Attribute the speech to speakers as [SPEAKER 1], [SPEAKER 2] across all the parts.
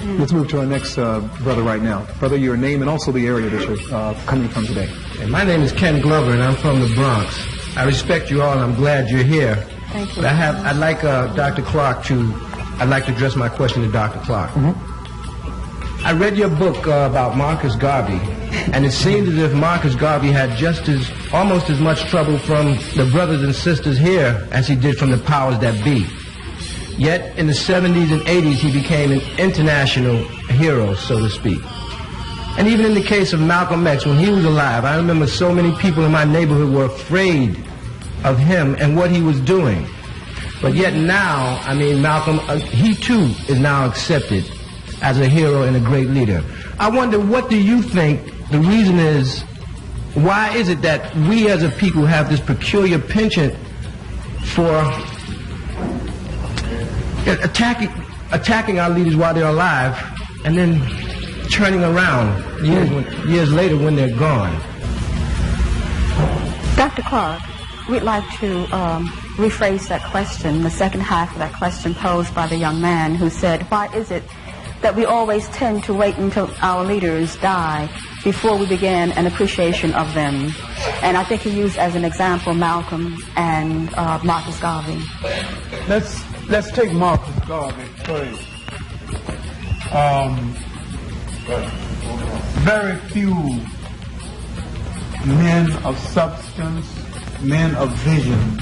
[SPEAKER 1] Let's move to our next brother right now. Brother, your name and also the area that you're coming from today.
[SPEAKER 2] Hey, my name is Ken Glover, and I'm from the Bronx. I respect you all, and I'm glad you're here.
[SPEAKER 3] Thank you.
[SPEAKER 2] But I'd like Dr. Clark I'd like to address my question to Dr. Clark. I read your book about Marcus Garvey, and it seemed as if Marcus Garvey had almost as much trouble from the brothers and sisters here as he did from the powers that be. Yet in the 70s and 80s, he became an international hero, so to speak. And even in the case of Malcolm X, when he was alive, I remember so many people in my neighborhood were afraid of him and what he was doing. But yet now, I mean, Malcolm, he too is now accepted as a hero and a great leader. I wonder, what do you think the reason is? Why is it that we as a people have this peculiar penchant for attacking our leaders while they're alive and then turning around years later when they're gone?
[SPEAKER 3] Dr. Clark, we'd like to rephrase that question, the second half of that question posed by the young man who said, why is it that we always tend to wait until our leaders die before we begin an appreciation of them? And I think he used as an example Malcolm and Marcus Garvey.
[SPEAKER 4] Let's take Marcus Garvey first. Very few men of substance, men of vision,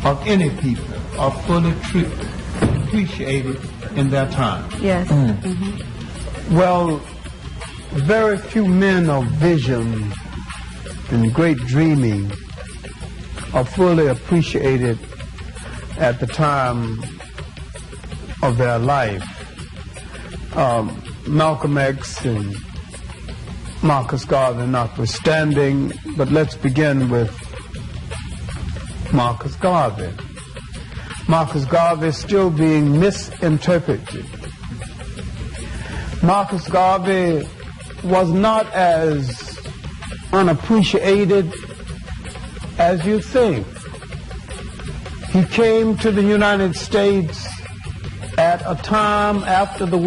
[SPEAKER 4] of any people are fully appreciated in their time.
[SPEAKER 3] Yes.
[SPEAKER 4] Well, very few men of vision and great dreaming are fully appreciated at the time of their life. Malcolm X and Marcus Garvey notwithstanding, but let's begin with Marcus Garvey. Marcus Garvey is still being misinterpreted. Marcus Garvey was not as unappreciated as you think. He came to the United States at a time after the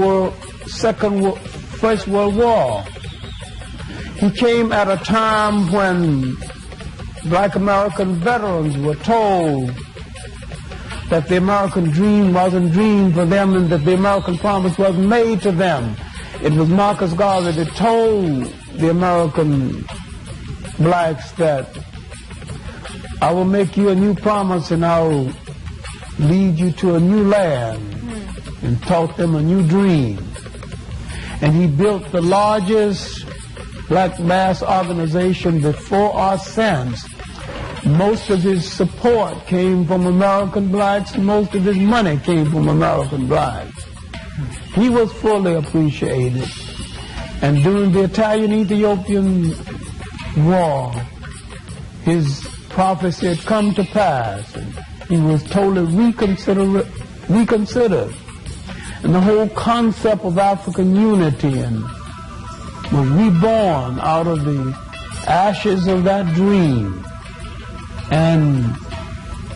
[SPEAKER 4] First World War. He came at a time when Black American veterans were told that the American dream wasn't dreamed for them and that the American promise was made to them. It was Marcus Garvey that told the American blacks that I will make you a new promise and I'll lead you to a new land, and taught them a new dream. And he built the largest black mass organization before or since. Most of his support came from American blacks, and most of his money came from American blacks. He was fully appreciated. And during the Italian-Ethiopian War, his prophecy had come to pass, and he was totally reconsidered. And the whole concept of African unity was reborn out of the ashes of that dream. And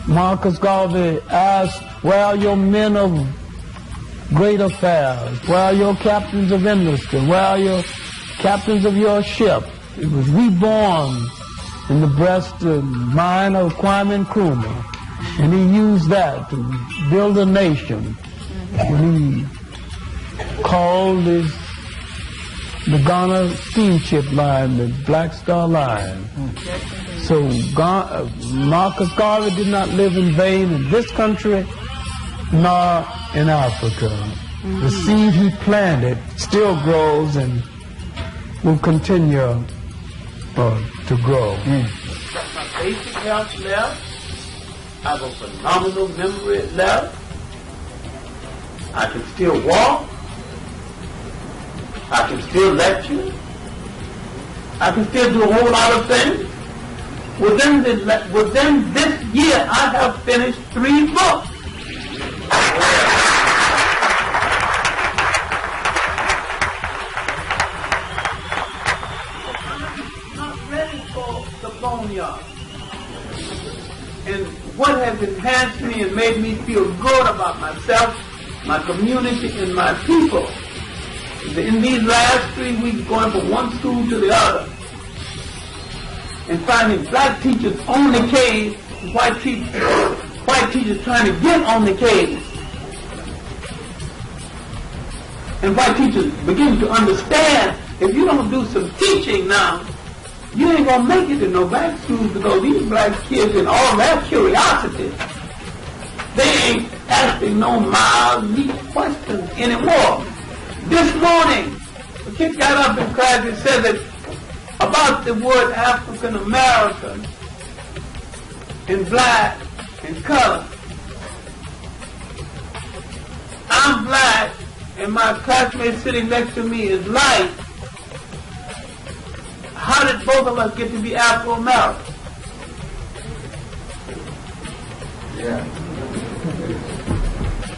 [SPEAKER 4] Marcus Garvey asked, where are your men of great affairs? Where are your captains of industry? Where are your captains of your ship? It was reborn in the breast and mind of Kwame Nkrumah. And he used that to build a nation when he called the Ghana steamship line the Black Star Line. So Marcus Garvey did not live in vain in this country nor in Africa. The seed he planted still grows and will continue to grow.
[SPEAKER 5] My basic health left. I have a phenomenal memory left. I can still walk. I can still lecture. I can still do a whole lot of things. Within this year, I have finished 3 books. I'm not ready for the boneyard. And what has enhanced me and made me feel good about myself my community, and my people. In these last 3 weeks, going from one school to the other, and finding black teachers on the case, white teachers trying to get on the case, and white teachers begin to understand if you don't do some teaching now, you ain't gonna make it in no black schools, because these black kids, in all their curiosity, they ain't asking no mild, neat questions anymore. This morning, a kid got up in class and said that about the word African American and black and color. I'm black and my classmate sitting next to me is light. How did both of us get to be Afro-American?
[SPEAKER 2] Yeah.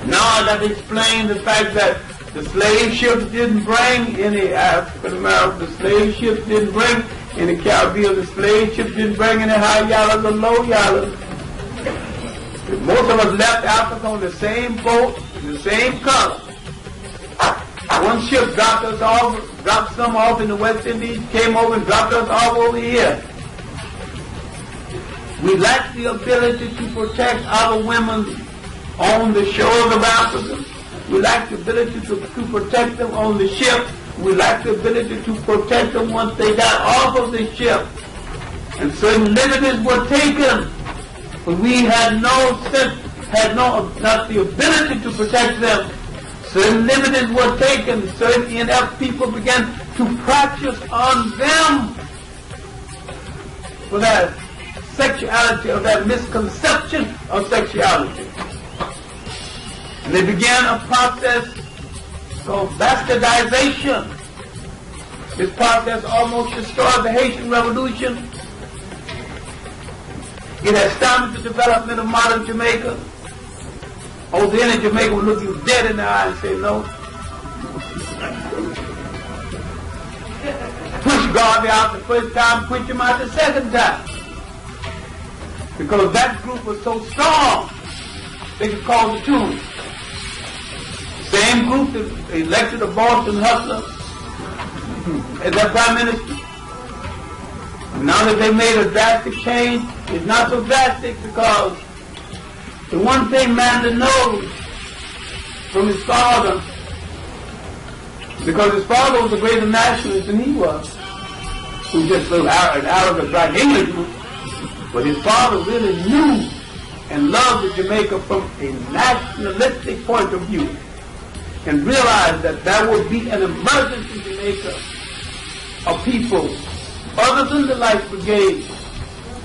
[SPEAKER 5] Now I got to explain the fact that the slave ships didn't bring any African Americans. The slave ships didn't bring any Caribbean. The slave ships didn't bring any high yellows or low yellows. Most of us left Africa on the same boat, the same color. One ship dropped some off in the West Indies, came over and dropped us off over here. We lack the ability to protect our women on the shores of Africa. We lack the ability to protect them on the ship. We lack the ability to protect them once they got off of the ship. And certain liberties were taken, but we had not the ability to protect them. Certain liberties were taken. Certain ENF people began to practice on them for that sexuality, or that misconception of sexuality. And they began a process called bastardization. This process almost destroyed the Haitian Revolution. It has stunted the development of modern Jamaica. Oh, then in Jamaica would look you dead in the eye and say no. Push Garvey out the first time, push him out the second time. Because that group was so strong, they could call the tune. Same group that elected a Boston hustler as their prime minister. Now that they made a drastic change, it's not so drastic, because the one thing Mandela knows from his father, because his father was a greater nationalist than he was, who just an arrogant black Englishman, but his father really knew and loved Jamaica from a nationalistic point of view, and realized that there would be an emergency in Jamaica of people other than the Life Brigade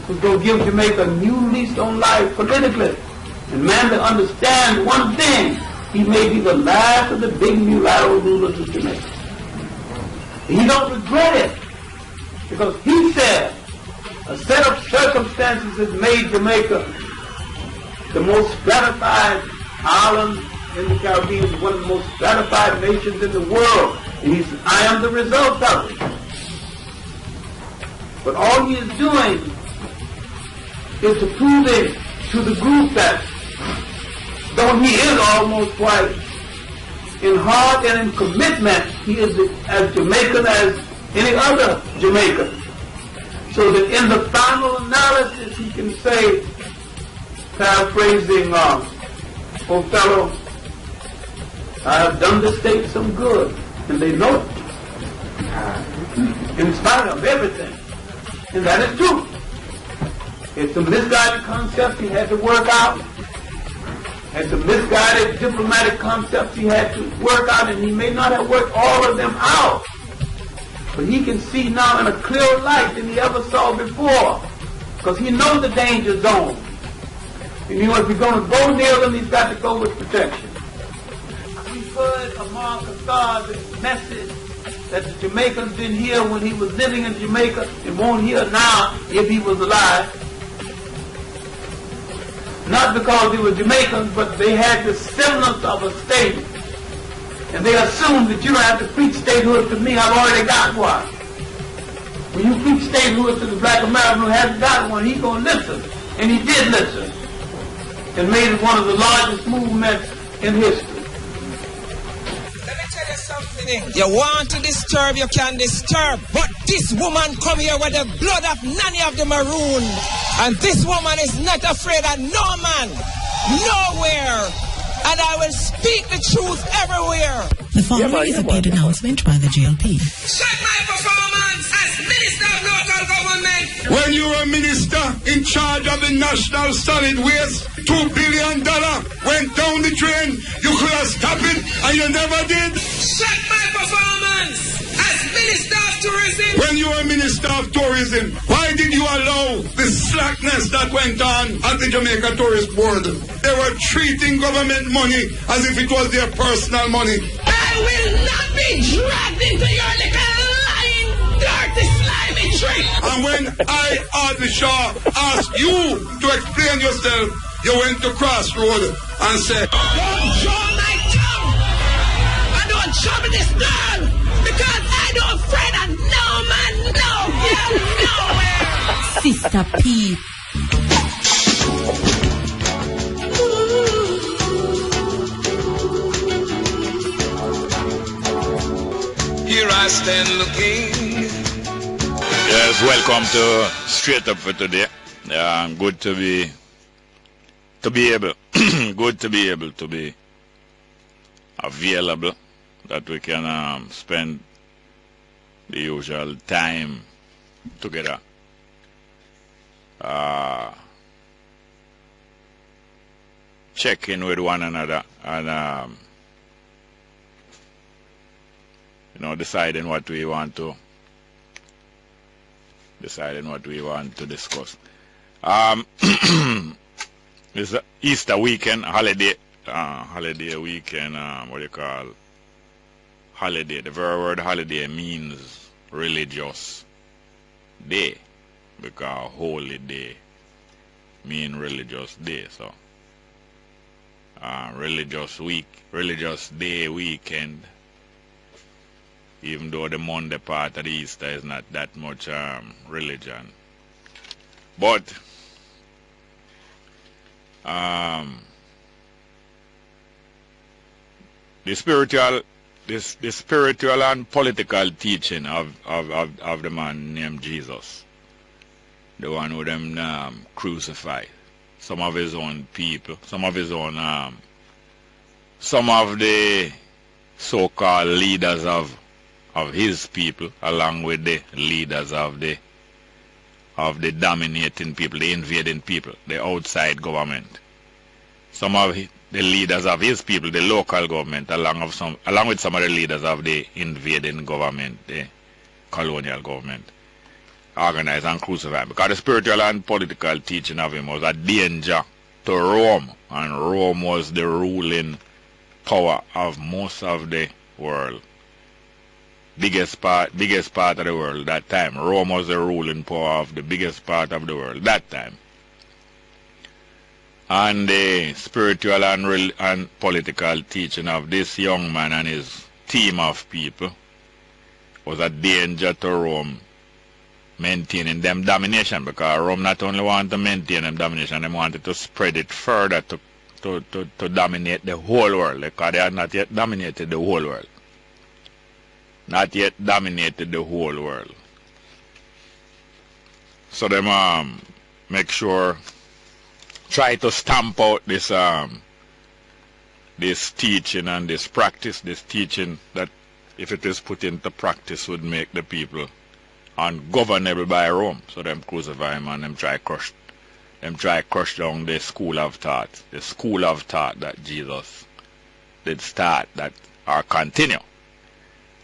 [SPEAKER 5] who's going to give Jamaica a new lease on life politically. And Mandela understands one thing: he may be the last of the big mulatto rulers of Jamaica. He don't regret it, because he said a set of circumstances has made Jamaica the most stratified island in the Caribbean, one of the most stratified nations in the world. And he said, I am the result of it. But all he is doing is to prove it to the group that though he is almost white, in heart and in commitment, he is as Jamaican as any other Jamaican. So that in the final analysis he can say, paraphrasing Othello, I have done the state some good, and they know it, in spite of everything. And that is true. It's a misguided concept he had to work out. It's a misguided diplomatic concept he had to work out, and he may not have worked all of them out. But he can see now in a clearer light than he ever saw before, because he knows the danger zone. And you know, if you're going to go near them, he's got to go with protection. We've heard a Marcus Garvey's message that the Jamaicans didn't hear when he was living in Jamaica and won't hear now if he was alive. Not because they were Jamaicans, but they had the semblance of a state. And they assumed that you don't have to preach statehood to me, I've already got one. When you preach statehood to the black American who hasn't got one, he's going to listen. And he did listen. And made it one of the largest movements in history.
[SPEAKER 6] You want to disturb, you can disturb. But this woman come here with the blood of Nanny of the Maroon. And this woman is not afraid of no man, nowhere. And I will speak the truth everywhere.
[SPEAKER 7] The following is a paid announcement by the GLP.
[SPEAKER 6] Check my performance as Minister of Local Government.
[SPEAKER 8] When you were minister in charge of the National Solid Waste, $2 billion went down the drain. You could have stopped it, and you never did.
[SPEAKER 6] Check my performance as Minister of Tourism.
[SPEAKER 8] When you were Minister of Tourism, why did you allow the slackness that went on at the Jamaica Tourist Board? They were treating government money as if it was their personal money.
[SPEAKER 6] I will not be dragged into your little lying, dirty, slimy trick.
[SPEAKER 8] And when I, Audley Shaw, asked you to explain yourself, you went to Crossroad and said,
[SPEAKER 6] don't draw my tongue. I don't trouble this girl because I don't afraid of no man, no girl, nowhere.
[SPEAKER 7] Sister P.
[SPEAKER 6] Here I stand looking.
[SPEAKER 9] Yes, welcome to Straight Up for today. Good to be able, good to be able to be available, that we can spend the usual time together. Check in with one another and deciding what we want to discuss. It's Easter weekend, holiday weekend. What do you call holiday? The very word holiday means religious day, because holy day mean religious day. So religious day weekend. Even though the Monday part of the Easter is not that much religion, but the spiritual and political teaching of the man named Jesus, the one who them crucified, some of his own people, some of the so-called leaders of his people, along with the leaders of the dominating people, the invading people, the outside government. Some of the leaders of his people, the local government, along with some of the leaders of the invading government, the colonial government, organized and crucified. Because the spiritual and political teaching of him was a danger to Rome, and Rome was the ruling power of most of the world. Biggest part of the world that time. Rome was the ruling power of the biggest part of the world that time. And the spiritual and political teaching of this young man and his team of people was a danger to Rome maintaining them domination, because Rome not only wanted to maintain them domination, they wanted to spread it further to dominate the whole world, because they had not yet dominated the whole world. Not yet dominated the whole world. So them make sure, try to stamp out this teaching and this practice, this teaching that if it is put into practice would make the people ungovernable by Rome. So them crucify him and them try crush down the school of thought that Jesus did start, that or continue.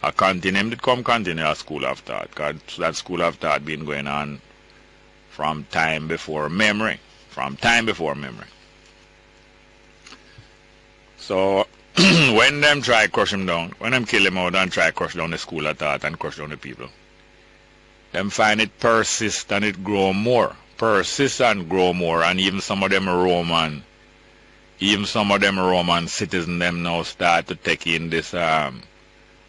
[SPEAKER 9] A continue did continue a school of thought, because that school of thought been going on from time before memory. So when them try crush him down, when them kill him out and try crush down the school of thought and crush down the people, them find it persist and it grow more. And even some of them Roman citizens them now start to take in this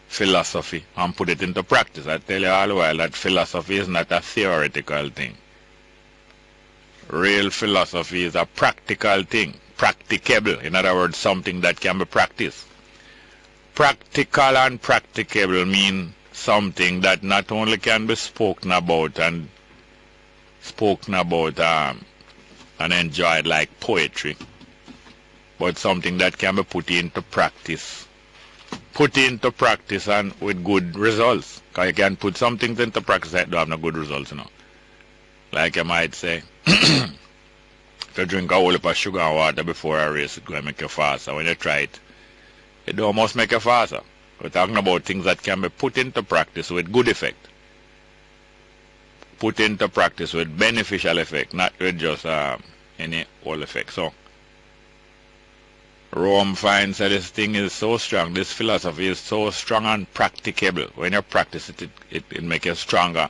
[SPEAKER 9] philosophy and put it into practice. I tell you all the while that philosophy is not a theoretical thing. Real philosophy is a practical thing, practicable. In other words, something that can be practiced. Practical and practicable mean something that not only can be spoken about and enjoyed like poetry, but something that can be put into practice. Put into practice and with good results. Because you can put some things into practice that don't have no good results, you know. Like you might say, if you drink a whole heap of sugar and water before a race, it's going to make you faster. When you try it, it almost make you faster. We're talking about things that can be put into practice with good effect. Put into practice with beneficial effect, not with just any old effect. So, Rome finds that this thing is so strong, this philosophy is so strong and practicable. When you practice it, it makes you stronger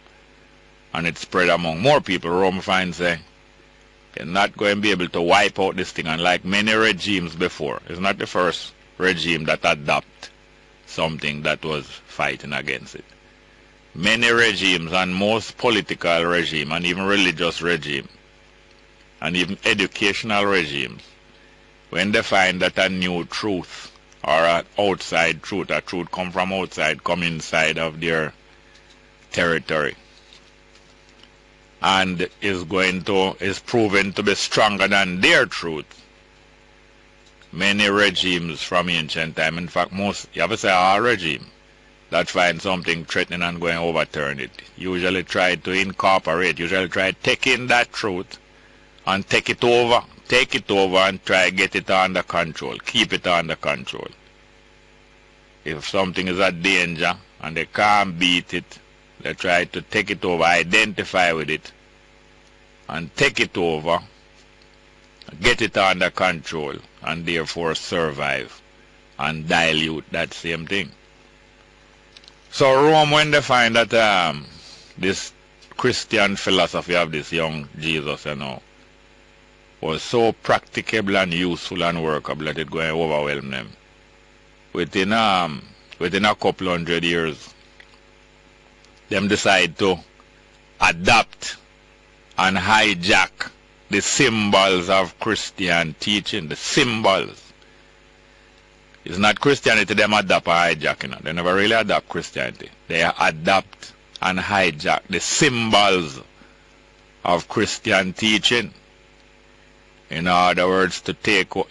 [SPEAKER 9] and it spread among more people. Rome finds that you're not going to be able to wipe out this thing. And like many regimes before, it's not the first regime that adopted something that was fighting against it. Many regimes and most political regime and even religious regime and even educational regimes, when they find that a new truth or an outside truth, a truth come from outside, come inside of their territory and is proven to be stronger than their truth, many regimes from ancient time, in fact most, you have to say all regime, that find something threatening and going to overturn it, usually try to incorporate, usually try to take in that truth and take it over and try to get it under control, keep it under control. If something is a danger and they can't beat it, they try to take it over, identify with it, and take it over, get it under control, and therefore survive and dilute that same thing. So Rome, when they find that this Christian philosophy of this young Jesus, you know, was so practicable and useful and workable that it going to overwhelm them, within a couple hundred years, them decide to adopt and hijack the symbols of Christian teaching, the symbols. It's not Christianity them adopt or hijack, you know. They never really adopt Christianity. They adopt and hijack the symbols of Christian teaching. In order to take over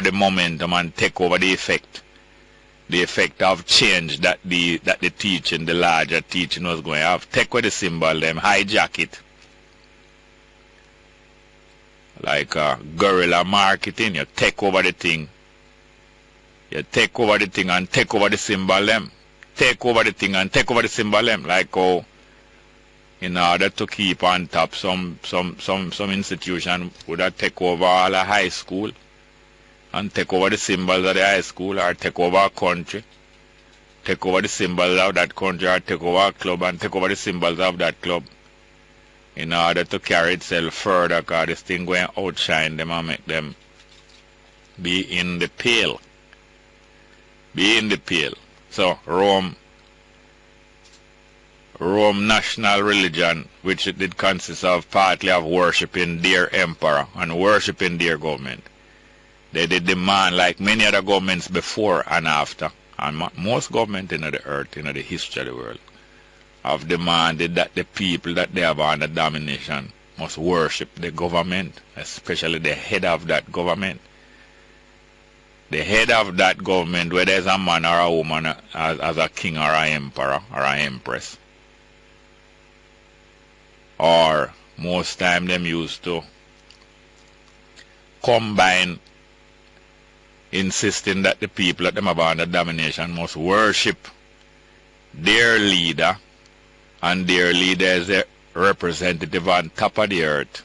[SPEAKER 9] the momentum and take over the effect of change that the teaching, the larger teaching was going to have. Take away the symbol, them hijack it. Like guerrilla marketing, you take over the thing. You take over the thing and take over the symbol, them. Take over the thing and take over the symbol, them. Like how, in order to keep on top, some institution would have take over all a high school and take over the symbols of the high school, or take over a country, take over the symbols of that country, or take over a club and take over the symbols of that club, in order to carry itself further, because this thing going to outshine them and make them be in the pale. Be in the pale. So Rome national religion, which it did consist of partly of worshipping their emperor and worshipping their government. They did demand, like many other governments before and after, and most governments in the earth, in the history of the world, have demanded that the people that they have under domination must worship the government, especially the head of that government. The head of that government, whether it's a man or a woman, as a king or an emperor or an empress. Or most time them used to combine insisting that the people that them have under domination must worship their leader, and their leader is a representative on top of the earth,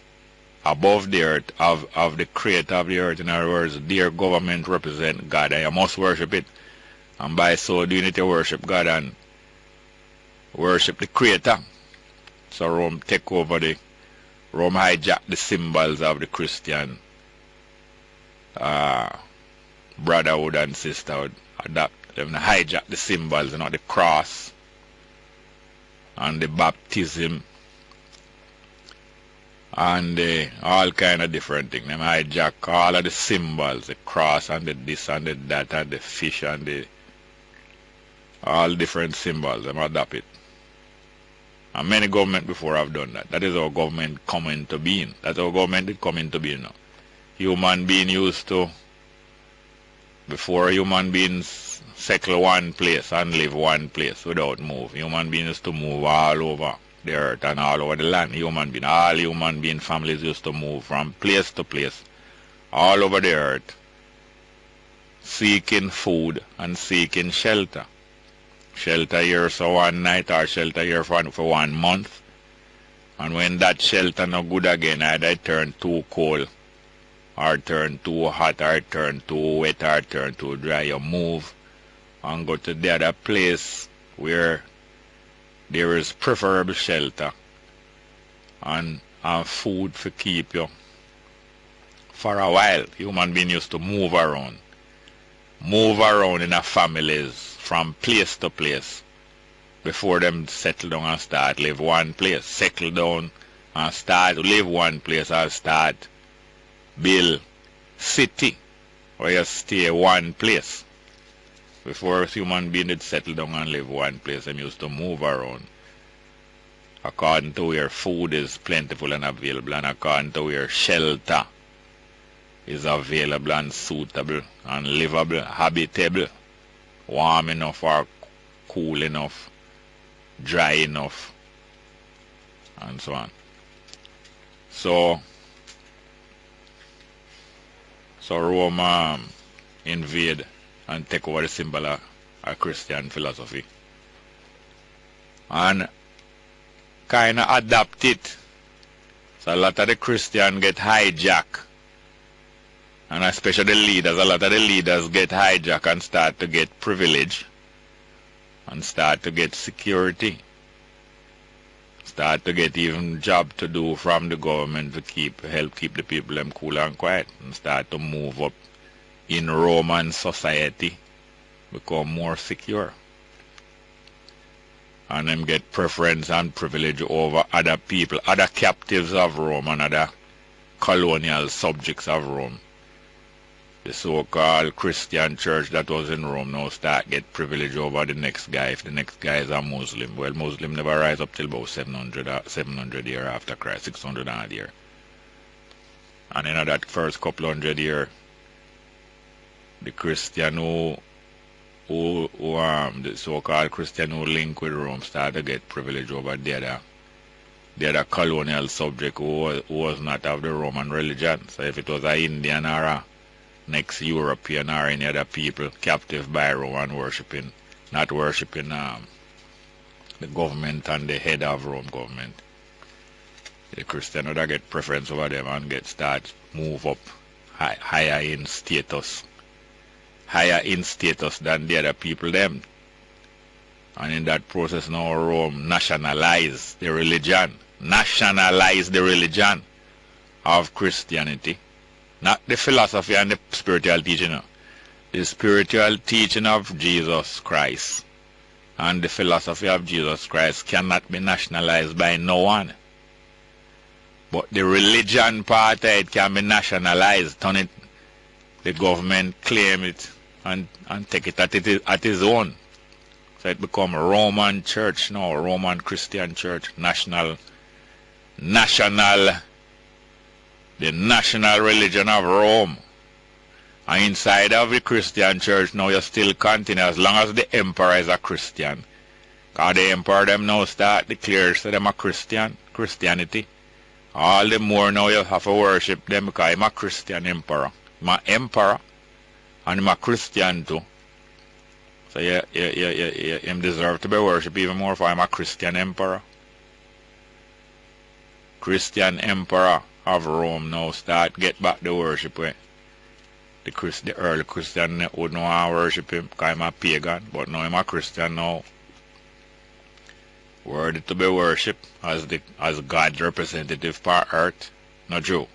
[SPEAKER 9] above the earth, of the creator of the earth. In other words, their government represent God, and you must worship it. And by so doing it, you worship God and worship the creator. So Rome hijack the symbols of the Christian brotherhood and sisterhood. Adopt them, hijack the symbols, you know, the cross and the baptism and all kind of different things. Them hijack all of the symbols, the cross and the this and the that and the fish and the all different symbols. Them adopt it. And many government before have done that. That is how government come into being. That's how government did come into being now. Human being used to, before human beings settle one place and live one place without move. Human beings used to move all over the earth and all over the land. All human being families used to move from place to place all over the earth, seeking food and seeking shelter. Shelter here for one night or shelter here for 1 month. And when that shelter no good again, either turn too cold or turn too hot or turn too wet or turn too dry, you move and go to the other place where there is preferable shelter and food to keep you for a while. Human beings used to move around in their families from place to place before them settle down and start live one place. Settle down and start live one place and start build city where you stay one place. Before human beings did settle down and live one place, them used to move around according to where food is plentiful and available, and according to where shelter is available and suitable and livable, habitable, warm enough or cool enough, dry enough, and so on. So Rome invade and take over the symbol of Christian philosophy and kind of adapt it. So a lot of the Christians get hijacked, and especially the leaders, a lot of the leaders get hijacked and start to get privilege and start to get security, start to get even job to do from the government to help keep the people them cool and quiet, and start to move up in Roman society, become more secure, and them get preference and privilege over other people, other captives of Rome and other colonial subjects of Rome. The so-called Christian church that was in Rome now start get privilege over the next guy if the next guy is a Muslim. Well, Muslim never rise up till about 700 years after Christ, 600 odd year. And in that first couple hundred years, the Christian the so-called Christian who link with Rome start to get privilege over the other colonial subject who was not of the Roman religion. So if it was an Indian or a next European or any other people captive by Rome and not worshipping the government and the head of Rome government, the Christian would get preference over them and start move up higher in status than the other people them. And in that process now Rome nationalize the religion of Christianity. Not the philosophy and the spiritual teaching. The spiritual teaching of Jesus Christ and the philosophy of Jesus Christ cannot be nationalized by no one. But the religion part of it can be nationalized. Turn it, the government claim it and take it at its own. So it become a Roman church now, Roman Christian church, the national religion of Rome. And inside of the Christian church now you still continue as long as the emperor is a Christian. Because the emperor them now start declares to them a Christianity. All the more now you have to worship them because I'm a Christian emperor. I'm an emperor and I'm a Christian too. So him deserve to be worshipped even more for I'm a Christian emperor. Christian emperor of Rome now start get back the worship way. The early Christian would know how to worship him because I'm a pagan, but now I'm a Christian now. Worthy to be worshipped as God's representative for earth, not Jew.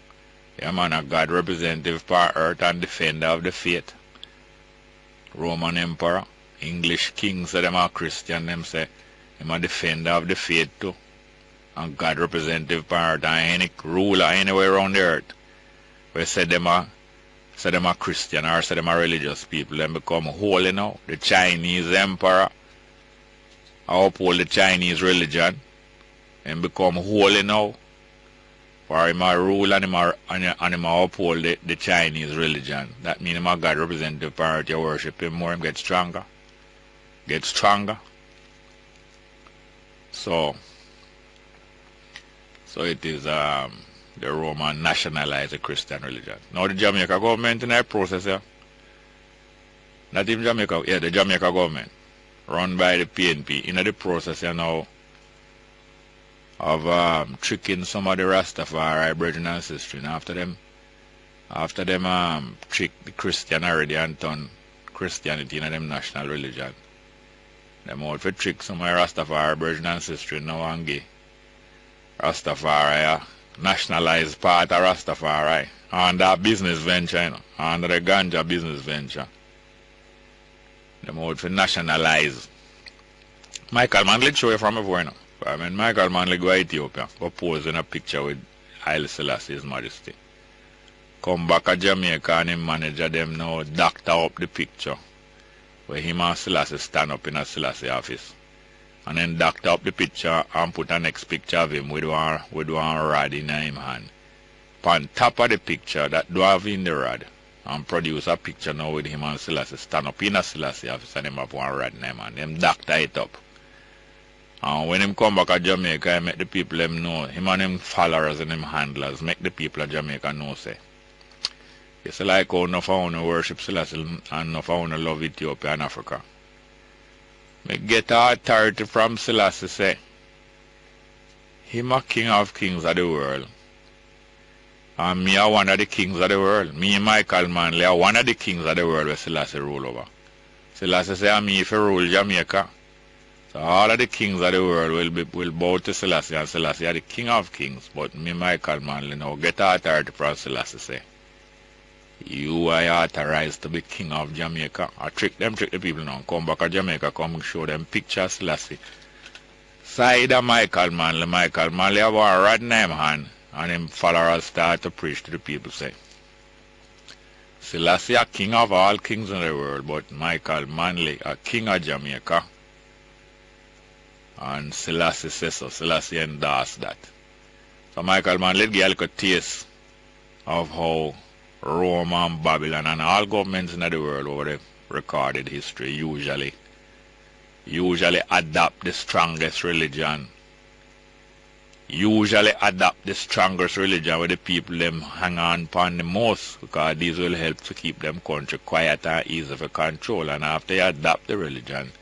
[SPEAKER 9] Yeah man, a God representative for earth and defender of the faith. Roman emperor, English king say them are Christian, them say I'm a defender of the faith too. and God representative part and any ruler anywhere around the earth where say them are Christian or say them are religious people, them become holy now. The Chinese emperor uphold the Chinese religion and become holy now. For him a rule and him uphold the Chinese religion. That means him a God representative part, you worship him more, him get stronger. Get stronger. So it is the Roman nationalized the Christian religion. Now the Jamaica government in that process here, not even Jamaica, yeah, the Jamaica government, run by the PNP, in the process here now of tricking some of the Rastafari brethren and sisters. After them trick the Christian already and turn Christianity in them national religion. Them out for trick some of the Rastafari brethren and sisters now and give Rastafari nationalized part of Rastafari under a business venture, you know, under the ganja business venture. Them out for nationalize. Michael Manley show you from before, you know. I mean, Michael Manley go to Ethiopia, go pose in a picture with Haile Selassie, His Majesty. Come back to Jamaica and him manager them now doctor up the picture where him and Selassie stand up in a Selassie office. And then doctor up the picture and put a next picture of him with one rod in him hand. On top of the picture that do have in the rod and produce a picture now with him and Selassie stand up in a Selassie office and him have one rod in him hand. Them doctor it up. And when him come back to Jamaica, he make the people them know, him and him followers and him handlers, make the people of Jamaica know say. It's like how enough of us worship Selassie and enough of us love Ethiopia and Africa. Me get authority from Selassie say, him a king of kings of the world. And me are one of the kings of the world. Me and Michael Manley are one of the kings of the world where Selassie rule over. Selassie say, and me if you rule Jamaica. So all of the kings of the world will bow to Selassie, and Selassie are the king of kings. But me, Michael Manley, now get authority from Selassie say, you are authorized to be king of Jamaica. I trick the people now. Come back to Jamaica, come show them pictures Selassie. Side of Michael Manley have a rod in him hand, and him followers start to preach to the people say, Selassie a king of all kings in the world, but Michael Manley a king of Jamaica. And Selassie says so. Selassie endorsed that. So Michael Manley give a little taste of how Rome and Babylon and all governments in the world over the recorded history usually adopt the strongest religion. Usually adopt the strongest religion where the people them hang on upon the most, because these will help to keep them country quiet and easy for control. And after you adopt the religion,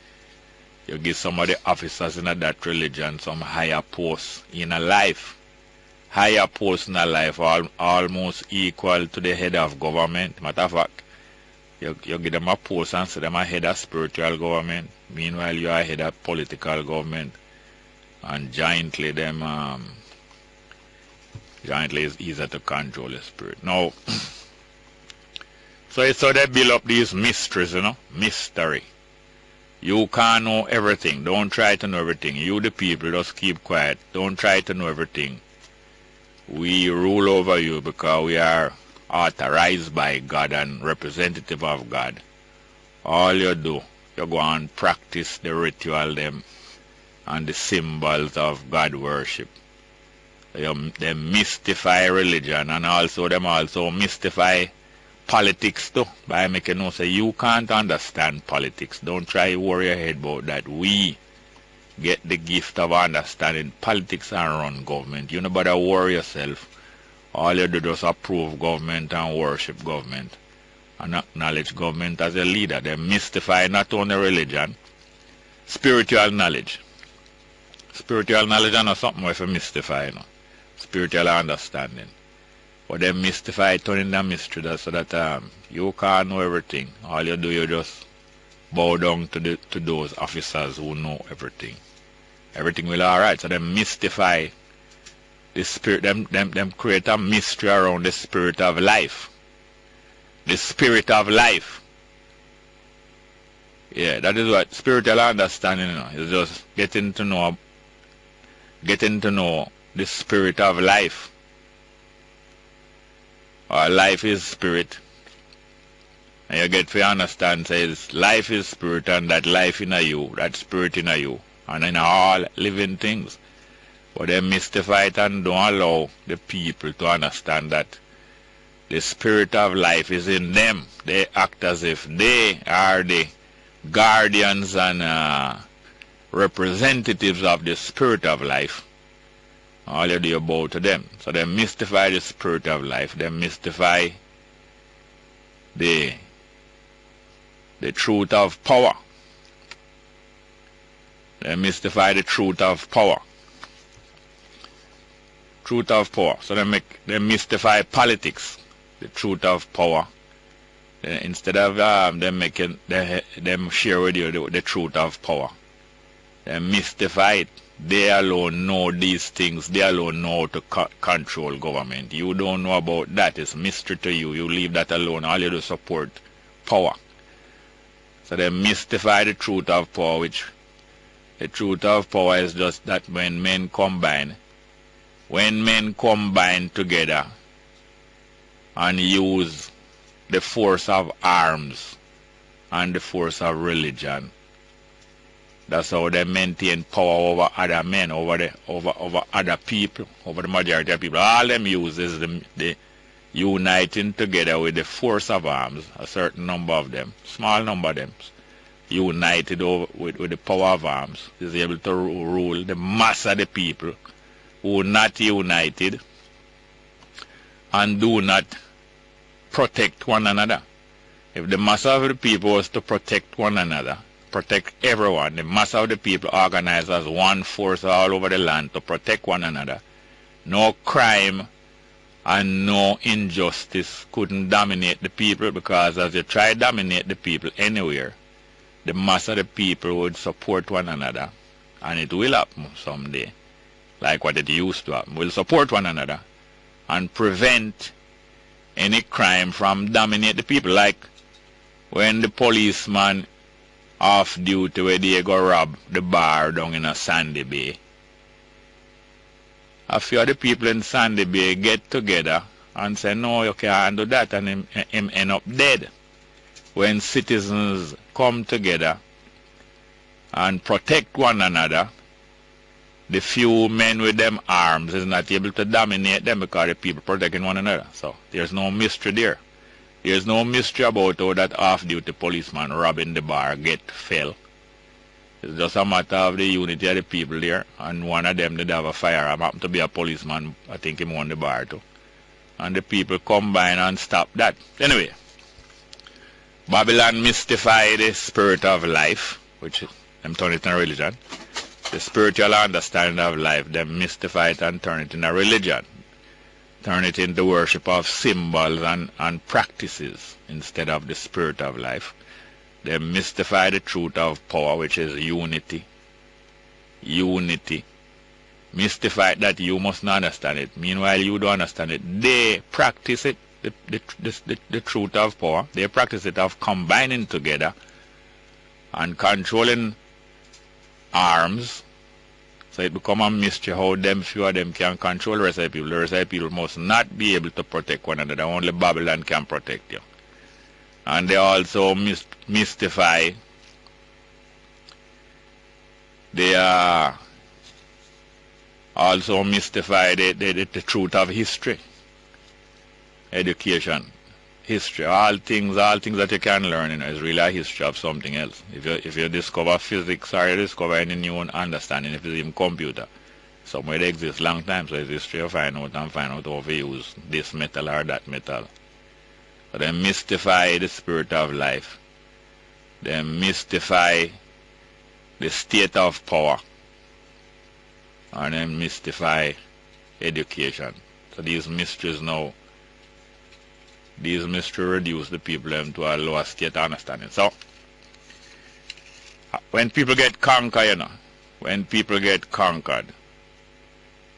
[SPEAKER 9] you give some of the officers in that religion some higher posts in a life. Higher posts in a life almost equal to the head of government. Matter of fact, you give them a post and say them a head of spiritual government. Meanwhile, you are head of political government. And jointly is easier to control the spirit. Now, so they build up these mysteries, you know, mystery. You can't know everything. Don't try to know everything. You, the people, just keep quiet. Don't try to know everything. We rule over you because we are authorized by God and representative of God. All you do, you go and practice the ritual them and the symbols of God worship. They mystify religion, and also them also mystify politics too, by making you say you can't understand politics. Don't try to worry your head about that. We get the gift of understanding politics and run government. You know, better worry yourself. All you do is approve government and worship government and acknowledge government as a leader. They mystify not only religion, spiritual knowledge. Spiritual knowledge is not something we mystify, you know. Spiritual understanding. But they mystify, turning the mystery so that you can't know everything. All you do, you just bow down to those officers who know everything. Everything will alright. So they mystify the spirit, them create a mystery around the spirit of life. The spirit of life. Yeah, that is what spiritual understanding, you know, is just getting to know getting to know the spirit of life. Or life is spirit. And you get to understand, says life is spirit, and that life in you, that spirit in you, and in all living things. But they mystify it and don't allow the people to understand that the spirit of life is in them. They act as if they are the guardians and representatives of the spirit of life. All you do bow to them. So they mystify the spirit of life. They mystify the truth of power. They mystify the truth of power. Truth of power. So they mystify politics. The truth of power. Instead of them share with you the truth of power. They mystify it. They alone know these things. They alone know how to control government. You don't know about that. It's mystery to you. You leave that alone. All you do is support power. So they mystify the truth of power, which the truth of power is just that when men combine together and use the force of arms and the force of religion, that's how they maintain power over other men, over other people, over the majority of people. All them use is the uniting together with the force of arms, a certain number of them, small number of them, united with the power of arms, is able to rule the mass of the people who are not united and do not protect one another. If the mass of the people was to protect one another, protect everyone, the mass of the people organized as one force all over the land to protect one another, no crime and no injustice couldn't dominate the people, because as you try to dominate the people anywhere, the mass of the people would support one another, and it will happen someday, like what it used to happen. We'll support one another and prevent any crime from dominating the people, like when the policeman off duty where they go rob the bar down in a Sandy Bay. A few of the people in Sandy Bay get together and say, no, you can't do that, and him end up dead. When citizens come together and protect one another, the few men with them arms is not able to dominate them because the people protecting one another. So there's no mystery there. There's no mystery about how that off-duty policeman robbing the bar get fell. It's just a matter of the unity of the people there, and one of them did have a firearm, happened to be a policeman. I think he won the bar too. And the people combine and stop that. Anyway, Babylon mystify the spirit of life, which them turn it into religion. The spiritual understanding of life, them mystify it and turn it into religion. Turn it into worship of symbols and practices instead of the spirit of life. They mystify the truth of power, which is unity. Unity. Mystify that you must not understand it. Meanwhile, you don't understand it. They practice it, the truth of power. They practice it of combining together and controlling arms. So it become a mystery how them few of them can control the rest of the people. The rest of the people must not be able to protect one another. Only Babylon can protect you. And they also mystify. They also mystify the truth of history, education, history. All things that you can learn, is really a history of something else. If you discover physics, or you discover any new understanding, if it's even computer, somewhere they exist long time, so it's history you find out how to use this metal or that metal. So they mystify the spirit of life. They mystify the state of power. And they mystify education. So these mysteries reduce the people to a lower state of understanding. So when people get conquered,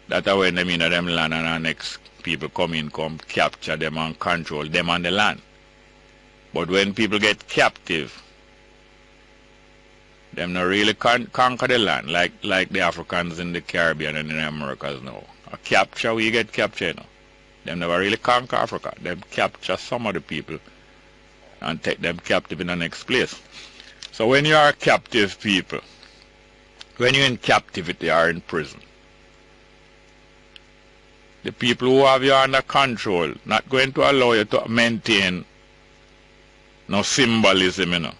[SPEAKER 9] that's when they mean that them land, and our next people come capture them and control them on the land. But when people get captive, Them not really conquer the land like the Africans in the Caribbean and in the Americas now. A capture, we get capture, you know. Them never really conquer Africa. Them capture some of the people and take them captive in the next place. So when you are captive people, when you're in captivity or in prison, the people who have you under control not going to allow you to maintain no symbolism, you know.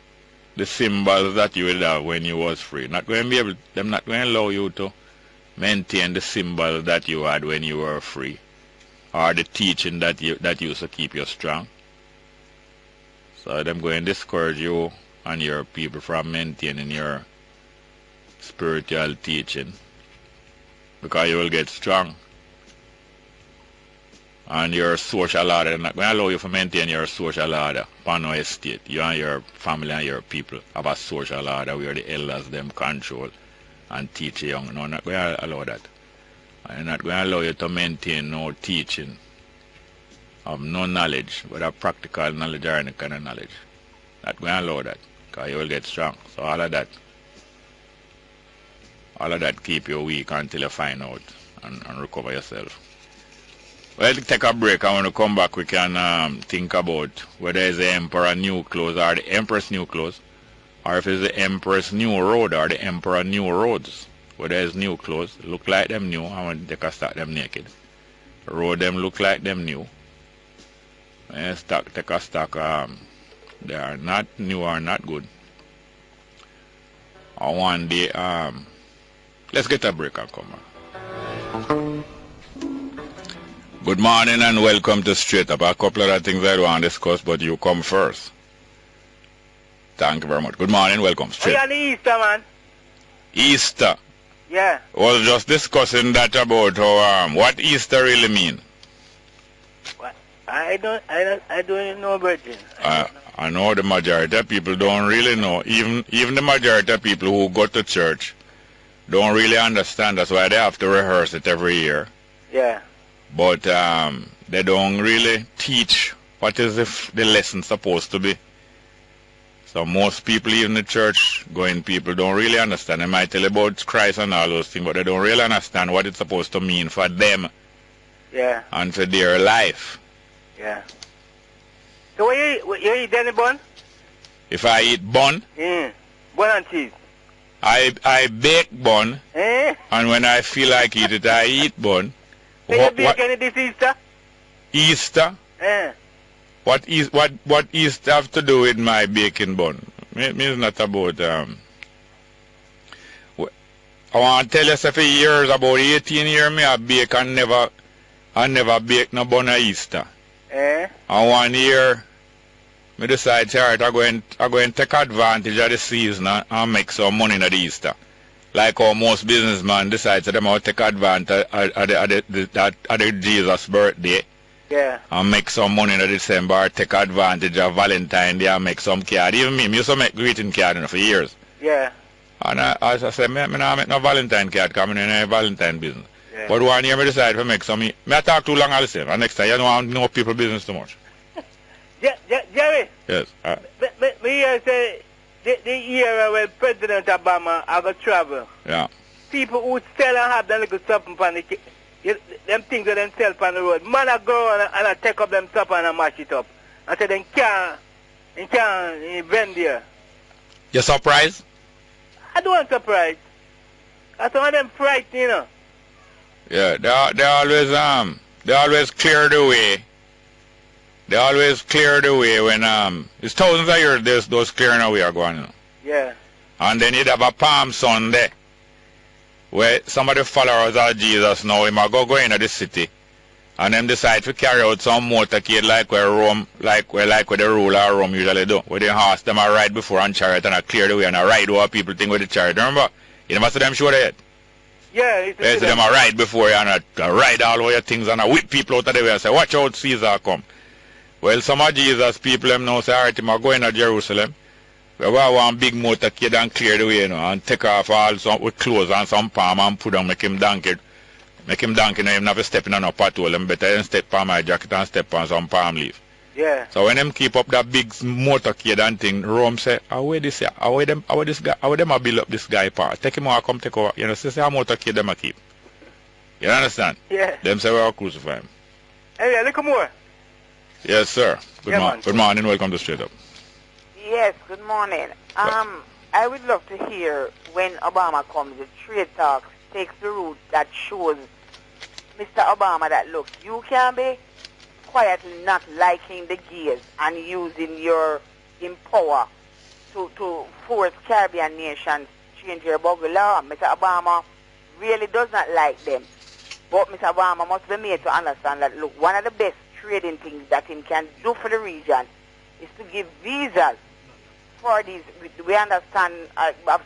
[SPEAKER 9] The symbols that you would have when you was free. Not going to be able, them not going to allow you to maintain the symbols that you had when you were free, or the teaching that used to keep you strong. So them going to discourage you and your people from maintaining your spiritual teaching, because you will get strong. And your social order, they're not going to allow you to maintain your social order upon no estate. You and your family and your people have a social order where the elders them control and teach the young. No, not going to allow that. And they're not going to allow you to maintain no teaching of no knowledge, whether practical knowledge or any kind of knowledge. Not going to allow that, because you will get strong. So all of that keep you weak until you find out and recover yourself. Well, take a break, and when we come back we can think about whether it's the Emperor New Clothes or the Empress New Clothes, or if it's the Empress New Road or the Emperor New Roads. Whether it's new clothes, look like them new, and when they can start them naked. Road them look like them new. And take a stock, they are not new or not good. Or one day, let's get a break and come back. Good morning and welcome to Straight Up. A couple of other things I want to discuss, but you come first. Thank you very much. Good morning, welcome. Straight.
[SPEAKER 10] Oh, yeah, the Easter, man.
[SPEAKER 9] Easter?
[SPEAKER 10] Yeah.
[SPEAKER 9] Was just discussing that about how, what Easter really mean.
[SPEAKER 10] What? I don't know, Virgin.
[SPEAKER 9] I know the majority of people don't really know. Even the majority of people who go to church don't really understand. That's why they have to rehearse it every year.
[SPEAKER 10] Yeah.
[SPEAKER 9] But they don't really teach what is the lesson supposed to be. So most people, even the church going people, don't really understand. They might tell you about Christ and all those things, but they don't really understand what it's supposed to mean for them.
[SPEAKER 10] Yeah.
[SPEAKER 9] And for their life.
[SPEAKER 10] Yeah. So you eat any bun?
[SPEAKER 9] If I eat bun?
[SPEAKER 10] Yeah. Bun and cheese.
[SPEAKER 9] I bake bun.
[SPEAKER 10] Eh?
[SPEAKER 9] And when I feel like eat it, I eat bun.
[SPEAKER 10] So you bake any this Easter?
[SPEAKER 9] Easter?
[SPEAKER 10] Eh.
[SPEAKER 9] What Easter have to do with my baking bun? It's not about I want to tell you for years, about 18 years, me I bake and never bake no bun at Easter.
[SPEAKER 10] Eh?
[SPEAKER 9] And 1 year, me decide, alright, I'm going to take advantage of the season and make some money at Easter. Like how most businessmen decide to them out take advantage of the Jesus' birthday.
[SPEAKER 10] Yeah.
[SPEAKER 9] And make some money in December, take advantage of Valentine's Day and make some card. Even me used to make greeting card for years.
[SPEAKER 10] Yeah.
[SPEAKER 9] And as I said, I don't make no Valentine card coming in a Valentine business.
[SPEAKER 10] Yeah.
[SPEAKER 9] But 1 year I decided to make some. I talk too long all the same. And next time you don't want to know people business too much.
[SPEAKER 10] Jerry?
[SPEAKER 9] Yes.
[SPEAKER 10] Me say the year when President Obama I go travel.
[SPEAKER 9] Yeah.
[SPEAKER 10] People who sell and have them little something on them things that them sell on the road. Man I go and I take up them stuff and I mash it up. I say they can't vend there.
[SPEAKER 9] You surprised?
[SPEAKER 10] I don't want surprise. I saw them frightened, you know.
[SPEAKER 9] Yeah, they always clear the way. They always clear the way when it's thousands of years those clearing away are going on.
[SPEAKER 10] Yeah.
[SPEAKER 9] And then you'd have a Palm Sunday where some of the followers of Jesus now him go into the city and them decide to carry out some motorcade like where Rome like where the ruler of Rome usually do. Where they horse them a ride before on chariot and a clear the way and a ride over people think with the chariot. Remember? You never see them show their head?
[SPEAKER 10] Yeah,
[SPEAKER 9] they see them a ride before you and a ride all over your things and a whip people out of the way and say, watch out, Caesar come. Well, some of Jesus people them now say, alright, I'm going to Jerusalem. We have one big motorcade and clear the way, you know, and take off all some with clothes and some palm and put down, make him donkey. Make him donkey, now him never step in on a patrol. Him better than step on my jacket and step on some palm leaf.
[SPEAKER 10] Yeah.
[SPEAKER 9] So when them keep up that big motorcade and thing, Rome say, how would this guy, how would them a build up this guy part? Take him out, come take over. You know, say how motorcade them a keep. You understand?
[SPEAKER 10] Yeah.
[SPEAKER 9] Them say we'll crucify him.
[SPEAKER 10] Hey, a little more.
[SPEAKER 9] Yes, sir. Good morning. Welcome to Straight Up.
[SPEAKER 11] Yes, good morning. I would love to hear when Obama comes, the trade talks takes the route that shows Mr. Obama that, look, you can be quietly not liking the gays and using your power to force Caribbean nations to change your buggy law. Mr. Obama really does not like them. But Mr. Obama must be made to understand that, look, one of the best trading things that he can do for the region is to give visas for these. We understand,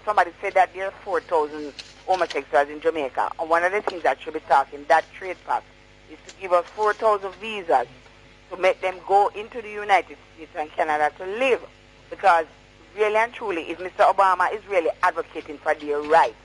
[SPEAKER 11] somebody said that there are 4,000 homosexuals in Jamaica. And one of the things that should be talking, that trade pact, is to give us 4,000 visas to make them go into the United States and Canada to live. Because really and truly, if Mr. Obama is really advocating for their rights,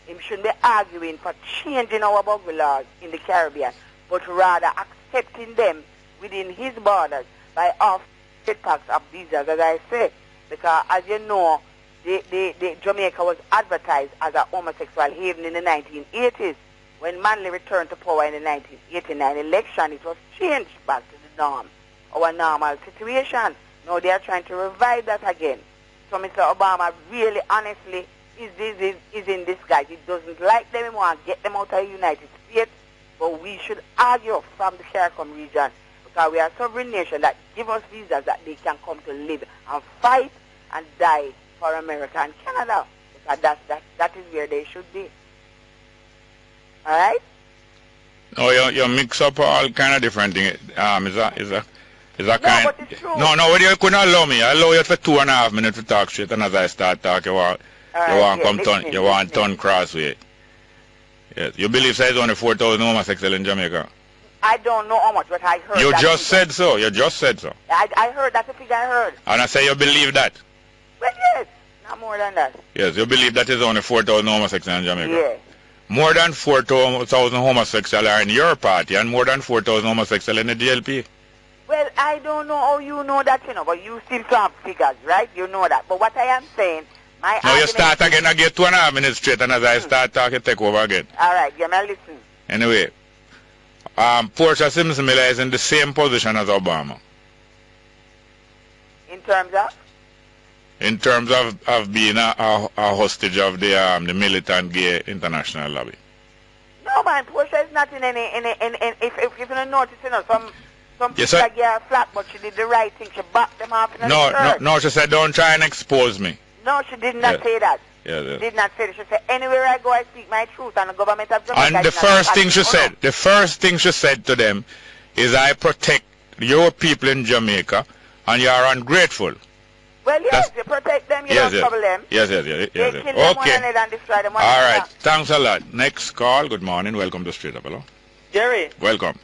[SPEAKER 11] he shouldn't be arguing for changing our buggy laws in the Caribbean, but rather accepting them within his borders by offering trade pacts of visas, as I say. Because, as you know, the Jamaica was advertised as a homosexual haven in the 1980s. When Manley returned to power in the 1989 election, it was changed back to the norm, our normal situation. Now they are trying to revive that again. So Mr. Obama really, honestly, is in disguise. He doesn't like them. He wants to get them out of the United States. But we should argue from the CARICOM region, because we are a sovereign nation, that give us visas that they can come to live and fight and die for America and Canada. Because that is where they should be. All right?
[SPEAKER 9] No, you mix up all kind of different things. Is a
[SPEAKER 11] no,
[SPEAKER 9] kind.
[SPEAKER 11] But it's true.
[SPEAKER 9] No, you couldn't allow me. I allow you for 2.5 minutes to talk straight, and as I start talking, you want turn crossway. Yes, you believe there's only 4,000 homosexuals in Jamaica?
[SPEAKER 11] I don't know how much, but I heard.
[SPEAKER 9] You
[SPEAKER 11] that
[SPEAKER 9] just said so. You just said so.
[SPEAKER 11] I heard. That's the figure I heard.
[SPEAKER 9] And I say you believe that.
[SPEAKER 11] Well, yes, not more than that.
[SPEAKER 9] Yes, you believe that there's only 4,000 homosexuals in Jamaica.
[SPEAKER 11] Yeah.
[SPEAKER 9] More than 4,000 homosexuals are in your party, and more than 4,000 homosexuals in the GLP.
[SPEAKER 11] Well, I don't know how you know that, but you still have figures, right? You know that. But what I am saying,
[SPEAKER 9] now you start again, I get 2.5 minutes straight, and as I start talking, take over again.
[SPEAKER 11] All right, give me a listen.
[SPEAKER 9] Anyway, Portia Simpson Miller is in the same position as Obama.
[SPEAKER 11] In terms of?
[SPEAKER 9] In terms of being a hostage of the militant gay international lobby.
[SPEAKER 11] No, man, Portia is not in any if you don't notice, some
[SPEAKER 9] yes,
[SPEAKER 11] people get flat, but she did the right thing. She backed them off in the church.
[SPEAKER 9] No, she said, don't try and expose me.
[SPEAKER 11] No, she did not say that.
[SPEAKER 9] Yes.
[SPEAKER 11] She did not say that. She said, anywhere I go, I speak my truth, and the government of Jamaica.
[SPEAKER 9] And the first thing she said to them is, I protect your people in Jamaica, and you are ungrateful.
[SPEAKER 11] Well, yes, you protect them, you don't trouble them.
[SPEAKER 9] Yes.
[SPEAKER 11] They kill them one another and destroy them one
[SPEAKER 9] All
[SPEAKER 11] another.
[SPEAKER 9] right, thanks a lot. Next call, good morning, welcome to Straight Up, hello.
[SPEAKER 10] Jerry.
[SPEAKER 9] Welcome.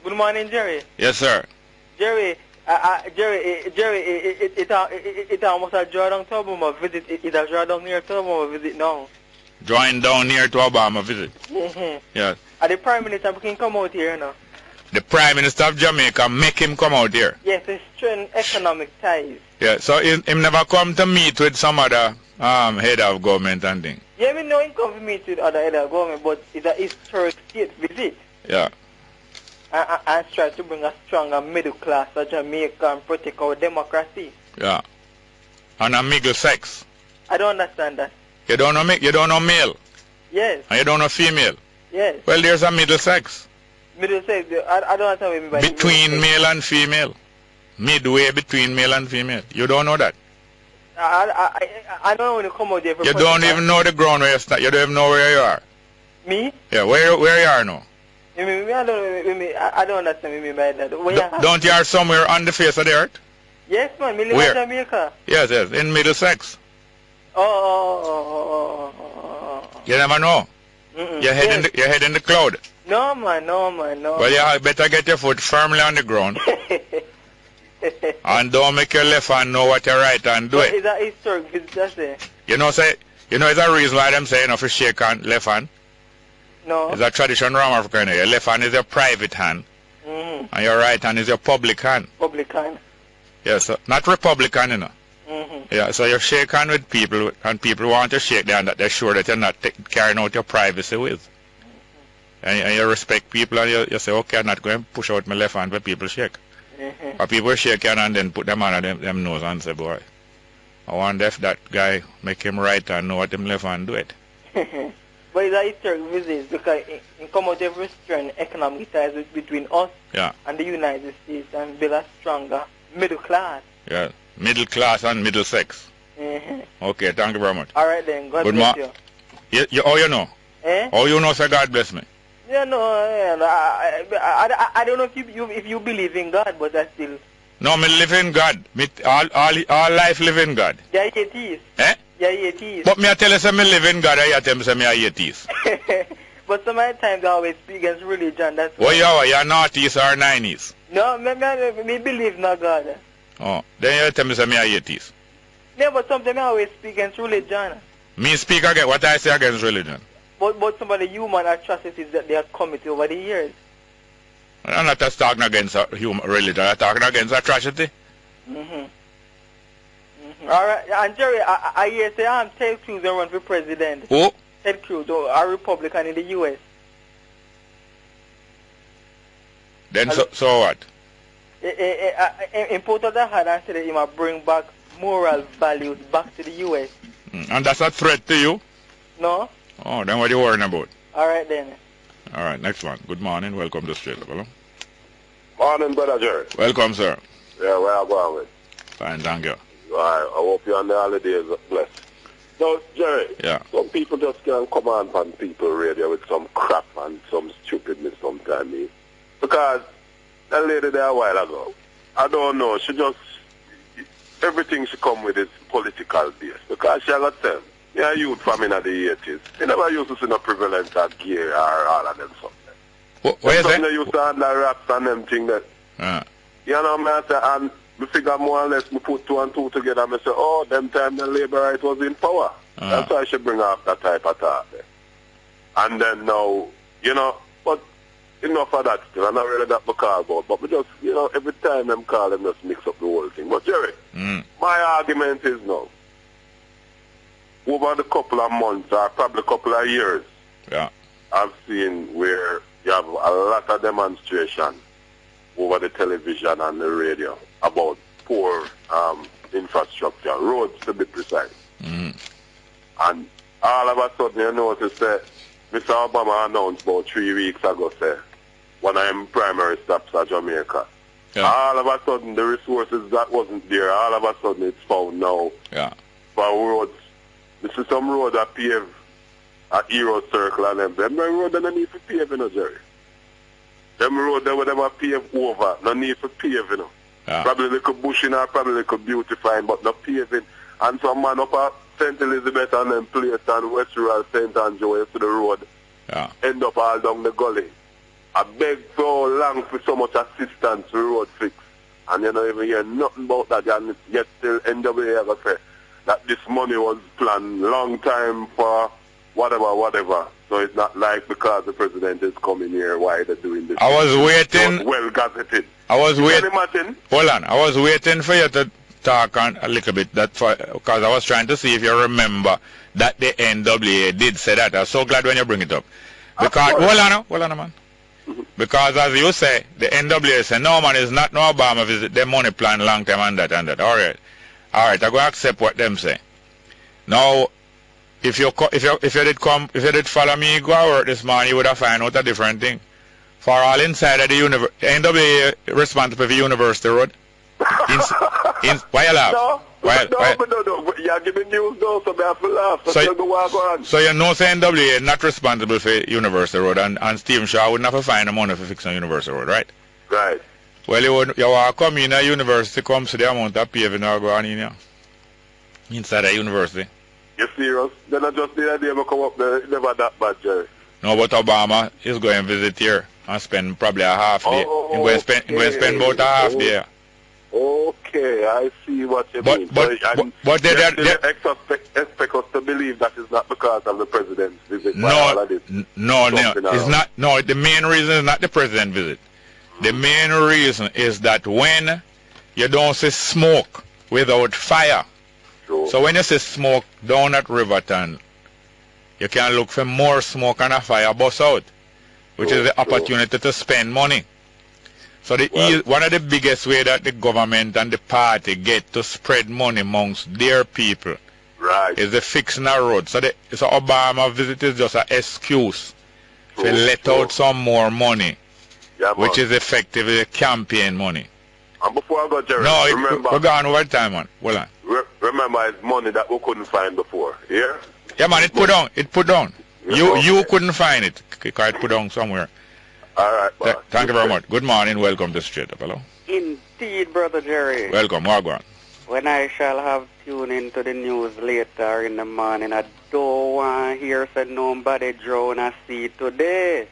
[SPEAKER 10] Good morning, Jerry.
[SPEAKER 9] Yes, sir.
[SPEAKER 10] Jerry, it's almost a draw down to Obama visit. It's a draw down near to Obama visit now.
[SPEAKER 9] Drawing down near to Obama visit. Yes.
[SPEAKER 10] And the Prime Minister can come out here now.
[SPEAKER 9] The Prime Minister of Jamaica make him come out here.
[SPEAKER 10] Yes, it's strengthen economic ties.
[SPEAKER 9] Yeah, so him never come to meet with some other head of government and thing.
[SPEAKER 10] Yeah, we know him come to meet with other head of government, but it's a historic state visit.
[SPEAKER 9] Yeah.
[SPEAKER 10] And try to bring a stronger middle class of Jamaica and protect our democracy.
[SPEAKER 9] Yeah. And a middle sex.
[SPEAKER 10] I don't understand that.
[SPEAKER 9] You don't know male.
[SPEAKER 10] Yes.
[SPEAKER 9] And you don't know female.
[SPEAKER 10] Yes.
[SPEAKER 9] Well, there's a middle sex.
[SPEAKER 10] Middle sex. I don't understand what you mean by
[SPEAKER 9] between male and female. Midway between male and female. You don't know that.
[SPEAKER 10] I don't know when you come out there.
[SPEAKER 9] You don't even know the ground where you start. You don't even know where you are.
[SPEAKER 10] Me?
[SPEAKER 9] Yeah, where you are now.
[SPEAKER 10] I don't understand what you mean by that.
[SPEAKER 9] Don't you are somewhere on the face of the earth?
[SPEAKER 10] Yes, man. We live in Jamaica.
[SPEAKER 9] Yes, in Middlesex.
[SPEAKER 10] Oh.
[SPEAKER 9] You never know. Your head in the cloud.
[SPEAKER 10] No, man.
[SPEAKER 9] Well, you better get your foot firmly on the ground. And don't make your left hand know what your right hand do.
[SPEAKER 10] It's a historic visit.
[SPEAKER 9] You know, it's a reason why them say, if you shake left hand.
[SPEAKER 10] No.
[SPEAKER 9] It's a tradition around Africa. Your left hand is your private hand. And your right hand is your public hand.
[SPEAKER 10] Public hand.
[SPEAKER 9] Yes, not Republican, you know.
[SPEAKER 10] Mm-hmm.
[SPEAKER 9] Yeah, so you shake hand with people, and people want to shake their hand that they're sure that you're not carrying out your privacy with. And you respect people, and you say, okay, I'm not going to push out my left hand when people shake.
[SPEAKER 10] Mm-hmm.
[SPEAKER 9] But people shake your hand and then put them on them nose and say, boy, I wonder if that guy make him right and know what him left hand do it.
[SPEAKER 10] But it's a historic visit because it come out of restrain economic ties between us and the United States and build a stronger middle class.
[SPEAKER 9] Yeah, middle class and middle sex.
[SPEAKER 10] Mm-hmm.
[SPEAKER 9] Okay, thank you very much.
[SPEAKER 10] All right then, God bless you.
[SPEAKER 9] Oh, you know?
[SPEAKER 10] Eh?
[SPEAKER 9] Oh, you know, say God bless me.
[SPEAKER 10] Yeah, no, I don't know if you believe in God, but I still.
[SPEAKER 9] No, me live in God. Me all life live in God.
[SPEAKER 10] Yeah, atheist.
[SPEAKER 9] Eh?
[SPEAKER 10] Yeah, atheist.
[SPEAKER 9] But me I tell you say me live in God, I tell me say me atheist.
[SPEAKER 10] But some of the times I always speak against religion. That's
[SPEAKER 9] why. You're not atheist or nineties?
[SPEAKER 10] No, me believe in God.
[SPEAKER 9] Oh, then you tell me say me atheist.
[SPEAKER 10] Yeah, but sometimes I always speak against religion.
[SPEAKER 9] Me speak against what I say against religion.
[SPEAKER 10] But some of the human atrocities that they have committed over the years.
[SPEAKER 9] I'm not just talking against human religion. I'm talking against atrocity.
[SPEAKER 10] All right, and Jerry, I hear say Ted Cruz will run for president.
[SPEAKER 9] Who?
[SPEAKER 10] Ted Cruz, a Republican in the U.S.
[SPEAKER 9] Then so what?
[SPEAKER 10] In Port of the Heart, I said that he might bring back moral values back to the U.S.
[SPEAKER 9] And that's a threat to you?
[SPEAKER 10] No.
[SPEAKER 9] Oh, then what are you worrying about?
[SPEAKER 10] All right, then.
[SPEAKER 9] All right, next one. Good morning. Welcome to Straight Level.
[SPEAKER 12] Morning, Brother Jerry.
[SPEAKER 9] Welcome, sir.
[SPEAKER 12] Yeah, where are you going with?
[SPEAKER 9] Fine, thank you.
[SPEAKER 12] All right, I hope you're on the holidays blessed. So, Jerry, some people just can't come on people radio with some crap and some stupidness sometimes. Because that lady there a while ago, I don't know, she just, everything she come with is political based. Because she got them. Yeah, youth from in the 80s. They never used to see no prevalence of gear or all of them something.
[SPEAKER 9] What is it?
[SPEAKER 12] They used to handle raps and them thing that. You know, I say, and me figure more or less, me put 2 and 2 together, and me say, oh, them time the labor right was in power. That's why I should bring up that type of talk. And then now, you know, but enough of that still. I'm not really that much call about, but we just, you know, every time them call them just mix up the whole thing. But Jerry, my argument is now, over the couple of months or probably a couple of years, I've seen where you have a lot of demonstration over the television and the radio about poor infrastructure, roads to be precise. And all of a sudden you notice that Mr. Obama announced about 3 weeks ago, say, one of them primary stops at Jamaica. All of a sudden the resources that wasn't there, all of a sudden it's found now for roads. This is some road that pave at Hero Circle and them. Them road they don't need to pave, you know, Jerry. Them road they would never pave over. No need for pave, you know. Probably little bushing or probably little beautifying, but not paving. And some man up at St. Elizabeth and then place and West Rural St. Andrew to the road. End up all down the gully. I beg so long for so much assistance for road fix. And you don't even hear nothing about that. And yet still NWA ever say that this money was planned long time for whatever. So it's not like because the president is coming here, why they're doing this.
[SPEAKER 9] I was waiting.
[SPEAKER 12] Well gazetted.
[SPEAKER 9] I was waiting.
[SPEAKER 12] Hold
[SPEAKER 9] on. I was waiting for you to talk on a little bit because I was trying to see if you remember that the NWA did say that. I'm so glad when you bring it up. Because hold on, man. Because as you say, the NWA said, no man, it's not no Obama visit, their money plan long time and that. All right, I go accept what them say. Now, if you did follow me go out this morning, you would have found out a different thing. For all inside of the NWA responsible for University Road. Why you laugh?
[SPEAKER 12] No. You're giving news though, so I have to laugh.
[SPEAKER 9] So you know say NWA not responsible for University Road, and Stephen Shaw would never find the money for fixing University Road, right?
[SPEAKER 12] Right.
[SPEAKER 9] Well, you want to come in a university, come to the amount of paving now go on in here. Inside a university.
[SPEAKER 12] You serious? Then I just the idea to come up there, it's never that bad, Jerry.
[SPEAKER 9] No, but Obama is going to visit here and spend probably a half day. He's going to spend about a half day.
[SPEAKER 12] Okay, I see what you mean.
[SPEAKER 9] But they
[SPEAKER 12] expect us to believe that is not because of the president's visit.
[SPEAKER 9] No, it's not. No, the main reason is not the president's visit. The main reason is that when you don't see smoke without fire, so when you see smoke down at Riverton, you can look for more smoke and a fire bust out, which is the opportunity to spend money. So one of the biggest way that the government and the party get to spread money amongst their people is the fixing a road. So Obama visit is just an excuse to let out some more money, which is effectively campaign money.
[SPEAKER 12] And before I go, Jerry, remember,
[SPEAKER 9] we're going over time, man. Hold on.
[SPEAKER 12] Remember, it's money that we couldn't find before. Yeah?
[SPEAKER 9] Yeah, man, it put down. It put down. You couldn't find it. It put down somewhere.
[SPEAKER 12] All right,
[SPEAKER 9] thank you very much. Good morning. Welcome to Straight Up. Hello.
[SPEAKER 13] Indeed, Brother Jerry.
[SPEAKER 9] Welcome. Wagwan.
[SPEAKER 13] When I shall have tuned into the news later in the morning, I don't want to hear say nobody drown a sea today.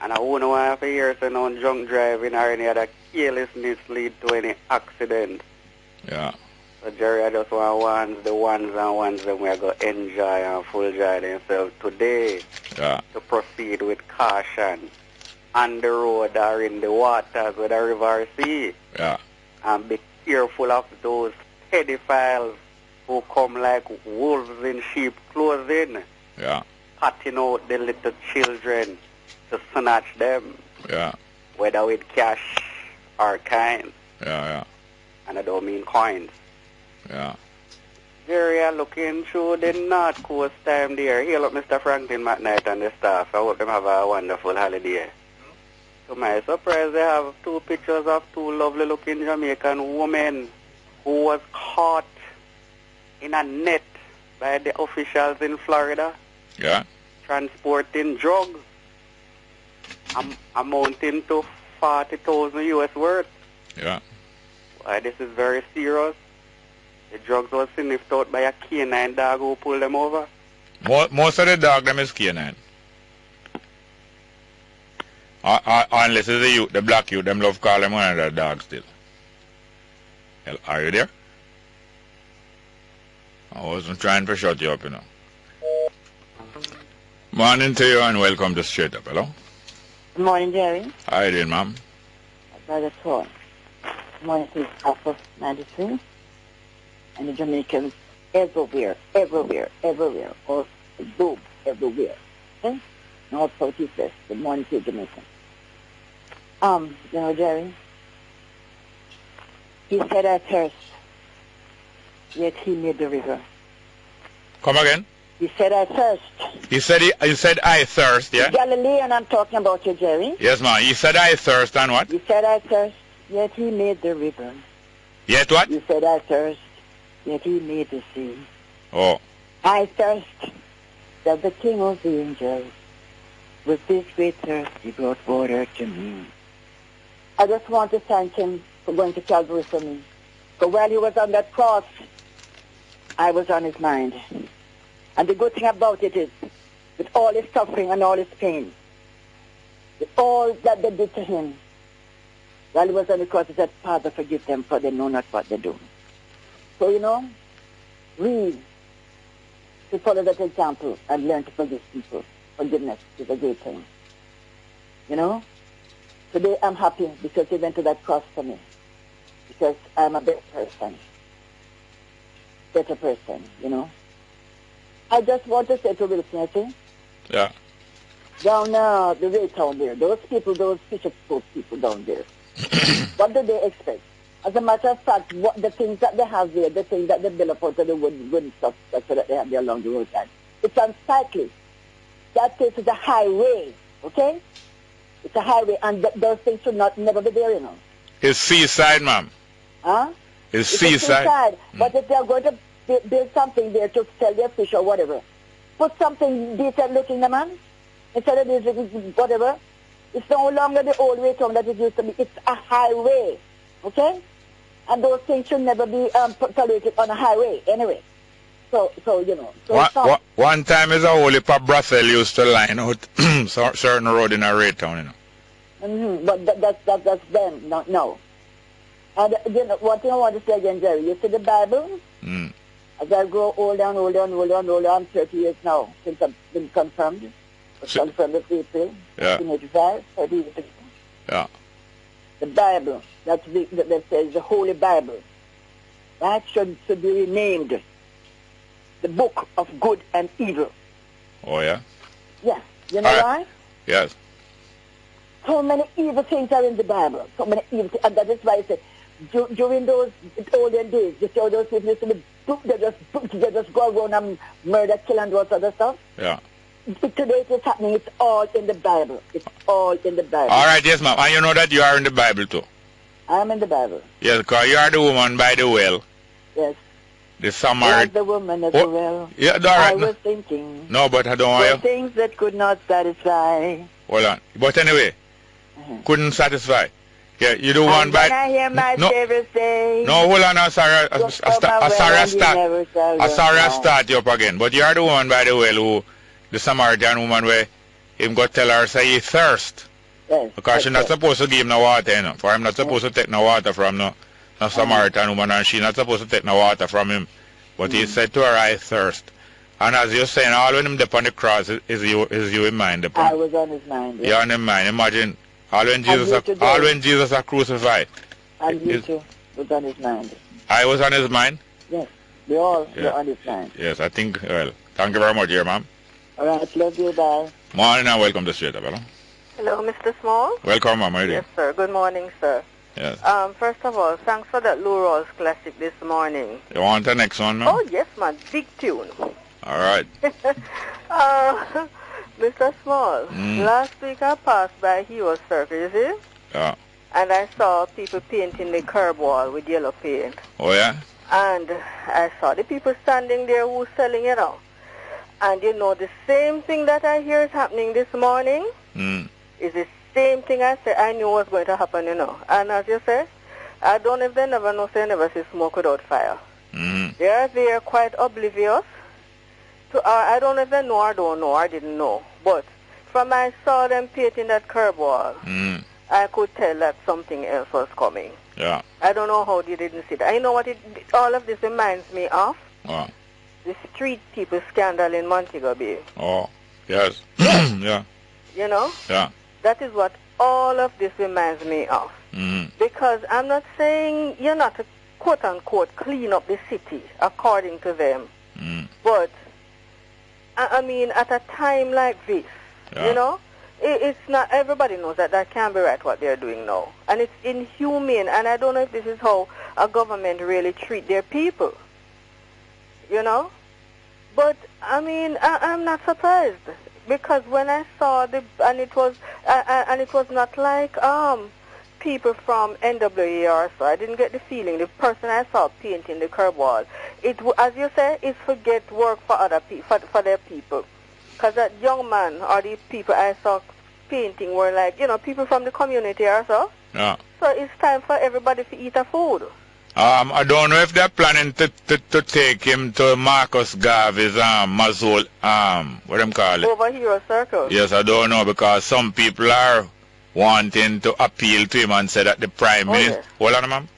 [SPEAKER 13] And I wouldn't want to hear say no drunk driving or any other carelessness lead to any accident.
[SPEAKER 9] Yeah.
[SPEAKER 13] So, Jerry, I just want the ones that we are going to enjoy and full joy themselves today to proceed with caution on the road or in the waters with the river or sea.
[SPEAKER 9] Yeah.
[SPEAKER 13] And be careful of those pedophiles who come like wolves in sheep clothing.
[SPEAKER 9] Yeah.
[SPEAKER 13] Patting out the little children to snatch them.
[SPEAKER 9] Yeah.
[SPEAKER 13] Whether with cash or coins.
[SPEAKER 9] Yeah.
[SPEAKER 13] And I don't mean coins.
[SPEAKER 9] Yeah.
[SPEAKER 13] Jerry, I'm looking through the North Coast time there. Hail up Mr. Franklin McKnight and the staff. I hope them have a wonderful holiday. To my surprise, they have two pictures of two lovely-looking Jamaican women who was caught in a net by the officials in Florida.
[SPEAKER 9] Yeah.
[SPEAKER 13] Transporting drugs amounting to 40,000 U.S. worth.
[SPEAKER 9] Yeah.
[SPEAKER 13] Why, this is very serious. The drugs was sniffed out by a canine dog who pulled them over.
[SPEAKER 9] Most of the dog them is canine. Unless it's the youth, the black youth, them love call them one of the dogs still. Are you there? I wasn't trying to shut you up, you know. Morning to you and welcome to Straight Up. Hello?
[SPEAKER 14] Good morning, Jerry.
[SPEAKER 9] How are you doing, ma'am?
[SPEAKER 14] Brother Swan. Good morning to Alpha 93. And the Jamaicans everywhere, all the globe, everywhere. Okay? North, south, east, west. Good morning to Jamaicans. Jerry, he said, I thirst, yet he made the river.
[SPEAKER 9] Come again?
[SPEAKER 14] He said, I thirst.
[SPEAKER 9] He said, I thirst, yeah?
[SPEAKER 14] Galilean, I'm talking about you, Jerry.
[SPEAKER 9] Yes, ma'am. He said, I thirst, and what?
[SPEAKER 14] He said, I thirst, yet he made the river.
[SPEAKER 9] Yet what?
[SPEAKER 14] He said, I thirst, yet he made the sea.
[SPEAKER 9] Oh.
[SPEAKER 14] I thirst, that the King of the angels, with this great thirst, he brought water to me. I just want to thank him for going to Calvary for me. So while he was on that cross, I was on his mind. And the good thing about it is, with all his suffering and all his pain, with all that they did to him, while he was on the cross, he said, Father, forgive them, for they know not what they do. So, we should follow that example and learn to forgive people. Forgiveness is a great thing. Today I'm happy because he went to that cross for me. Because I'm a better person. I just want to say to Wilson,
[SPEAKER 9] yeah.
[SPEAKER 14] Down the way down there, those fisher folk people down there, what do they expect? As a matter of fact, the things that they have there, the things that they build up out of the wooden stuff so that they have there along the roadside, it's unsightly. That place is a highway, okay? It's a highway, and those things should never be there,
[SPEAKER 9] It's seaside, ma'am.
[SPEAKER 14] Huh?
[SPEAKER 9] It's seaside.
[SPEAKER 14] But if they're going to build something there to sell their fish or whatever, put something decent looking, man. Instead of this, whatever. It's no longer the old way town that it used to be. It's a highway, okay? And those things should never be tolerated on a highway, anyway. So
[SPEAKER 9] one time is a whole heap of brothel used to line out certain road in a Raytown,
[SPEAKER 14] But that's them, no. And one thing I want to say again, Jerry, you see the Bible? As I grow older, I'm 30 years now since I've been confirmed. Confirmed with April, 1985, 30 years ago.
[SPEAKER 9] Yeah.
[SPEAKER 14] The Bible, that says the Holy Bible, that should be renamed the Book of Good and Evil.
[SPEAKER 9] Oh, yeah?
[SPEAKER 14] Yes. You know why?
[SPEAKER 9] Yes.
[SPEAKER 14] So many evil things are in the Bible. So many evil things. And that is why I say, during those olden days, you see how those people used to be, they just go around and murder, kill, and do all other stuff?
[SPEAKER 9] Yeah.
[SPEAKER 14] Today it is happening. It's all in the Bible. It's all in the Bible.
[SPEAKER 9] All right, yes, ma'am. And you know that you are in the Bible, too?
[SPEAKER 14] I'm in the Bible.
[SPEAKER 9] Yes, because you are the woman by the well.
[SPEAKER 14] Yes.
[SPEAKER 9] The Samaritan.
[SPEAKER 14] Like the woman at the well.
[SPEAKER 9] Yeah, all right.
[SPEAKER 14] I was thinking.
[SPEAKER 9] No, but I don't want you.
[SPEAKER 14] Things that could not satisfy.
[SPEAKER 9] Hold on. But anyway, couldn't satisfy. Yeah, you do one by...
[SPEAKER 14] I hear my favorite say...
[SPEAKER 9] No, hold on, sorry, I start you up again. But you are the one by the well who, the Samaritan woman where him go tell her, say he thirst.
[SPEAKER 14] Yes.
[SPEAKER 9] Because she's not supposed to give him no water, you know. For him not supposed to take no water from no Samaritan woman, and she not supposed to take no water from him. But he said to her, I thirst. And as you're saying, all when him upon the cross is you in mind.
[SPEAKER 14] I was on his mind.
[SPEAKER 9] You're on his mind. Imagine, all when Jesus are crucified.
[SPEAKER 14] And you too was on his mind.
[SPEAKER 9] I was on his mind?
[SPEAKER 14] Yes. We all were on his mind.
[SPEAKER 9] Yes, I think, well, thank you very much, dear ma'am.
[SPEAKER 14] All right, love you, bye.
[SPEAKER 9] Morning and welcome to Straight Up, hello.
[SPEAKER 11] Hello, Mr. Small.
[SPEAKER 9] Welcome, ma'am.
[SPEAKER 11] Yes, sir. Good morning, sir.
[SPEAKER 9] Yes.
[SPEAKER 11] First of all, thanks for that Lou Rawls classic this morning.
[SPEAKER 9] You want the next one, ma'am?
[SPEAKER 11] Oh, yes, man. Big tune.
[SPEAKER 9] All right.
[SPEAKER 11] Mr. Small, last week I passed by Hero Circle, you see?
[SPEAKER 9] Yeah.
[SPEAKER 11] And I saw people painting the curb wall with yellow paint.
[SPEAKER 9] Oh, yeah?
[SPEAKER 11] And I saw the people standing there who selling it out. And you know, the same thing that I hear is happening this morning is the same thing I said I knew was going to happen, you know. And as you say, I don't know if they never know, they never see smoke without fire. They are quite oblivious. I don't know if they know or don't know, I didn't know. But from I saw them painting that curb wall, I could tell that something else was coming.
[SPEAKER 9] Yeah.
[SPEAKER 11] I don't know how they didn't see that. You know what all of this reminds me of?
[SPEAKER 9] Oh.
[SPEAKER 11] The street people scandal in Montego Bay.
[SPEAKER 9] Oh, yes. Yeah.
[SPEAKER 11] You know?
[SPEAKER 9] Yeah.
[SPEAKER 11] That is what all of this reminds me of. Because I'm not saying you're not to quote-unquote clean up the city according to them. But, I mean, at a time like this, you know, it's not, everybody knows that can't be right what they're doing now. And it's inhumane, and I don't know if this is how a government really treat their people. You know? But, I mean, I'm not surprised. Because when I saw and it was not like people from NWA or so. I didn't get the feeling. The person I saw painting the curb wall, as you say, is forget work for other people, for their people. Because that young man or the people I saw painting were like, you know, people from the community or so.
[SPEAKER 9] Yeah.
[SPEAKER 11] So it's time for everybody to eat a food.
[SPEAKER 9] I don't know if they're planning to take him to Marcus Garvey's Mazul, what them call it?
[SPEAKER 11] Over Hero Circle.
[SPEAKER 9] Yes, I don't know, because some people are wanting to appeal to him and say that the Prime Minister, hold on, ma'am,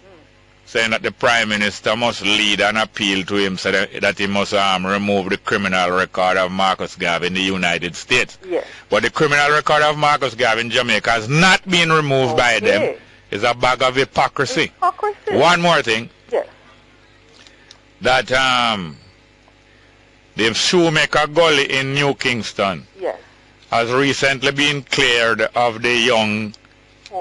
[SPEAKER 9] saying that the Prime Minister must lead an appeal to him so that he must remove the criminal record of Marcus Garvey in the United States.
[SPEAKER 11] Yes.
[SPEAKER 9] But the criminal record of Marcus Garvey in Jamaica has not been removed by them. It's a bag of hypocrisy. One more thing.
[SPEAKER 11] Yes.
[SPEAKER 9] That the Shoemaker Gully in New Kingston has recently been cleared of the young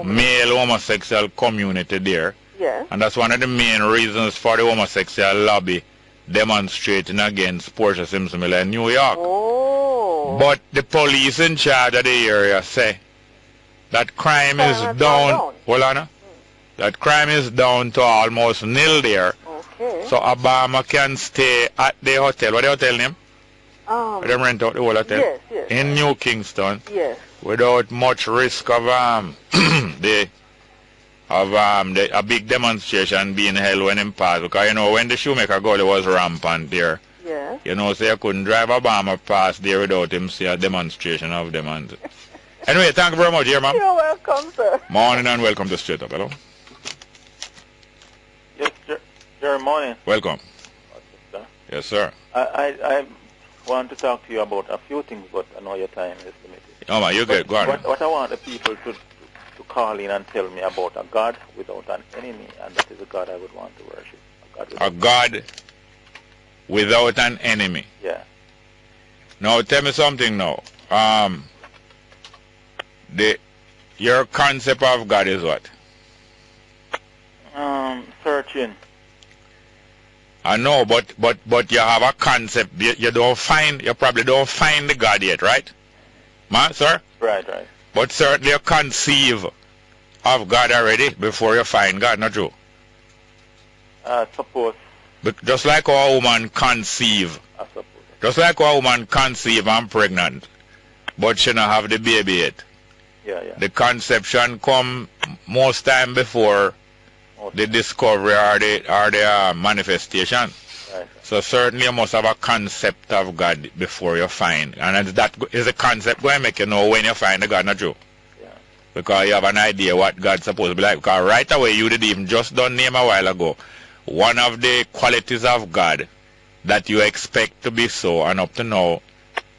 [SPEAKER 9] male homosexual community there.
[SPEAKER 11] Yes.
[SPEAKER 9] And that's one of the main reasons for the homosexual lobby demonstrating against Portia Simpson Miller in New York.
[SPEAKER 11] Oh.
[SPEAKER 9] But the police in charge of the area say that crime is down. Hold on. That crime is down to almost nil there.
[SPEAKER 11] Okay.
[SPEAKER 9] So Obama can stay at the hotel. What the hotel name? They rent out the whole hotel.
[SPEAKER 11] Yes, yes.
[SPEAKER 9] In New Kingston.
[SPEAKER 11] Yes.
[SPEAKER 9] Without much risk of a big demonstration being held when in pass. Because you know when the Shoemaker Gully was rampant there.
[SPEAKER 11] Yes.
[SPEAKER 9] You know, so you couldn't drive Obama past there without him see a demonstration of them. And anyway, thank you very much, dear ma'am.
[SPEAKER 11] You're welcome, sir.
[SPEAKER 9] Morning and welcome to Straight Up. Hello.
[SPEAKER 15] Yes, sir. Morning.
[SPEAKER 9] Welcome. Yes, sir.
[SPEAKER 15] I want to talk to you about a few things, but I know your time is limited.
[SPEAKER 9] Oh, man, you're good. Go on.
[SPEAKER 15] What I want the people to call in and tell me about a God without an enemy, and that is a God I would want to worship.
[SPEAKER 9] A God without an enemy.
[SPEAKER 15] Yeah.
[SPEAKER 9] Now tell me something now. Your concept of God is what?
[SPEAKER 15] Searching.
[SPEAKER 9] I know, but you have a concept. You probably don't find the God yet, right? Sir?
[SPEAKER 15] Right.
[SPEAKER 9] But certainly you conceive of God already before you find God, not true?
[SPEAKER 15] Suppose.
[SPEAKER 9] Just like a woman conceive. Just like a woman conceive and pregnant, but she not have the baby yet.
[SPEAKER 15] Yeah.
[SPEAKER 9] The conception come most time before the discovery or the manifestation.
[SPEAKER 15] Right.
[SPEAKER 9] So certainly you must have a concept of God before you find. And that is a concept going to make you know when you find the God, not true?
[SPEAKER 15] Yeah.
[SPEAKER 9] Because you have an idea what God's supposed to be like. Because right away you did even just done name a while ago. One of the qualities of God that you expect to be so, and up to now,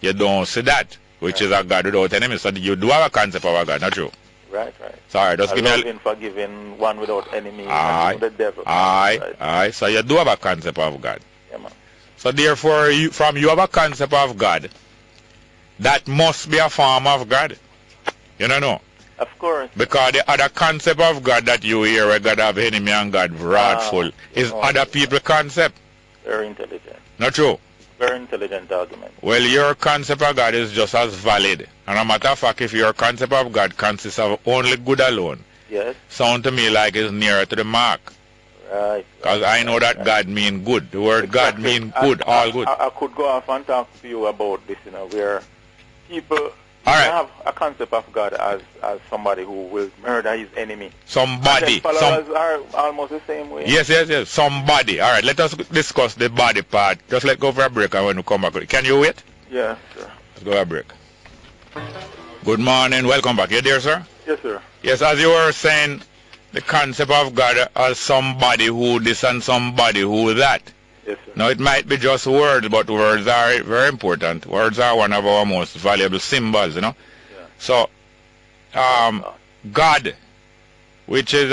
[SPEAKER 9] you don't see that, which is a God without enemies. So you do have a concept of a God, not true?
[SPEAKER 15] Right.
[SPEAKER 9] Sorry, just give me a...
[SPEAKER 15] forgiving, one without enemies,
[SPEAKER 9] and
[SPEAKER 15] the devil.
[SPEAKER 9] Aye. So you do have a concept of God.
[SPEAKER 15] Yeah, man.
[SPEAKER 9] So therefore, you have a concept of God. That must be a form of God. You know?
[SPEAKER 15] Of course.
[SPEAKER 9] Because the other concept of God that you hear, where God have enemy and God wrathful, is other people's concept.
[SPEAKER 15] Very intelligent.
[SPEAKER 9] Not true?
[SPEAKER 15] Very intelligent argument.
[SPEAKER 9] Well, your concept of God is just as valid. And a matter of fact, if your concept of God consists of only good alone,
[SPEAKER 15] yes,
[SPEAKER 9] sound to me like it's nearer to the mark.
[SPEAKER 15] Right.
[SPEAKER 9] Because I know that God means good. The word God means good, all good.
[SPEAKER 15] I could go off and talk to you about this, where people have a concept of God as somebody who will murder his enemy.
[SPEAKER 9] Somebody.
[SPEAKER 15] Followers are almost the same way.
[SPEAKER 9] Yes. Somebody. All right, let us discuss the body part. Just let's go for a break, and when we come back. Can you wait?
[SPEAKER 15] Yeah, sure.
[SPEAKER 9] Let's go for a break. Good morning. Welcome back. You there, sir?
[SPEAKER 15] Yes, sir.
[SPEAKER 9] Yes, as you were saying, the concept of God as somebody who this and somebody who that.
[SPEAKER 15] Yes, sir.
[SPEAKER 9] Now, it might be just words, but words are very important. Words are one of our most valuable symbols, Yeah. So, God, which is,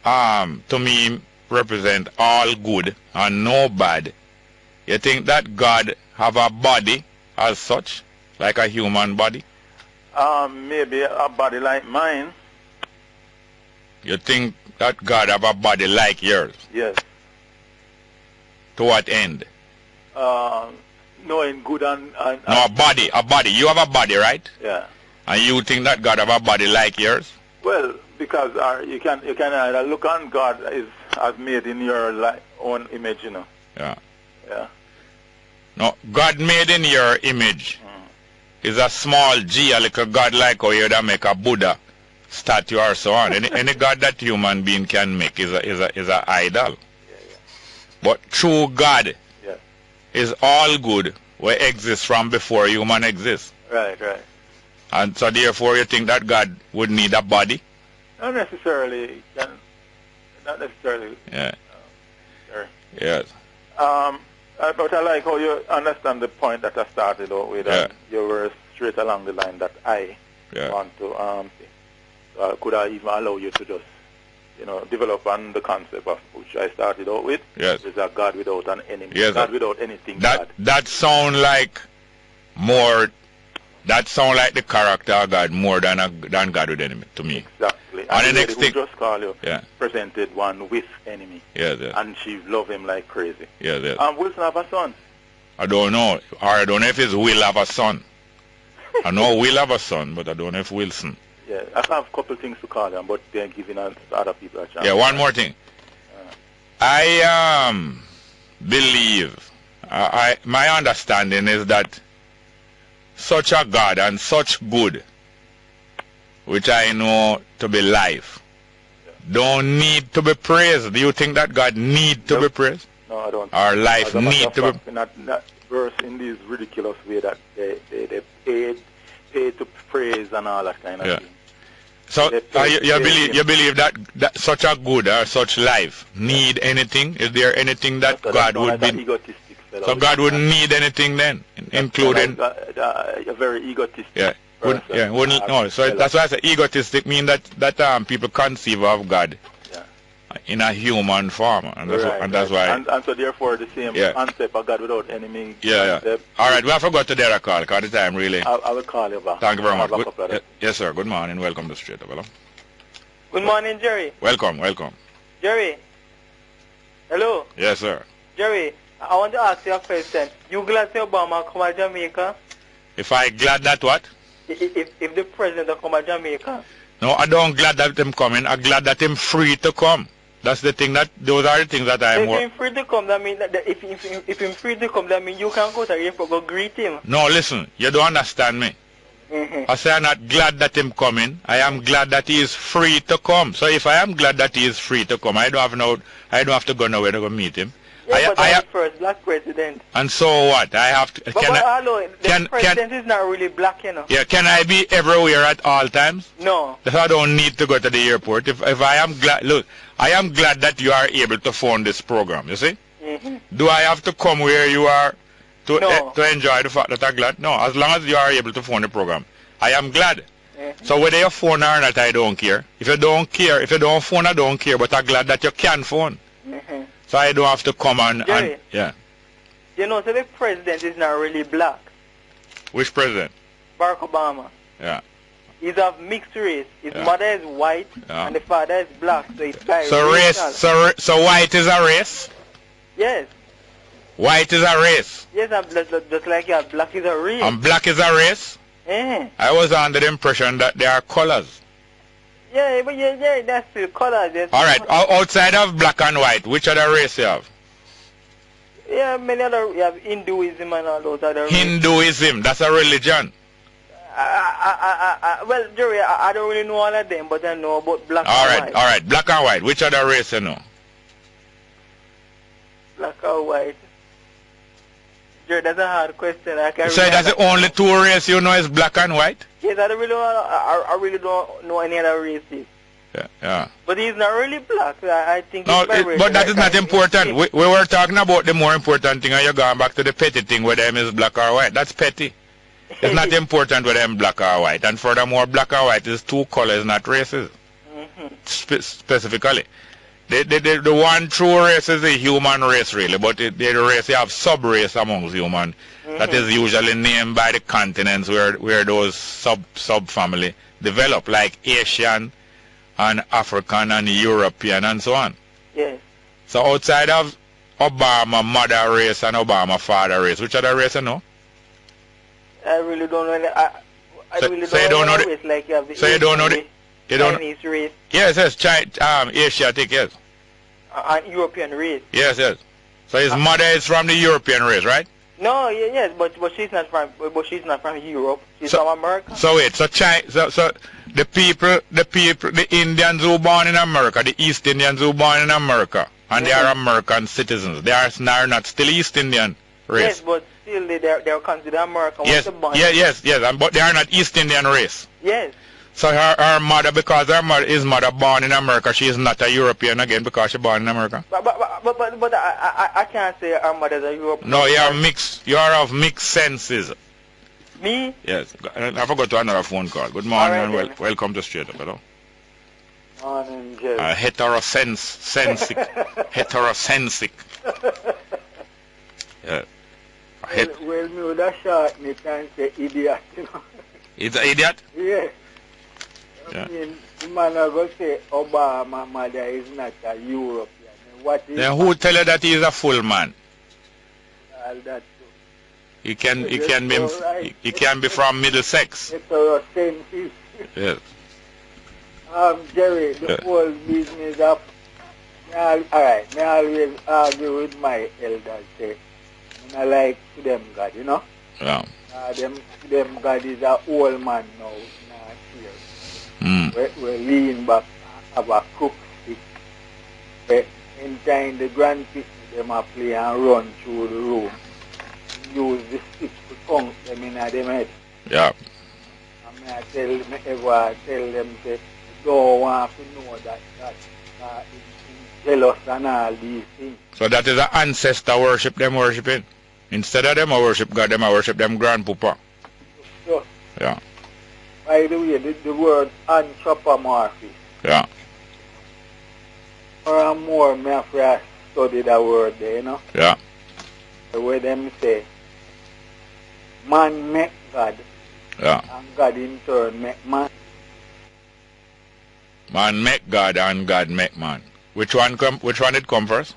[SPEAKER 9] to me, represent all good and no bad. You think that God have a body as such, like a human body?
[SPEAKER 15] Maybe a body like mine.
[SPEAKER 9] You think that God have a body like yours?
[SPEAKER 15] Yes.
[SPEAKER 9] To what end?
[SPEAKER 15] Knowing good and
[SPEAKER 9] no, a body. You have a body, right?
[SPEAKER 15] Yeah.
[SPEAKER 9] And you think that God have a body like yours?
[SPEAKER 15] Well, because you can either look on God as made in your own image,
[SPEAKER 9] Yeah.
[SPEAKER 15] Yeah.
[SPEAKER 9] No, God made in your image is a small G, a little God like how you make a Buddha statue or so on. Any God that human being can make is a idol. But true God is all good where exists from before human exists.
[SPEAKER 15] Right.
[SPEAKER 9] And so therefore you think that God would need a body?
[SPEAKER 15] Not necessarily. Not necessarily.
[SPEAKER 9] Yeah.
[SPEAKER 15] Sure.
[SPEAKER 9] Yes.
[SPEAKER 15] But I like how you understand the point that I started out with. You were straight along the line that I want to see. So could I even allow you to just develop on the concept of which I started out with?
[SPEAKER 9] Yes.
[SPEAKER 15] Is a God without an enemy.
[SPEAKER 9] Yes.
[SPEAKER 15] God without anything.
[SPEAKER 9] That sound like more. That sound like the character of God more than God with enemy to me.
[SPEAKER 15] Exactly.
[SPEAKER 9] And the next
[SPEAKER 15] who
[SPEAKER 9] thing,
[SPEAKER 15] just call you presented one with enemy.
[SPEAKER 9] Yes.
[SPEAKER 15] And she love him like crazy.
[SPEAKER 9] Yes.
[SPEAKER 15] Wilson have a son.
[SPEAKER 9] I don't know. Or I don't know if his Will have a son. I know Will have a son, but I don't know if Wilson.
[SPEAKER 15] Yeah, I have a couple things to call them, but they're giving other people a chance.
[SPEAKER 9] Yeah, one more thing. I believe, my understanding is that such a God and such good, which I know to be life, don't need to be praised. Do you think that God need to be praised?
[SPEAKER 15] No, I don't.
[SPEAKER 9] Or life need to be...
[SPEAKER 15] Not verse in this ridiculous way that they paid to praise and all that kind of thing.
[SPEAKER 9] So you believe that such a good or such life need anything? Is there anything that God would be? So God wouldn't need anything then, including
[SPEAKER 15] a very egotistic.
[SPEAKER 9] Yeah. No, so that's why I say egotistic mean that people conceive of God in a human form, and that's why.
[SPEAKER 15] And so therefore the same concept of God without enemy.
[SPEAKER 9] All right, we have forgot to dare a call because the time really.
[SPEAKER 15] I will call you back.
[SPEAKER 9] Thank you very much. Yes, sir. Good morning. Welcome to Straight Up. Hello.
[SPEAKER 10] Good morning, Jerry.
[SPEAKER 9] Welcome.
[SPEAKER 10] Jerry. Hello.
[SPEAKER 9] Yes, sir.
[SPEAKER 10] Jerry, I want to ask you a question. You glad that Obama come to Jamaica?
[SPEAKER 9] If I glad that what?
[SPEAKER 10] If the president come to Jamaica.
[SPEAKER 9] No, I don't glad that him coming. I'm glad that him free to come. That's the thing those are the things that I am.
[SPEAKER 10] If him free to come, that means that if him free to come, that means you can go to the airport go greet him.
[SPEAKER 9] No, listen, you don't understand me. I say I'm not glad that him coming. I am glad that he is free to come. So if I am glad that he is free to come, I don't have to go nowhere to go meet him.
[SPEAKER 10] Yeah, but I'm the first black president.
[SPEAKER 9] And so what? I have to.
[SPEAKER 10] The president is not really black, you know.
[SPEAKER 9] Yeah, can I be everywhere at all times?
[SPEAKER 10] No.
[SPEAKER 9] I don't need to go to the airport. If I am glad, look, I am glad that you are able to fund this program. You see? Do I have to come where you are to enjoy the fact that I'm glad? No, as long as you are able to fund the program, I am glad. So whether you phone or not, I don't care. If you don't care, if you don't phone, I don't care. But I'm glad that you can phone. So I don't have to come
[SPEAKER 10] Jerry,
[SPEAKER 9] yeah.
[SPEAKER 10] You know, so the president is not really black.
[SPEAKER 9] Which president?
[SPEAKER 10] Barack Obama.
[SPEAKER 9] Yeah.
[SPEAKER 10] He's of mixed race. His mother is white and the father is black. So it's
[SPEAKER 9] so white is a race?
[SPEAKER 10] Yes.
[SPEAKER 9] White is a race?
[SPEAKER 10] Yes, just like black is a race.
[SPEAKER 9] And black is a race? I was under the impression that they are colors.
[SPEAKER 10] Yeah, but that's still colors. Yes.
[SPEAKER 9] All right, outside of black and white, which other race you have?
[SPEAKER 10] Yeah, many other, you have Hinduism and all those other
[SPEAKER 9] Hinduism, that's a religion.
[SPEAKER 10] Well, Jerry, I don't really know all of them, but I know about black and white.
[SPEAKER 9] All right, black and white. Which other race you know?
[SPEAKER 10] Black and white. Jerry, that's a hard question. I can't.
[SPEAKER 9] So that's the only two races you know is black and white?
[SPEAKER 10] Yes, I really don't know any other races.
[SPEAKER 9] Yeah.
[SPEAKER 10] But he's not really black. I think.
[SPEAKER 9] No, but that is not important. We were talking about the more important thing, and you're going back to the petty thing, whether him is black or white. That's petty. It's not important whether I'm black or white. And furthermore, black or white is two colors, not races. Specifically. The one true race is the human race, really. But the race, you have sub-race amongst human. That is usually named by the continents where those sub-family develop, like Asian and African and European and so on.
[SPEAKER 10] Yes.
[SPEAKER 9] So outside of Obama mother race and Obama father race, which other race you know?
[SPEAKER 10] I really don't know. I really don't know the race, like you have the Chinese race.
[SPEAKER 9] Yes, Asiatic, yes.
[SPEAKER 10] European race.
[SPEAKER 9] Yes. So his mother is from the European race, right?
[SPEAKER 10] No, yes, but she's not from Europe. She's from America.
[SPEAKER 9] So wait, so the people, the Indians who born in America, the East Indians who born in America, and they are American citizens. They are not still East Indian race.
[SPEAKER 10] Yes, but still they're considered American.
[SPEAKER 9] Yes, but they are not East Indian race.
[SPEAKER 10] Yes.
[SPEAKER 9] So her mother, because his mother born in America, she is not a European again because she born in America.
[SPEAKER 10] But I can't say her mother is a European.
[SPEAKER 9] No, you are mixed. You are of mixed senses.
[SPEAKER 10] Me?
[SPEAKER 9] Yes. I forgot to another phone call. Good morning and welcome to Straight Up. Hello.
[SPEAKER 10] Morning, Jerry.
[SPEAKER 9] Heterosensic. Yeah.
[SPEAKER 10] Well, no, that short me can say idiot, you know.
[SPEAKER 9] It's an idiot?
[SPEAKER 10] Yes.
[SPEAKER 9] Yeah.
[SPEAKER 10] I mean, the man are going to say Obama mother is not a European.
[SPEAKER 9] Then who tell you that he is a full man?
[SPEAKER 10] That's
[SPEAKER 9] He can be from Middlesex.
[SPEAKER 10] Heterosensic.
[SPEAKER 9] Yes.
[SPEAKER 10] Jerry, the whole business of alright, I always argue with my elders say I like them God, you know?
[SPEAKER 9] Yeah.
[SPEAKER 10] Them God is an old man now, not here. We lean back, have a cook stick. In time the grandkids them a play and run through the room. Use the sticks to conk them in their head.
[SPEAKER 9] Yeah.
[SPEAKER 10] And I tell them say don't want to know that jealous and all these things.
[SPEAKER 9] So that is an ancestor worship them worshiping. Instead of them worship God, them worship them grandpapa.
[SPEAKER 10] Sure.
[SPEAKER 9] Yeah.
[SPEAKER 5] by the way, the word anthropomorphic.
[SPEAKER 9] Yeah.
[SPEAKER 5] More and more, me have to study that word there, you know.
[SPEAKER 9] Yeah.
[SPEAKER 5] The way them say, man make God.
[SPEAKER 9] Yeah.
[SPEAKER 5] And God in turn make man.
[SPEAKER 9] Man make God and God make man. Which one it come first?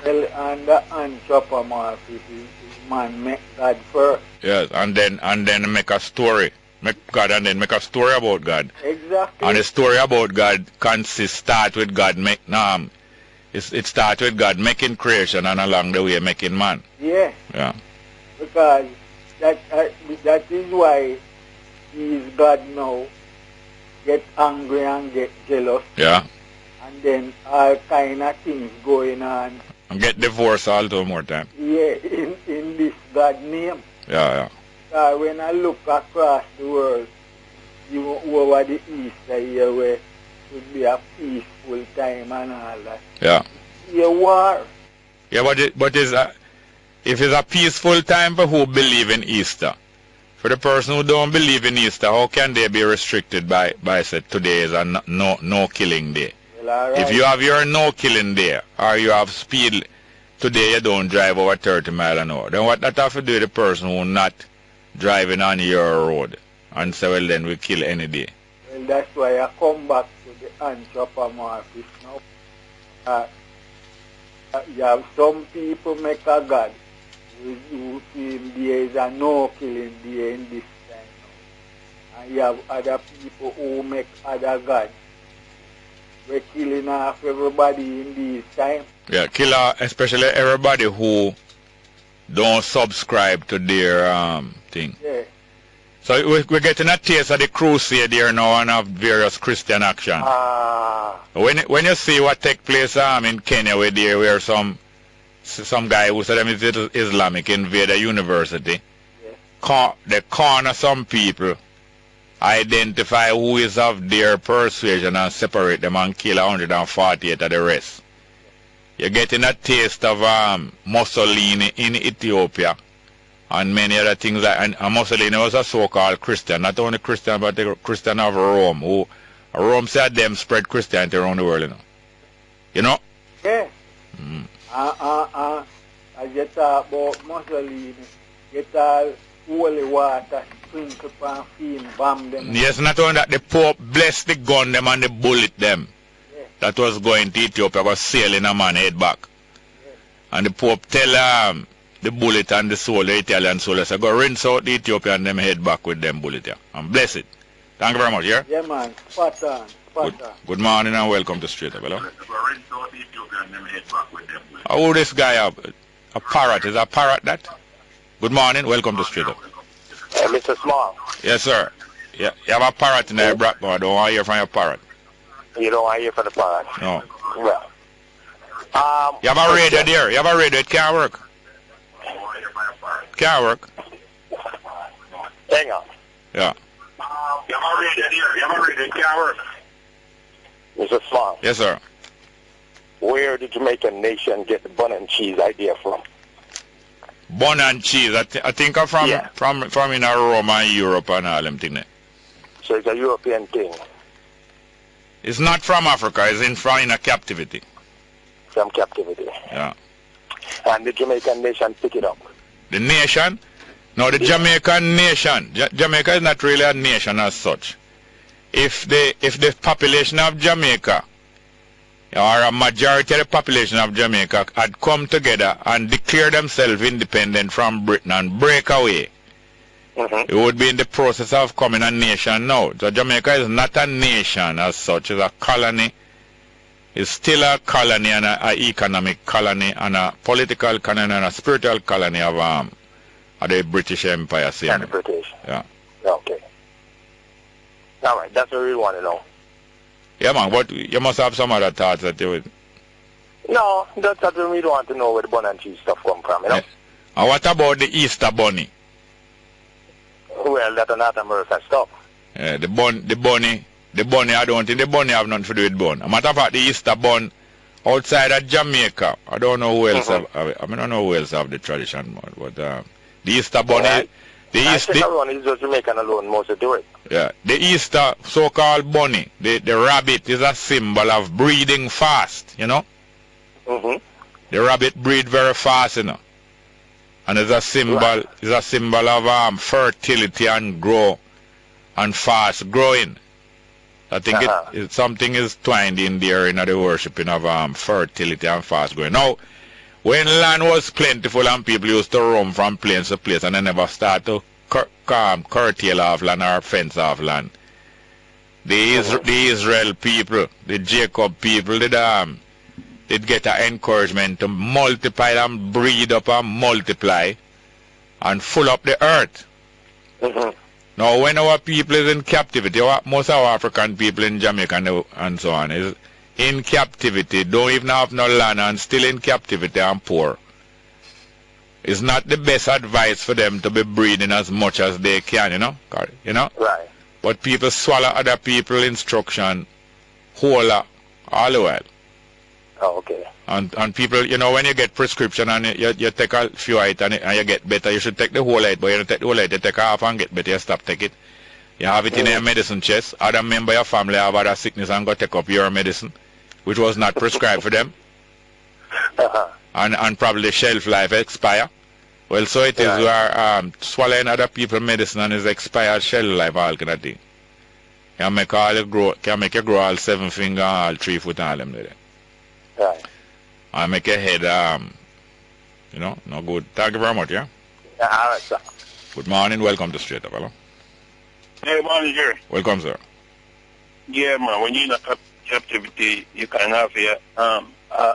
[SPEAKER 5] Well, and the anthropomorphic is man make God first.
[SPEAKER 9] Yes, and then make a story. Make God and then make a story about God.
[SPEAKER 5] Exactly.
[SPEAKER 9] And the story about God start with God make it starts with God making creation and along the way making man.
[SPEAKER 5] Yeah.
[SPEAKER 9] Yeah.
[SPEAKER 5] Because that is why he is God now. Get angry and get jealous.
[SPEAKER 9] Yeah.
[SPEAKER 5] And then all kind of things going on.
[SPEAKER 9] And get divorced all the more time.
[SPEAKER 5] Yeah, in this God name.
[SPEAKER 9] Yeah,
[SPEAKER 5] When I look across the world, even over the east here where it would be a peaceful time and all that.
[SPEAKER 9] Yeah.
[SPEAKER 5] A war.
[SPEAKER 9] Yeah, but if it's a peaceful time for who believe in Easter, for the person who don't believe in Easter, how can they be restricted by say today is a no killing day?
[SPEAKER 5] Well, right.
[SPEAKER 9] If you have your no killing day, or you have speed today, you don't drive over 30 miles an hour, then what that have to do with the person who not driving on your road and say, well, then we kill any day?
[SPEAKER 5] Well, that's why I come back to the anthropomorphic now. You have some people make a God who feel there is a no killing day in this time now. And you have other people who make other gods. We're killing off everybody in this time.
[SPEAKER 9] Yeah, kill especially everybody who don't subscribe to their thing.
[SPEAKER 5] Yeah.
[SPEAKER 9] So we're getting a taste of the crusade here now and of various Christian action. When you see what take place in Kenya where some guy who said them is Islamic invade a university, they corner some people, identify who is of their persuasion and separate them and kill 148 of the rest. You're getting a taste of Mussolini in Ethiopia and many other things. And Mussolini was a so-called Christian, not only Christian but the Christian of Rome, who Rome said them spread Christianity around the world, you know.
[SPEAKER 5] Yeah. I get about Mussolini, get all holy water, sprinkle and film, bomb them.
[SPEAKER 9] Yes, not only that, the Pope blessed the gun them and the bullet them. Yeah. That was going to Ethiopia, was sailing a man head back. Yeah. And the Pope tell the bullet and the soldier, the Italian soldier, say, go rinse out the Ethiopian and them head back with them bullet, yeah. And bless it. Thank you very much, yeah?
[SPEAKER 5] Yeah, man. Spot on.
[SPEAKER 9] Good morning and welcome to Straight Up, hello? How this guy have? A parrot. Is a parrot that? Good morning, welcome to Straight Up.
[SPEAKER 12] Mr. Small.
[SPEAKER 9] Yes, sir. Yeah, you have a parrot in there, Blackmore. I don't want to hear from your parrot.
[SPEAKER 12] You don't want to hear from the parrot?
[SPEAKER 9] No.
[SPEAKER 12] Well.
[SPEAKER 9] You have a radio there. You have a radio. It can't work. Can't work.
[SPEAKER 12] Hang on.
[SPEAKER 9] Yeah.
[SPEAKER 12] You have a radio there. You have a radio. It can't work. Mr. Small.
[SPEAKER 9] Yes, sir.
[SPEAKER 12] Where did Jamaican nation get the bun and cheese idea from?
[SPEAKER 9] Bun and cheese. I think from in Rome and Europe and all them things.
[SPEAKER 12] So it's a European thing.
[SPEAKER 9] It's not from Africa. It's from a captivity.
[SPEAKER 12] From captivity.
[SPEAKER 9] Yeah.
[SPEAKER 12] And the Jamaican nation pick it up.
[SPEAKER 9] The nation? No, the Jamaican nation. Jamaica is not really a nation as such. If the population of Jamaica, or a majority of the population of Jamaica, had come together and declare themselves independent from Britain and break away, it would be in the process of becoming a nation now. So Jamaica is not a nation as such. It's a colony. It's still a colony and an economic colony and a political colony and a spiritual colony of the British Empire.
[SPEAKER 12] And the British.
[SPEAKER 9] Yeah.
[SPEAKER 12] Okay. All right. That's what we want to know.
[SPEAKER 9] Yeah, man. But you must have some other thoughts that you would...
[SPEAKER 12] No, that's what we don't want to know where the bun and cheese stuff come from, you know?
[SPEAKER 9] Yeah. And what about the Easter bunny?
[SPEAKER 12] Well, that's not American stuff.
[SPEAKER 9] Yeah, the bunny, I don't think the bunny have nothing to do with bun. As a matter of fact, the Easter bun outside of Jamaica, I don't know who else have, I don't know who else have the tradition, but the Easter bunny, The East,
[SPEAKER 12] around is just Jamaican alone most to do it.
[SPEAKER 9] Yeah, the Easter so-called bunny, the rabbit is a symbol of breeding fast, you know. The rabbit breed very fast, you know, and it's a symbol of fertility and grow and fast growing. I think something is twined in there in the worshiping of fertility and fast growing. Now, when land was plentiful and people used to roam from place to place and they never start to curtail off land or fence off land, the Israel people, the Jacob people, did get an encouragement to multiply and breed up and multiply and full up the earth. Now, when our people is in captivity, most of our African people in Jamaica and so on is in captivity, don't even have no land and still in captivity and poor. It's not the best advice for them to be breeding as much as they can, you know?
[SPEAKER 12] Right.
[SPEAKER 9] But people swallow other people's instruction whole all the while.
[SPEAKER 12] Oh, okay.
[SPEAKER 9] And people, you know, when you get prescription and you take a few items and you get better, you should take the whole item, but you don't take the whole item, you take half and get better, you stop take it. You have it in your medicine chest. Other member of your family have other sickness and go take up your medicine, which was not prescribed for them. And probably the shelf life expire. Well, so it is we are swallowing other people's medicine and is expired shelf life, all kind of thing. Can make you grow all 7 finger, all 3 foot, and all them there.
[SPEAKER 12] Right.
[SPEAKER 9] I make your head, you know, no good. Thank you very much, yeah?
[SPEAKER 12] Yeah, all right, sir.
[SPEAKER 9] Good morning, welcome to Straight Up, hello.
[SPEAKER 16] Hey, morning, Jerry.
[SPEAKER 9] Welcome, sir.
[SPEAKER 16] Yeah, man, when you're in a captivity, you kind of have to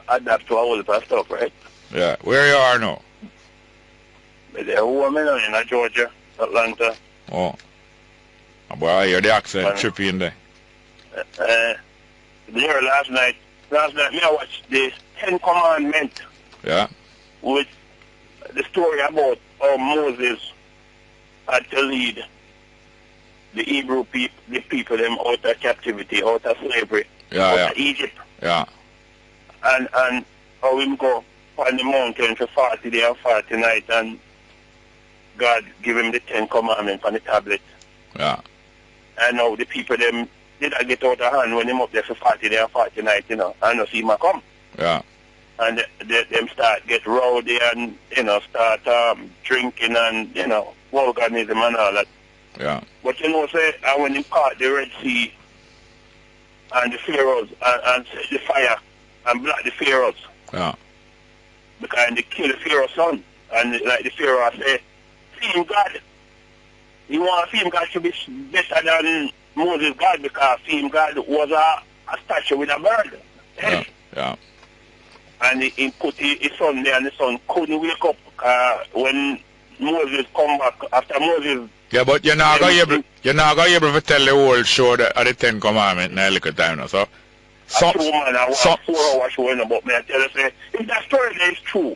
[SPEAKER 16] adapt to all of stuff, right?
[SPEAKER 9] Yeah, where you are now?
[SPEAKER 16] There are women in Georgia, Atlanta.
[SPEAKER 9] Oh. Boy, I hear the accent trippy in there.
[SPEAKER 16] There last night, me I watched the 10 Commandments.
[SPEAKER 9] Yeah.
[SPEAKER 16] With the story about how Moses had to lead the Hebrew people, the people them out of captivity, out of slavery, out of Egypt.
[SPEAKER 9] Yeah.
[SPEAKER 16] And how him go on the mountain for 40 days and 40 nights, and God give him the 10 Commandments on the tablet.
[SPEAKER 9] Yeah.
[SPEAKER 16] And now the people them did I get out of hand when him up there for 40 days and 40 nights, you know, and not see him come.
[SPEAKER 9] Yeah.
[SPEAKER 16] And them start get rowdy and, you know, start drinking and, you know, vulganism and all that.
[SPEAKER 9] Yeah.
[SPEAKER 16] But you know, say, when he part the Red Sea and the Pharaohs and set the fire and block the Pharaohs.
[SPEAKER 9] Yeah.
[SPEAKER 16] Because they kill the Pharaoh's son. And like the Pharaoh say, see him God. You want to see him God should be better than Moses God, because see him God was a statue with a bird.
[SPEAKER 9] Yeah. Yeah.
[SPEAKER 16] And he put his son there, and the son couldn't wake up when Moses come back after Moses.
[SPEAKER 9] Yeah, but you're not going to be able to tell the whole show that the 10 Commandments in a little time now. So,
[SPEAKER 16] true, man. I watched 4 hours showing about me. I tell you, say, if that story there is true,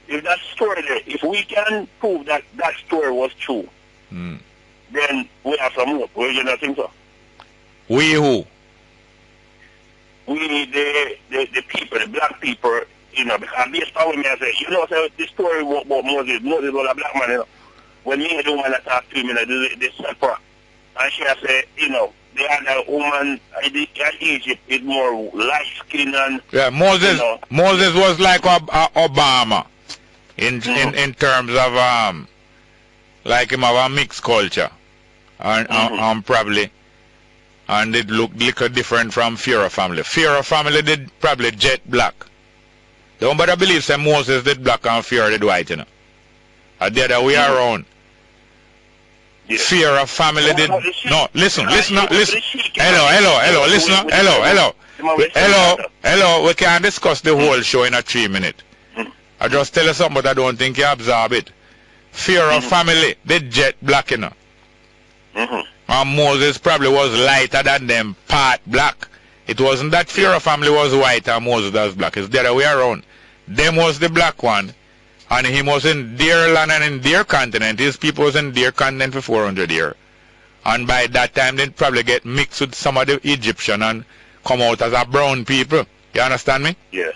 [SPEAKER 16] if we can prove that that story was true, then we have some hope. Well, you don't think so?
[SPEAKER 9] We who?
[SPEAKER 16] We, the people, the black people, you know, because based on what me I say, you know, so the story about Moses was a black man, you know. When me and the woman that talk to him, you know, the supper, and she say, you know, the other woman in Egypt is more light skin and...
[SPEAKER 9] Yeah, Moses,
[SPEAKER 16] you know,
[SPEAKER 9] Moses was like Obama in terms of, like him have a mixed culture. And probably, and it looked little different from Pharaoh family. Pharaoh family did probably jet black. Don't bother believe say Moses did black and Pharaoh did white, you know. The other way around. Yeah. Pharaoh family did... No, listen. Hello, we can't discuss the whole show in a 3 minute. I just tell you something, but I don't think you absorb it. Pharaoh family did jet black, you know. And Moses probably was lighter than them, part black. It wasn't that Pharaoh family was white and Moses was black. It's the other way around. Them was the black one, and he was in their land and in their continent. His people was in their continent for 400 years. And by that time, they'd probably get mixed with some of the Egyptian and come out as a brown people. You understand me?
[SPEAKER 16] Yeah.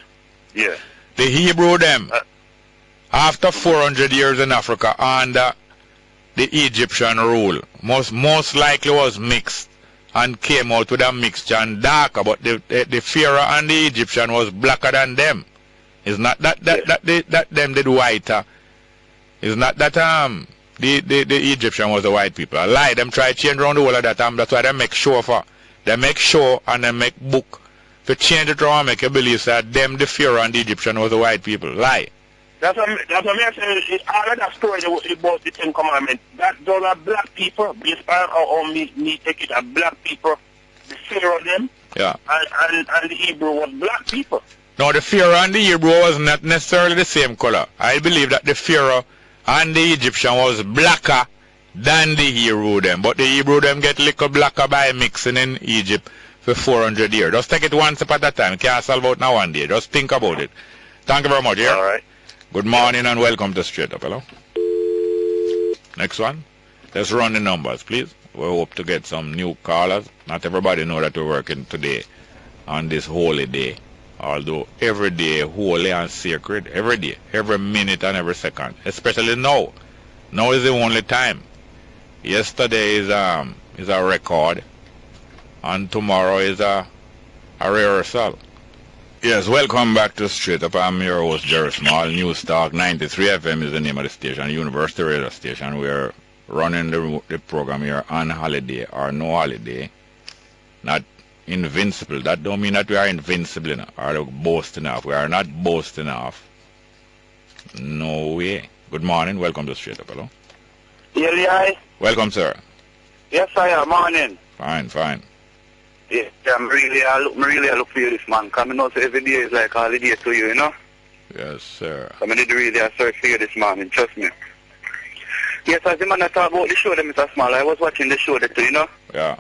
[SPEAKER 16] Yeah.
[SPEAKER 9] The Hebrew them, after 400 years in Africa, and the Egyptian rule most likely was mixed and came out with a mixture and darker, but the Pharaoh and the Egyptian was blacker than them. It's not that them did whiter. It's not that the Egyptian was the white people. A lie. Them try to change around the whole of that. That's why they make show for. They make show and they make book to change it around, make you believe that them, the Pharaoh and the Egyptian was the white people. Lie.
[SPEAKER 16] That's what I'm saying. All of that story about the Ten Commandments, those are black people, based on me take it as black people, the Pharaoh them, and the Hebrew was black people.
[SPEAKER 9] No, the Pharaoh and the Hebrew was not necessarily the same color. I believe that the Pharaoh and the Egyptian was blacker than the Hebrew them, but the Hebrew them get little blacker by mixing in Egypt for 400 years. Just take it one step at a time. You can't solve out now one day. Just think about it. Thank you very much. Yeah?
[SPEAKER 16] All right.
[SPEAKER 9] Good morning and welcome to Straight Up. Hello. Next one. Let's run the numbers, please. We hope to get some new callers. Not everybody know that we're working today on this holy day. Although every day holy and sacred. Every day. Every minute and every second. Especially now. Now is the only time. Yesterday is a record. And tomorrow is a rehearsal. Yes, welcome back to Straight Up. I'm your host, Jerry Small. News Talk 93 FM is the name of the station, University Radio Station. We're running the program here on holiday or no holiday. Not invincible. That don't mean that we are invincible enough or boasting enough. We are not boasting enough. No way. Good morning. Welcome to Straight Up. Hello.
[SPEAKER 17] Yeah.
[SPEAKER 9] Welcome, sir.
[SPEAKER 17] Yes, I am. Morning.
[SPEAKER 9] Fine.
[SPEAKER 17] Yeah, I look for you this man. Because I know so every day is like a holiday to you, you know?
[SPEAKER 9] Yes, sir.
[SPEAKER 17] So I need to really search for you this morning, trust me. Yes, as the man I talk about the show, Mr. Small, I was watching the show too, you know?
[SPEAKER 9] Yeah.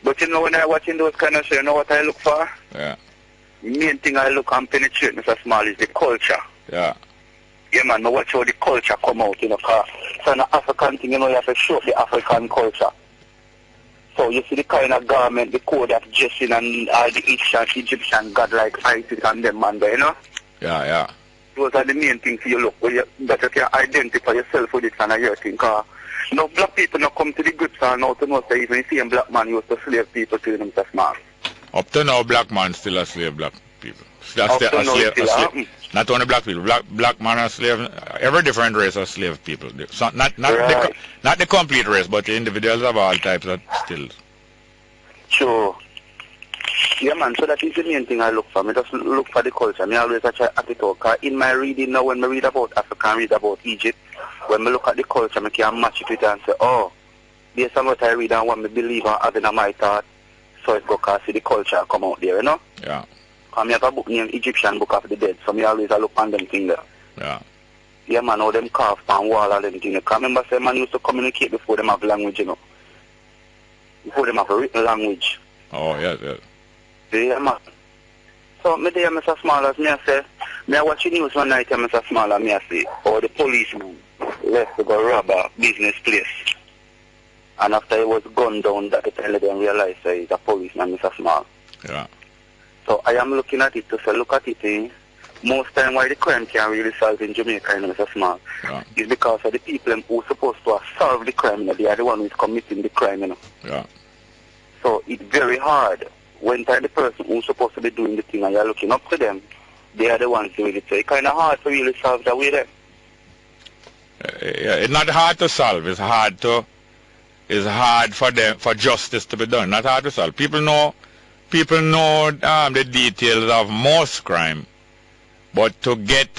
[SPEAKER 17] But you know when I watching those kind of shows, you know what I look for?
[SPEAKER 9] Yeah.
[SPEAKER 17] Main thing I look and penetrate, Mr. Small, is the culture.
[SPEAKER 9] Yeah.
[SPEAKER 17] Yeah, man, I watch how the culture come out, you know, because it's an African thing, you know, you have to show the African culture. So you see the kind of garment, the code of dressing and all the Egyptian godlike Isis and them, man, you know?
[SPEAKER 9] Yeah.
[SPEAKER 17] Those are the main things you look where that you can identify yourself with it and your thing. Because, you know, black people not come to the grips and now to know that even the same black man used to slave people to them, Mr. Smart.
[SPEAKER 9] Up to now, black man still a slave black people. Not only black people, black man are slave. Every different race are slave people. So not the complete race, but the individuals of all types are still.
[SPEAKER 17] Sure. Yeah, man. So that is the main thing I look for. I just look for the culture. I always try to talk. In my reading now, when I read about Africa and read about Egypt, when I look at the culture, I can match it with it and say, oh, based on what I read and what I believe and have in my thought, so it's going to see the culture come out there, you know?
[SPEAKER 9] Yeah.
[SPEAKER 17] I have a book named Egyptian Book of the Dead, so I always look on them things there.
[SPEAKER 9] Yeah.
[SPEAKER 17] Yeah, man, all them carved on wall and them things. I remember saying man used to communicate before them have language, you know. Before them have a written language.
[SPEAKER 9] Oh, yes.
[SPEAKER 17] Yeah, man. So, me there, Mr. Small, as me I say, I watch the news one night, Mr. Small, and me I say, oh, the policeman left to go rob a business place. And after he was gunned down, that the them realized that he's a policeman, Mr. Small.
[SPEAKER 9] Yeah.
[SPEAKER 17] So I am looking at it to say, look at it, most time why the crime can't really solve in Jamaica, you know, Mr. Small, is because of the people who are supposed to solve the crime, you know, they are the one who is committing the crime, you know.
[SPEAKER 9] Yeah.
[SPEAKER 17] So it's very hard when the person who's supposed to be doing the thing and you're looking up to them, they are the ones doing it. So it's kind of hard to really solve that with them.
[SPEAKER 9] Yeah, it's not hard to solve. It's hard for justice to be done. Not hard to solve. People know the details of most crime, but to get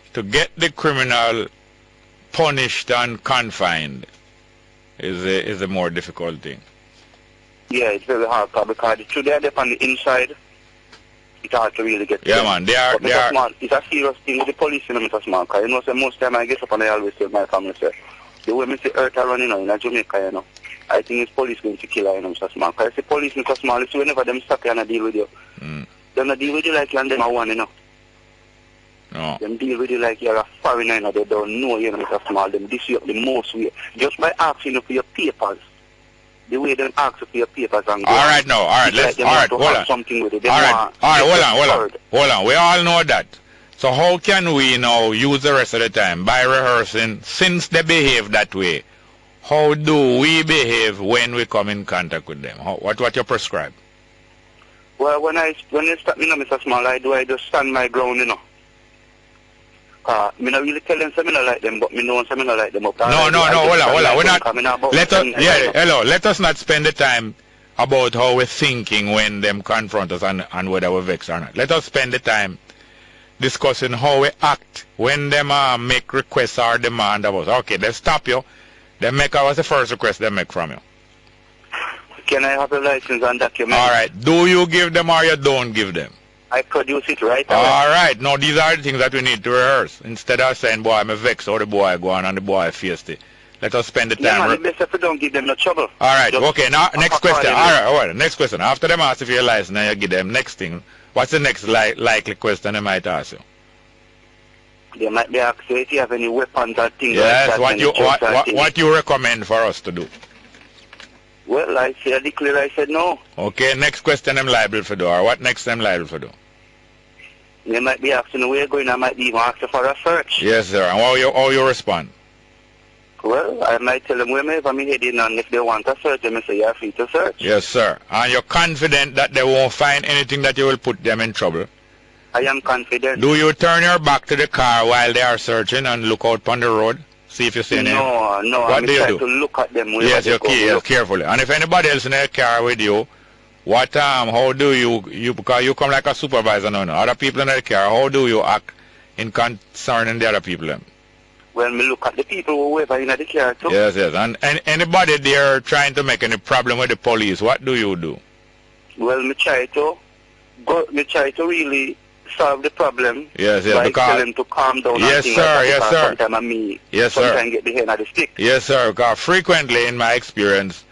[SPEAKER 9] the criminal punished and confined is a more difficult thing.
[SPEAKER 17] Yeah, it's very hard because the truth they are on the inside. It's hard to really get.
[SPEAKER 9] Yeah, them. Man, they are.
[SPEAKER 17] Small, it's a serious thing with the police, you know, Mr. Small. Because you know, so most time I get up and I always tell my family, say, the way Mr. Earth are running now in Jamaica, you know, I think it's police going to kill her, you know, Mr. Small. Because the police, Mr. Small, it's whenever them stop you and deal with you. They don't deal with you like you and them are one, you know.
[SPEAKER 9] No.
[SPEAKER 17] Them deal with you like you're a foreigner, you know. They don't know you, know, Mr. Small. Them diss you up the most way. Just by asking you for your papers. The way they ask you for your papers and
[SPEAKER 9] all right, hold on.
[SPEAKER 17] Something with it.
[SPEAKER 9] Hold on. We all know that. So how can we now use the rest of the time by rehearsing, since they behave that way, how do we behave when we come in contact with them? What you prescribe?
[SPEAKER 17] Well, when they stop me, Mr. Small, I just stand my ground, you know. Me not really tell them something I like them, but me know something I like them.
[SPEAKER 9] No, hold on. We're not. Let us not spend the time about how we're thinking when them confront us and whether we're vexed or not. Let us spend the time discussing how we act when them make requests or demand of us. Okay, they stop you. They make what's the first request they make from you?
[SPEAKER 17] Can I have a license and document?
[SPEAKER 9] All right. Do you give them or you don't give them?
[SPEAKER 17] I produce it right away.
[SPEAKER 9] All right. Now, these are the things that we need to rehearse. Instead of saying, boy, I'm a vex, or the boy go on and the boy feisty. Let us spend the time.
[SPEAKER 17] Yeah, man, best if we don't give them no trouble.
[SPEAKER 9] All right. Okay. Now, next question. All right. Next question. After them ask if you're licensed, then you give them next thing. What's the next likely question they might ask you?
[SPEAKER 17] They might be asking if you have any weapons or things
[SPEAKER 9] like
[SPEAKER 17] that.
[SPEAKER 9] Yes, what you recommend for us to do?
[SPEAKER 17] Well, I said no.
[SPEAKER 9] Okay, next question I'm liable for do, or what next I'm liable for do?
[SPEAKER 17] They might be asking where you're going, I might be even asking for a search.
[SPEAKER 9] Yes, sir, and how you respond?
[SPEAKER 17] Well, I might tell them wherever I'm heading, and if they want a search, they may say you're free to search.
[SPEAKER 9] Yes, sir. And you're confident that they won't find anything that you will put them in trouble?
[SPEAKER 17] I am confident.
[SPEAKER 9] Do you turn your back to the car while they are searching and look out on the road? See if you see anything?
[SPEAKER 17] No.
[SPEAKER 9] What do you do?
[SPEAKER 17] To look at them.
[SPEAKER 9] Yes, carefully. And if anybody else in the car with you, how do you because you come like a supervisor now, other people in the car, how do you act in concerning the other people then?
[SPEAKER 17] Well, me look at the people who are in the car too.
[SPEAKER 9] Yes. And anybody there trying to make any problem with the police, what do you do?
[SPEAKER 17] Well, me try to really solve the problem.
[SPEAKER 9] Yes,
[SPEAKER 17] by telling them to calm down.
[SPEAKER 9] Yes, sir.
[SPEAKER 17] Sometimes get the hand of the stick.
[SPEAKER 9] Yes, sir. Because frequently, in my experience,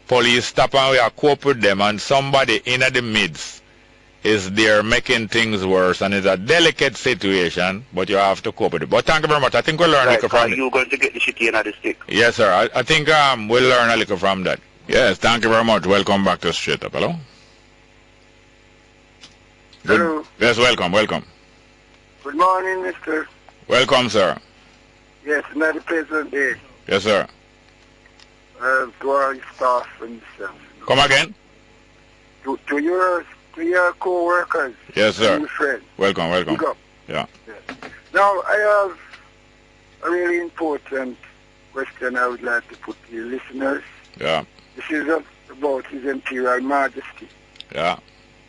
[SPEAKER 9] police stop and we are cope with them, and somebody in the midst is there making things worse, and it's a delicate situation, but you have to cope with it. But thank you very much. I think we'll learn a little from it.
[SPEAKER 17] You're going to get the shitty hand of the stick.
[SPEAKER 9] Yes, sir. I think we'll learn a little from that. Yes, thank you very much. Welcome back to Straight Up. Hello?
[SPEAKER 18] Hello.
[SPEAKER 9] Yes, welcome.
[SPEAKER 18] Good morning, mister.
[SPEAKER 9] Welcome, sir.
[SPEAKER 18] Yes, another pleasant day.
[SPEAKER 9] Yes, sir.
[SPEAKER 18] To our staff and yourself.
[SPEAKER 9] Come again?
[SPEAKER 18] To your co-workers.
[SPEAKER 9] Yes, sir.
[SPEAKER 18] And your friends.
[SPEAKER 9] Welcome.
[SPEAKER 18] Yeah. Now, I have a really important question I would like to put to your listeners.
[SPEAKER 9] Yeah.
[SPEAKER 18] This is about His Imperial Majesty.
[SPEAKER 9] Yeah.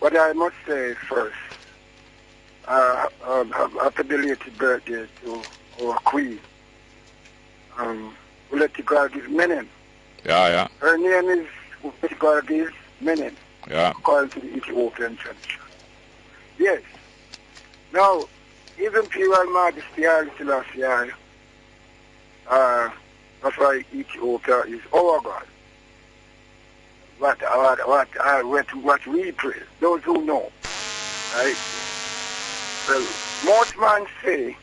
[SPEAKER 18] But I must say first, happy belated birthday to our Queen. We'll let God give meaning.
[SPEAKER 9] Yeah.
[SPEAKER 18] Her name is let God give meaning.
[SPEAKER 9] Yeah.
[SPEAKER 18] According to the Ethiopian tradition. Yes. Now, His Imperial Majesty Haile Selassie, that's why Ethiopia is our God. What we praise, those who know, right? Well, most men say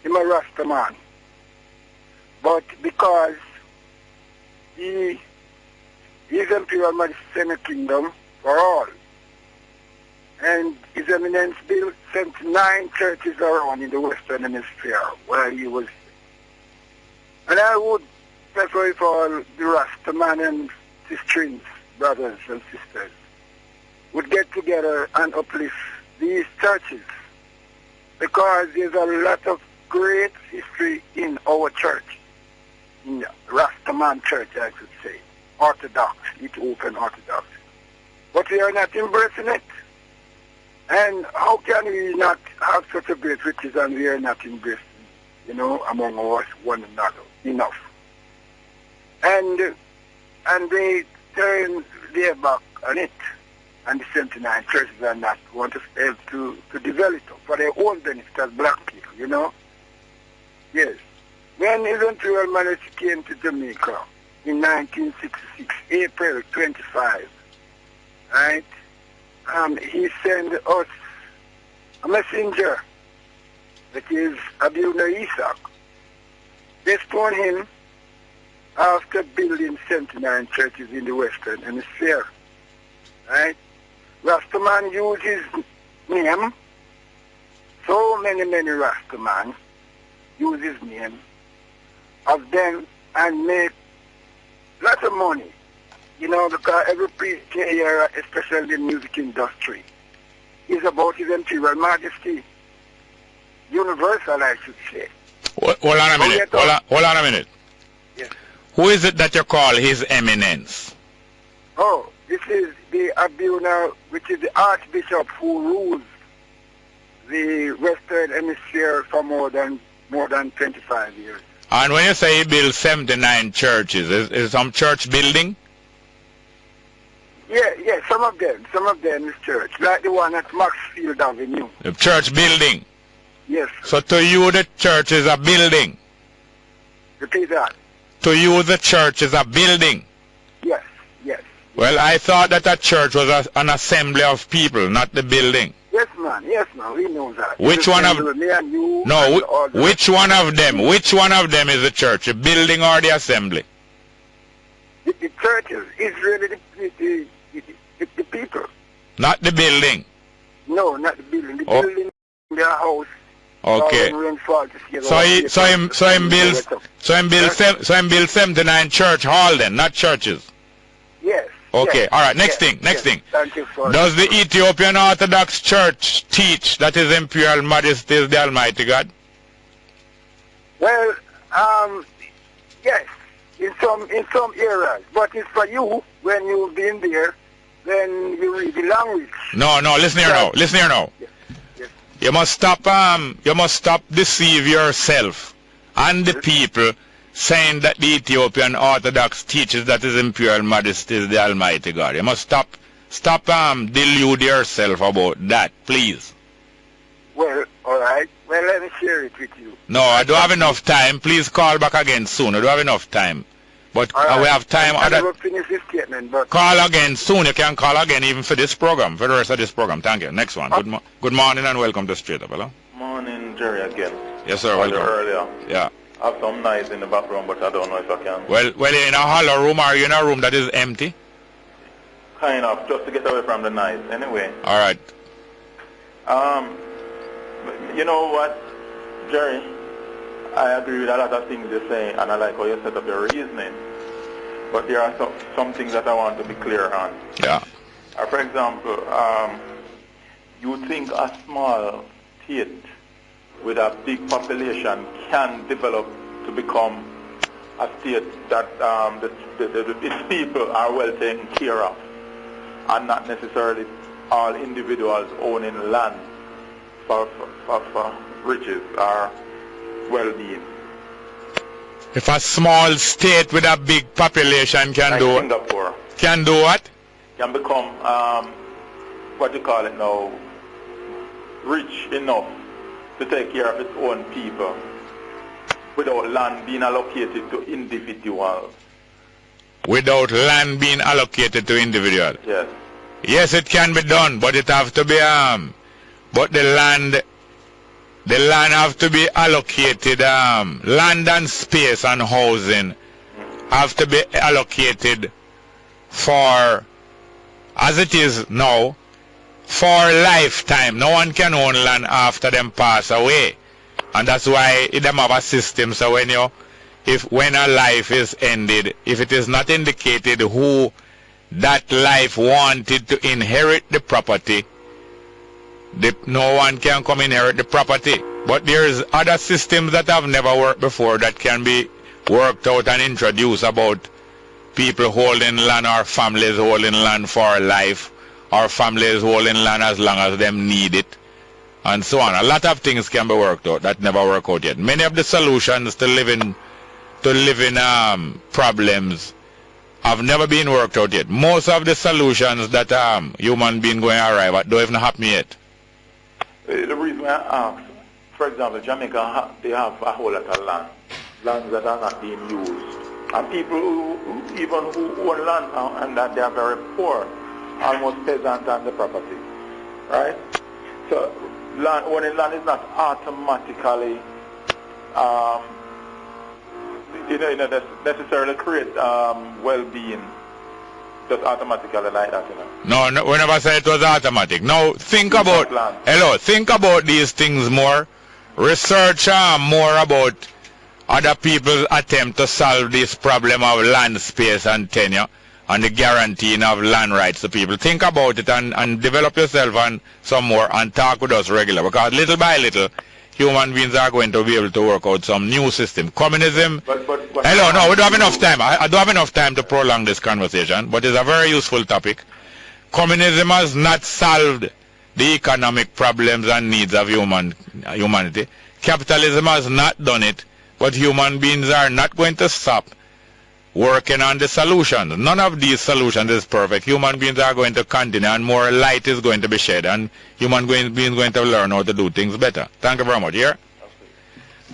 [SPEAKER 18] he's a Rasta man, but because His Imperial Majesty sent a kingdom for all, and His Eminence built 79 churches around in the Western Hemisphere while he was here. And I would prefer for all the Rasta man and his twins, brothers and sisters, would get together and uplift these churches, because there's a lot of great history in our church, in Rastaman church, I should say, Orthodox, Ethiopian Orthodox. But we are not embracing it. And how can we not have such a great riches and we are not embracing, among us one another enough? And they turn their back on it, and the 79 churches are not want to help to develop it for their own benefit as black people, Yes. When His Imperial Majesty came to Jamaica in 1966, April 25, right, he sent us a messenger, that is Abuna Isaac. They stoned him after building 79 churches in the Western Hemisphere. Right? Rastaman used his name so many Rastaman use his name of them and make lots of money. You know, because every priest here, especially the music industry, is about his imperial majesty. Universal, I should say.
[SPEAKER 9] Hold on a minute. Hold on a minute.
[SPEAKER 18] Yes.
[SPEAKER 9] Who is it that you call His Eminence?
[SPEAKER 18] Oh, this is the Abuna, which is the Archbishop who rules the Western Hemisphere for more than 25 years.
[SPEAKER 9] And when you say he built 79 churches, is some church building?
[SPEAKER 18] Yeah, some of them is church, like the one at Maxfield Avenue.
[SPEAKER 9] The church building?
[SPEAKER 18] Yes.
[SPEAKER 9] So to you the church is a building?
[SPEAKER 18] Repeat that.
[SPEAKER 9] To you the church is a building?
[SPEAKER 18] Yes.
[SPEAKER 9] Well, I thought that a church was an assembly of people, not the building.
[SPEAKER 18] Yes, man, we know that.
[SPEAKER 9] Which one of
[SPEAKER 18] me and you?
[SPEAKER 9] No, which one of them? Which one of them is the church, the building or the assembly?
[SPEAKER 18] The churches is really the people.
[SPEAKER 9] Not the building.
[SPEAKER 18] No, not the building. The building, their house.
[SPEAKER 9] Okay. So him build 79 church hall then, not churches.
[SPEAKER 18] Yes.
[SPEAKER 9] Okay.
[SPEAKER 18] Yes,
[SPEAKER 9] all right. Next thing.
[SPEAKER 18] Thank you for
[SPEAKER 9] Does the Ethiopian Orthodox Church teach that His Imperial Majesty is the Almighty God?
[SPEAKER 18] Well, yes, in some areas, but it's for you when you've been there. Then you read the language.
[SPEAKER 9] No. Listen here now.
[SPEAKER 18] Yes.
[SPEAKER 9] You must stop deceive yourself and the people saying that the Ethiopian Orthodox teaches that His Imperial Majesty is the Almighty God. You must stop delude yourself about that, please.
[SPEAKER 18] Well, all right. Well, let me share it with you.
[SPEAKER 9] No, I don't have enough time. Please call back again soon. I don't have enough time. But
[SPEAKER 18] right.
[SPEAKER 9] we have time.
[SPEAKER 18] I never finish this statement, but
[SPEAKER 9] call again soon. You can call again even for this program, for the rest of this program. Thank you. Next one. Good morning and welcome to Straight Up. Hello?
[SPEAKER 15] Morning, Jerry, again.
[SPEAKER 9] Yes, sir. Welcome.
[SPEAKER 15] Earlier.
[SPEAKER 9] Yeah.
[SPEAKER 15] I have some noise in the background, but I don't know if I can.
[SPEAKER 9] Well, you're in a hollow room. Are you in a room that is empty?
[SPEAKER 15] Kind of, just to get away from the noise. Anyway.
[SPEAKER 9] All right.
[SPEAKER 15] You know what, Jerry? I agree with a lot of things you're saying, and I like how you set up your reasoning. But there are some things that I want to be clear on.
[SPEAKER 9] Yeah.
[SPEAKER 15] For example, you think a small state with a big population can develop to become a state that its people are well taken care of, and not necessarily all individuals owning land for riches or well-being.
[SPEAKER 9] If a small state with a big population can do
[SPEAKER 15] Singapore
[SPEAKER 9] can do what?
[SPEAKER 15] Can become what do you call it now? Rich enough to take care of its own people without land being allocated to individuals.
[SPEAKER 9] Without land being allocated to individuals?
[SPEAKER 15] Yes.
[SPEAKER 9] Yes, it can be done, but it have to be but the land have to be allocated, land and space and housing have to be allocated for, as it is now, for lifetime. No one can own land after them pass away. And that's why them have a system, so when a life is ended, if it is not indicated who that life wanted to inherit the property, no one can come inherit the property. But there's other systems that have never worked before that can be worked out and introduced about people holding land or families holding land for life, or families holding land as long as them need it, and so on. A lot of things can be worked out that never work out yet. Many of the solutions to living problems have never been worked out yet. Most of the solutions that human being going to arrive at don't even happen yet.
[SPEAKER 15] The reason I ask, for example, Jamaica, they have a whole lot of lands that are not being used. And people who own land and that they are very poor, almost peasant on the property, right? So owning land is not automatically, necessarily create well-being just automatically like that, you know.
[SPEAKER 9] No, we never said it was automatic. Now, think about these things more. Research more about other people's attempt to solve this problem of land space and tenure and the guaranteeing of land rights to people. Think about it and develop yourself and some more and talk with us regular, because little by little human beings are going to be able to work out some new system. Communism. Hello, no, we don't have enough time. I don't have enough time to prolong this conversation, but it's a very useful topic. Communism has not solved the economic problems and needs of humanity. Capitalism has not done it, but human beings are not going to stop working on the solutions. None of these solutions is perfect. Human beings are going to continue, and more light is going to be shed, and human beings going to learn how to do things better. Thank you very much. Here.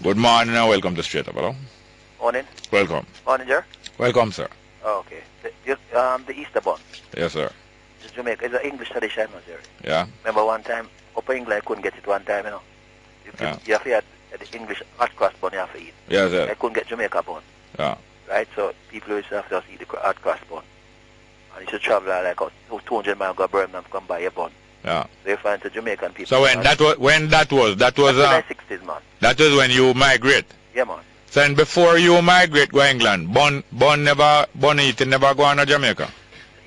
[SPEAKER 9] Good morning and welcome to Straight Up. Hello.
[SPEAKER 19] Morning.
[SPEAKER 9] Welcome.
[SPEAKER 19] Morning, sir.
[SPEAKER 9] Welcome, sir.
[SPEAKER 19] Oh, okay. The Easter bun.
[SPEAKER 9] Yes, sir.
[SPEAKER 19] The Jamaica is an English tradition, no, sir.
[SPEAKER 9] Yeah.
[SPEAKER 19] Remember one time, up in England, I couldn't get it one time, you know. You have to have the English hot cross bun you have to eat.
[SPEAKER 9] Yes, sir.
[SPEAKER 19] I couldn't get Jamaica bun.
[SPEAKER 9] Yeah.
[SPEAKER 19] Right, so people used to have to eat the hot cross bun. And you should travel like 200 miles go to Birmingham to come buy a bun.
[SPEAKER 9] Yeah.
[SPEAKER 19] So you find the Jamaican people.
[SPEAKER 9] So that was
[SPEAKER 19] That's in the 60s, man.
[SPEAKER 9] That was when you migrate.
[SPEAKER 19] Yeah, man.
[SPEAKER 9] So and before you migrate go England, bun eating never go on to Jamaica.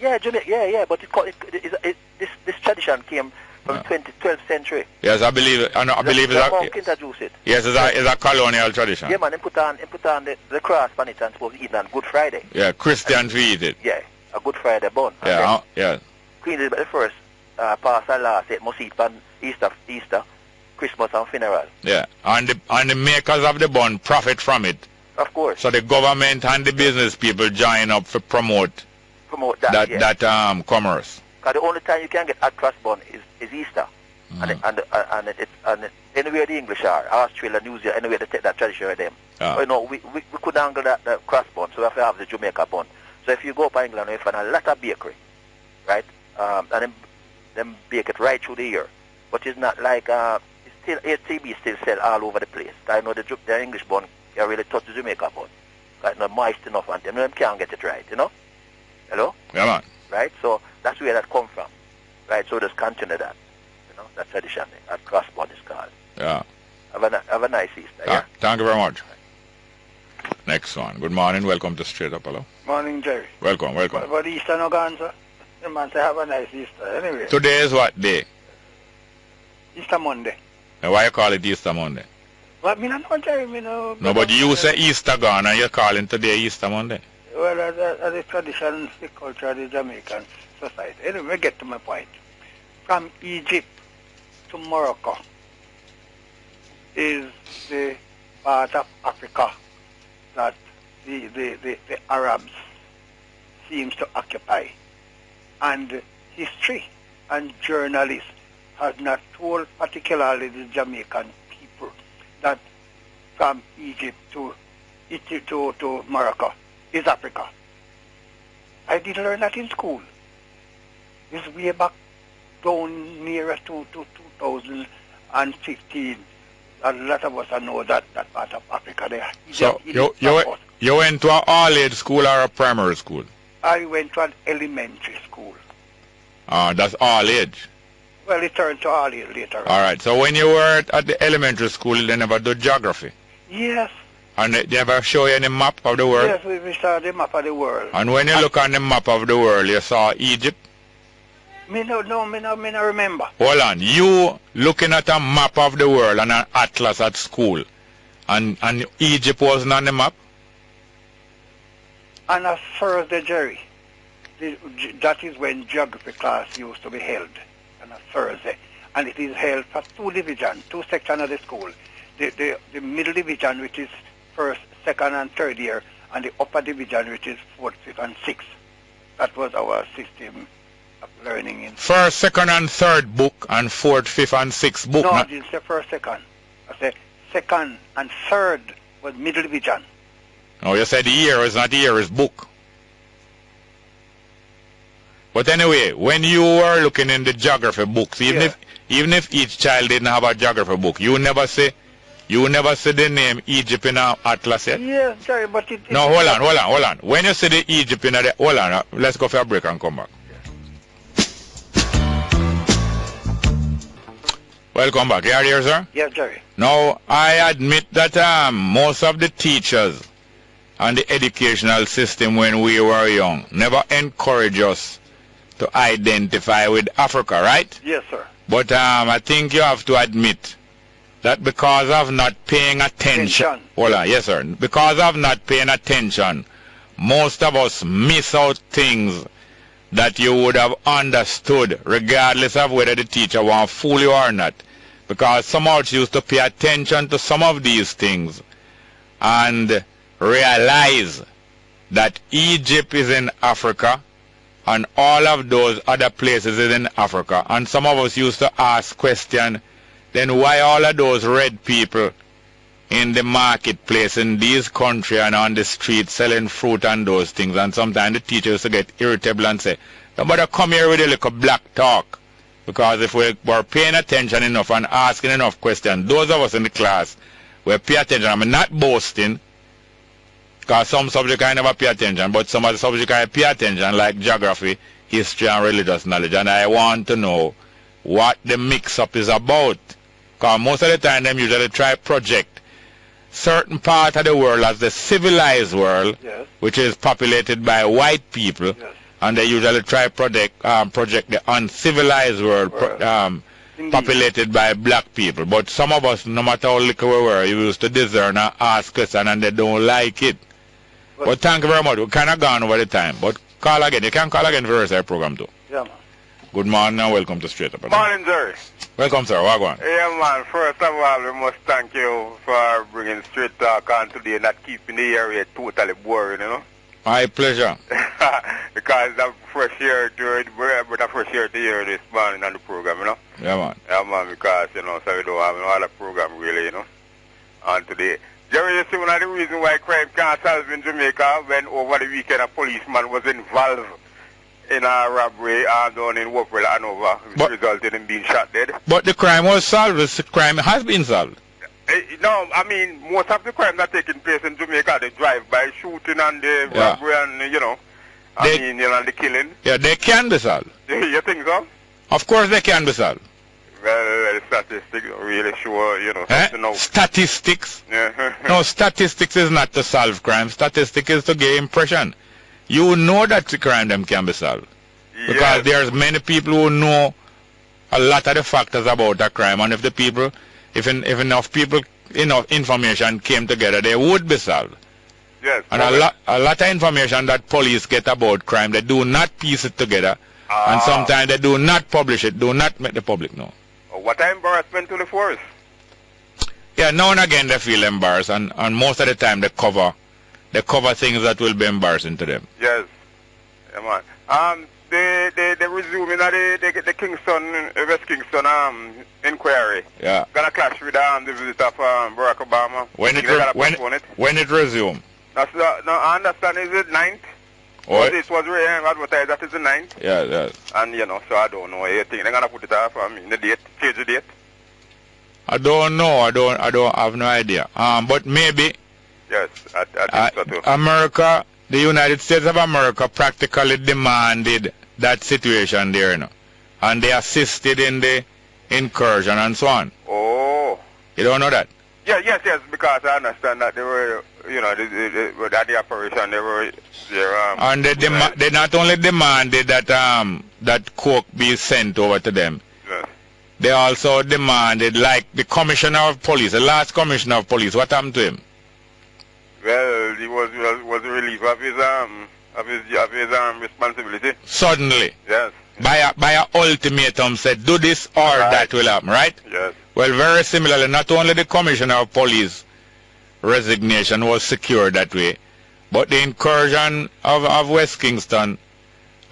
[SPEAKER 19] Yeah, Jamaica. Yeah. But this tradition came from the 12th century.
[SPEAKER 9] Yes, I believe it. I believe
[SPEAKER 19] the monk introduced it.
[SPEAKER 9] Yes, it's a colonial tradition.
[SPEAKER 19] Yeah, man. They put on the cross on it and supposed to eat on Good Friday.
[SPEAKER 9] Yeah, Christians eat it.
[SPEAKER 19] Yeah, a Good Friday bun.
[SPEAKER 9] Yeah, yeah.
[SPEAKER 19] Queen Elizabeth I passed a law said must eat on Easter, Christmas and funeral.
[SPEAKER 9] Yeah, and the makers of the bun profit from it.
[SPEAKER 19] Of course.
[SPEAKER 9] So the government and the business people join up to promote that commerce.
[SPEAKER 19] Because the only time you can get hot cross bun is Easter. And anywhere the English are, Australia, New Zealand, anywhere they take that tradition with them.
[SPEAKER 9] Yeah.
[SPEAKER 19] But, you know, we couldn't handle that cross bun, so we have to have the Jamaica bun. So if you go up to England, you find a lot of bakery, right? And them bake it right through the year. But it's not like, ATB still sell all over the place. I know the English bun can really touch the Jamaica bun. It's not moist enough and them can't get it right, you know? Hello?
[SPEAKER 9] Yeah, man.
[SPEAKER 19] Right? So that's where that come from. Right? So just continue that. You know, that tradition. That cross bun is called.
[SPEAKER 9] Yeah.
[SPEAKER 19] Have a nice Easter, yeah?
[SPEAKER 9] Thank you very much. Next one. Good morning. Welcome to Straight Up. Hello.
[SPEAKER 18] Morning, Jerry.
[SPEAKER 9] Welcome.
[SPEAKER 18] But Easter no gone, sir? The man say have a nice Easter. Anyway.
[SPEAKER 9] Today is what day?
[SPEAKER 18] Easter Monday.
[SPEAKER 9] And why you call it Easter Monday?
[SPEAKER 18] But me not know, Jerry. Me no.
[SPEAKER 9] No, but you say Easter gone and you're calling today Easter Monday.
[SPEAKER 18] Well, as a tradition, the culture of the Jamaican society. Anyway, get to my point. From Egypt to Morocco is the part of Africa that the Arabs seems to occupy. And history and journalists has not told particularly the Jamaican people that from Egypt to Morocco is Africa. I did learn that in school. It's way back down nearer to 2015. A lot of us know that part of Africa there.
[SPEAKER 9] So you went to an all-age school or a primary school?
[SPEAKER 18] I went to an elementary school.
[SPEAKER 9] That's all age?
[SPEAKER 18] Well, it turned to all age later on.
[SPEAKER 9] All right. So when you were at the elementary school, they never do geography?
[SPEAKER 18] Yes.
[SPEAKER 9] And they never show you any map of the world?
[SPEAKER 18] Yes, we saw the map of the world.
[SPEAKER 9] And when you look on the map of the world, you saw Egypt?
[SPEAKER 18] Me no remember.
[SPEAKER 9] Hold on. You looking at a map of the world and an atlas at school, and Egypt wasn't on the map?
[SPEAKER 18] On a Thursday, Jerry, that is when geography class used to be held, on a Thursday. And it is held for two sections of the school. The middle division, which is first, second, and third year, and the upper division, which is fourth, fifth, and sixth. That was our system of learning. In
[SPEAKER 9] first, second, and third book, and fourth, fifth, and sixth book?
[SPEAKER 18] No, I didn't say first, second. I said second and third was middle division.
[SPEAKER 9] No, you said year is not year, it's book. But anyway, when you were looking in the geography books, even if each child didn't have a geography book, you never say You never see the name Egypt in our atlas yet?
[SPEAKER 18] Yeah, sorry, but it...
[SPEAKER 9] No, hold on. When you see the Egypt in the... Hold on, let's go for a break and come back. Welcome back. You are here, sir?
[SPEAKER 18] Yeah, Jerry.
[SPEAKER 9] Now, I admit that most of the teachers and the educational system when we were young never encouraged us to identify with Africa, right?
[SPEAKER 18] Yes, sir.
[SPEAKER 9] But I think you have to admit that because of not paying attention. Hold on, yes, sir. Because of not paying attention, most of us miss out things that you would have understood regardless of whether the teacher want to fool you or not. Because some of us used to pay attention to some of these things and realize that Egypt is in Africa and all of those other places is in Africa. And some of us used to ask question, then why all of those red people in the marketplace in these countries and on the street selling fruit and those things? And sometimes the teachers used to get irritable and say, nobody come here with a little black talk. Because if we were paying attention enough and asking enough questions, those of us in the class will pay attention. I'm not boasting, because some subjects I never pay attention, but some of the subjects I pay attention, like geography, history, and religious knowledge. And I want to know what the mix-up is about. Because most of the time, them usually try to project certain part of the world as the civilized world, yes, which is populated by white people, yes, and they usually try to project the uncivilized world populated by black people. But some of us, no matter how little we were, you used to discern and ask questions and they don't like it. But thank you very much. We kind of gone over the time. But call again. You can call again for the rest of the program too.
[SPEAKER 18] Yeah, man.
[SPEAKER 9] Good morning and welcome to Straight Up.
[SPEAKER 20] Morning, Jerry.
[SPEAKER 9] Welcome, sir. What going on?
[SPEAKER 20] Yeah, man. First of all, we must thank you for bringing Straight Talk on today and not keeping the area totally boring, you know.
[SPEAKER 9] My pleasure.
[SPEAKER 20] Because I'm fresh here to hear this morning on the program, you know.
[SPEAKER 9] Yeah, man.
[SPEAKER 20] Yeah, man, because, you know, so we don't have no other program really, you know, on today. Jerry, you see one of the reasons why crime can't solve in Jamaica when over the weekend a policeman was involved in a robbery down in Wopwell, Hanover, which resulted in being shot dead.
[SPEAKER 9] But the crime was solved. The crime has been solved.
[SPEAKER 20] No, I mean, most of the crime that taking place in Jamaica, the drive-by shooting and the robbery and, you know, and the killing.
[SPEAKER 9] Yeah, they can be solved.
[SPEAKER 20] You think so?
[SPEAKER 9] Of course they can be solved.
[SPEAKER 20] Well, statistics really sure, you know.
[SPEAKER 9] Statistics?
[SPEAKER 20] Yeah.
[SPEAKER 9] No, statistics is not to solve crime. Statistics is to give impression. You know that the crime them can be solved. Because there's many people who know a lot of the factors about a crime, and if enough people, enough information came together, they would be solved.
[SPEAKER 20] Yes.
[SPEAKER 9] And a lot of information that police get about crime, they do not piece it together, and sometimes they do not publish it, do not make the public know.
[SPEAKER 20] What embarrassment to the force?
[SPEAKER 9] Yeah, now and again they feel embarrassed, and most of the time they cover things that will be embarrassing to them.
[SPEAKER 20] Yes. Yeah, man. They resuming the Kingston, West Kingston inquiry.
[SPEAKER 9] Yeah.
[SPEAKER 20] Gonna clash with the visit of Barack Obama.
[SPEAKER 9] When it resume?
[SPEAKER 20] No, I understand. Is it 9th?
[SPEAKER 9] Or
[SPEAKER 20] this was advertised that is the 9th.
[SPEAKER 9] Yeah, yeah.
[SPEAKER 20] And you know, so I don't know. I think they're gonna put it off. The date, change the date.
[SPEAKER 9] I don't know. I don't have no idea. But maybe.
[SPEAKER 20] Yes, I think so too.
[SPEAKER 9] America, the United States of America, practically demanded that situation there, you know, and they assisted in the incursion and so on.
[SPEAKER 20] Oh.
[SPEAKER 9] You don't know that?
[SPEAKER 20] Yeah, yes, because I understand that they were, you know, the operation, they were there.
[SPEAKER 9] And they not only demanded that that coke be sent over to them.
[SPEAKER 20] Yes.
[SPEAKER 9] They also demanded, like the commissioner of police, the last commissioner of police. What happened to him?
[SPEAKER 20] Well, he was relieved of his responsibility.
[SPEAKER 9] Suddenly.
[SPEAKER 20] Yes.
[SPEAKER 9] By a ultimatum said, do this or that will happen, right?
[SPEAKER 20] Yes.
[SPEAKER 9] Well, very similarly, not only the commissioner of police resignation was secured that way, but the incursion of West Kingston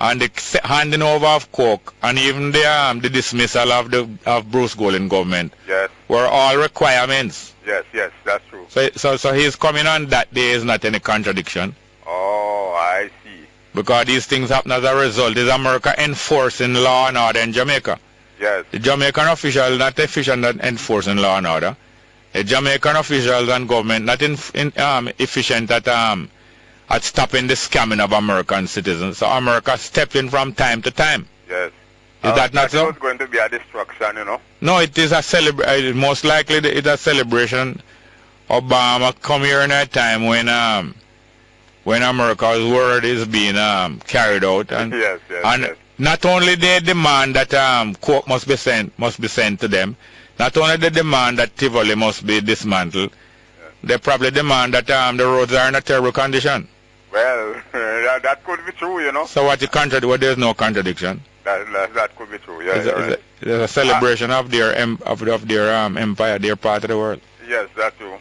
[SPEAKER 9] and the handing over of coke and even the dismissal of Bruce Golding government were all requirements.
[SPEAKER 20] Yes, that's true.
[SPEAKER 9] So his coming on that day is not any contradiction.
[SPEAKER 20] Oh, I see.
[SPEAKER 9] Because these things happen as a result. Is America enforcing law and order in Jamaica?
[SPEAKER 20] Yes.
[SPEAKER 9] The Jamaican official, not the official that enforcing law and order. the Jamaican officials and government not efficient at stopping the scamming of American citizens. So America stepped in from time to time.
[SPEAKER 20] Yes.
[SPEAKER 9] Is that not so?
[SPEAKER 20] It was going to be a destruction, you know.
[SPEAKER 9] No, it is a celebration. Most likely it's a celebration. Obama come here in a time when America's word is being carried out, and
[SPEAKER 20] yes.
[SPEAKER 9] Not only they demand that coke must be sent to them, not only they demand that Tivoli must be dismantled, they probably demand that the roads are in a terrible condition.
[SPEAKER 20] Well, that could be true, you know.
[SPEAKER 9] So what you contradict? Well, there's no contradiction.
[SPEAKER 20] That could be true. Yeah,
[SPEAKER 9] it's a celebration of their empire, their part of the world.
[SPEAKER 20] Yes, that's true.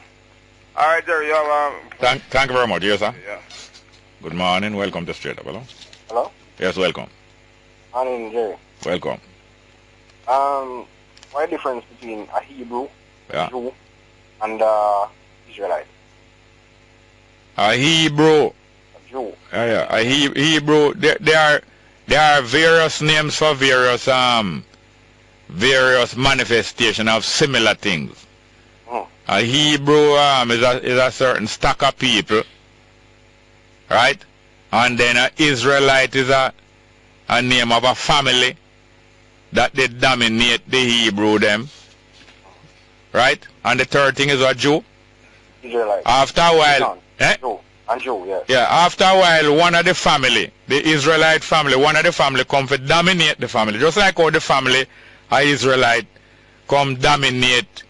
[SPEAKER 20] All right, Jerry. You have,
[SPEAKER 9] Thank you very much. Yes, sir.
[SPEAKER 20] Yeah.
[SPEAKER 9] Good morning. Welcome to Straight Up. Hello.
[SPEAKER 21] Hello.
[SPEAKER 9] Yes, welcome.
[SPEAKER 21] Morning, Jerry.
[SPEAKER 9] Welcome.
[SPEAKER 21] What is the difference between a Hebrew, a Jew, and Israelite?
[SPEAKER 9] A Hebrew.
[SPEAKER 21] A Jew.
[SPEAKER 9] A Hebrew. There are various names for various manifestations of similar things. A Hebrew is a certain stock of people, right? And then an Israelite is a name of a family that they dominate the Hebrew them, right? And the third thing is a Jew.
[SPEAKER 21] Israelite.
[SPEAKER 9] After a while,
[SPEAKER 21] Jew, yes.
[SPEAKER 9] Yeah, after a while, one of the family, the Israelite family, one of the family come to dominate the family. Just like how the family, a Israelite, come dominate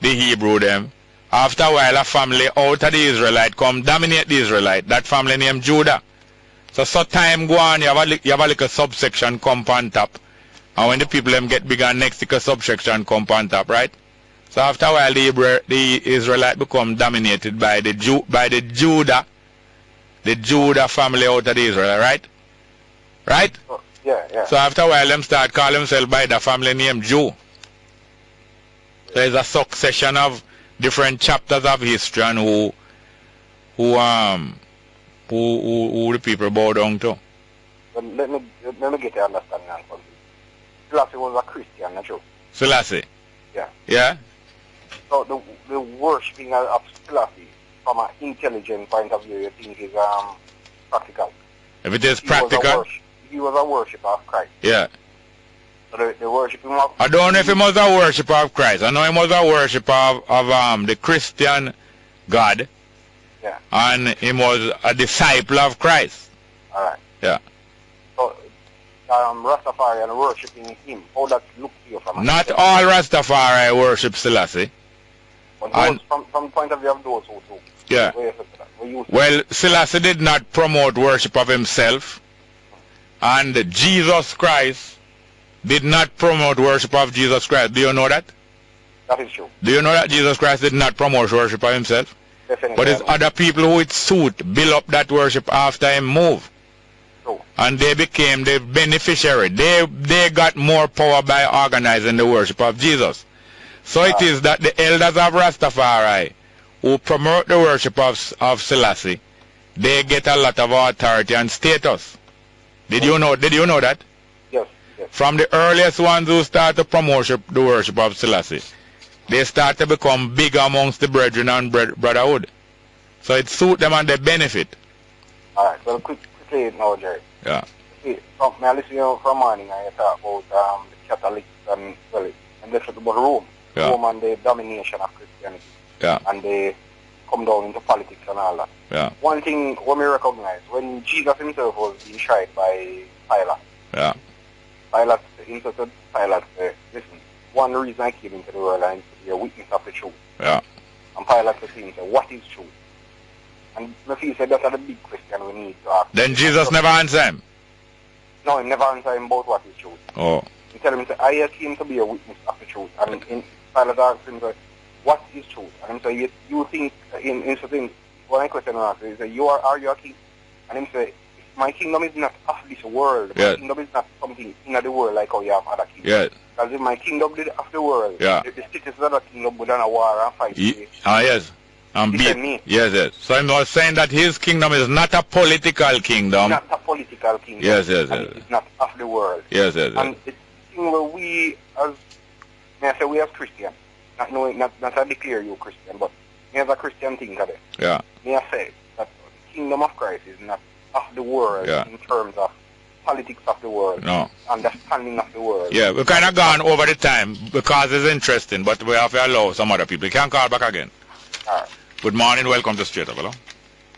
[SPEAKER 9] the Hebrew them. After a while, a family out of the Israelite come dominate the Israelite. That family named Judah. So time go on, you have a little subsection come on top. And when the people them get bigger, next little subsection come on top, right? So after a while, the Israelite become dominated by the Judah family out of the Israel, right? Right?
[SPEAKER 21] Yeah.
[SPEAKER 9] So after a while, them start calling themselves by the family name Jew. There is a succession of different chapters of history and who the people bow down to.
[SPEAKER 21] Let me get the understanding of something. Selassie was a Christian, not Jew.
[SPEAKER 9] Selassie?
[SPEAKER 21] Yeah.
[SPEAKER 9] Yeah?
[SPEAKER 21] So the worshipping of Selassie from an intelligent point of view, you think is practical?
[SPEAKER 9] If it is practical?
[SPEAKER 21] He was a worshipper of Christ.
[SPEAKER 9] Yeah.
[SPEAKER 21] So the worshiping of...
[SPEAKER 9] I don't know if he was a worshipper of Christ. I know he was a worshipper of the Christian God.
[SPEAKER 21] Yeah.
[SPEAKER 9] And he was a disciple of Christ.
[SPEAKER 21] Alright.
[SPEAKER 9] Yeah.
[SPEAKER 21] So Rastafari and worshiping him, how that look to you from...
[SPEAKER 9] Not all Rastafari worship Selassie.
[SPEAKER 21] But those, from the point of view of those who do.
[SPEAKER 9] Yeah. Well, Selassie did not promote worship of himself. And Jesus Christ did not promote worship of Jesus Christ. Do you know that?
[SPEAKER 21] That is true.
[SPEAKER 9] Do you know that Jesus Christ did not promote worship of himself?
[SPEAKER 21] Definitely.
[SPEAKER 9] But it's other people who it suit build up that worship after him move.
[SPEAKER 21] True.
[SPEAKER 9] And they became the beneficiary. They got more power by organizing the worship of Jesus. So it is that the elders of Rastafari who promote the worship of Selassie, they get a lot of authority and status. Did you know that?
[SPEAKER 21] Yes.
[SPEAKER 9] From the earliest ones who start to promote the worship of Selassie, they start to become big amongst the brethren and brotherhood. So it suits them and they benefit.
[SPEAKER 21] Alright, well quickly now, Jerry.
[SPEAKER 9] Yeah.
[SPEAKER 21] See, I listen to you from morning and you talk about the Catholics and they talk about Rome.
[SPEAKER 9] Yeah.
[SPEAKER 21] Rome and the domination of Christianity.
[SPEAKER 9] Yeah.
[SPEAKER 21] And they come down into politics and all that.
[SPEAKER 9] Yeah.
[SPEAKER 21] One thing we recognize, when Jesus himself was being tried by Pilate.
[SPEAKER 9] Yeah.
[SPEAKER 21] Pilate insisted, listen, one reason I came into the world is to be a witness of the truth.
[SPEAKER 9] Yeah.
[SPEAKER 21] And Pilate said to him, what is truth? And he said that's the big question we need to ask.
[SPEAKER 9] Then Jesus never answered him?
[SPEAKER 21] No, he never answered him about what is truth.
[SPEAKER 9] Oh.
[SPEAKER 21] He told him, I came to be a witness of the truth. And Pilate asked him, what is truth? And he said, you think, in certain, one question I asked, he said, are you a king? And he said, my kingdom is not of this world. My kingdom is not something in the world like how you have other kingdoms.
[SPEAKER 9] Yeah.
[SPEAKER 21] Because if my kingdom did of the world,
[SPEAKER 9] yeah.
[SPEAKER 21] the citizens of the kingdom would have a war and fight.
[SPEAKER 9] Yes. And beat. Yes. So I'm not saying that his kingdom is not a political kingdom.
[SPEAKER 21] Not a political kingdom.
[SPEAKER 9] Yes.
[SPEAKER 21] It's not of the world.
[SPEAKER 9] Yes.
[SPEAKER 21] And the thing where we as Christians, not knowing, not to declare you Christian, but me as a Christian thing today.
[SPEAKER 9] Yeah.
[SPEAKER 21] Me I say that the kingdom of Christ is not of the world in terms of politics of the world, understanding of the world.
[SPEAKER 9] Yeah, we've kind of gone over the time because it's interesting, but we have to allow some other people. You can call back again.
[SPEAKER 21] All right.
[SPEAKER 9] Good morning, welcome to Straight Up, hello?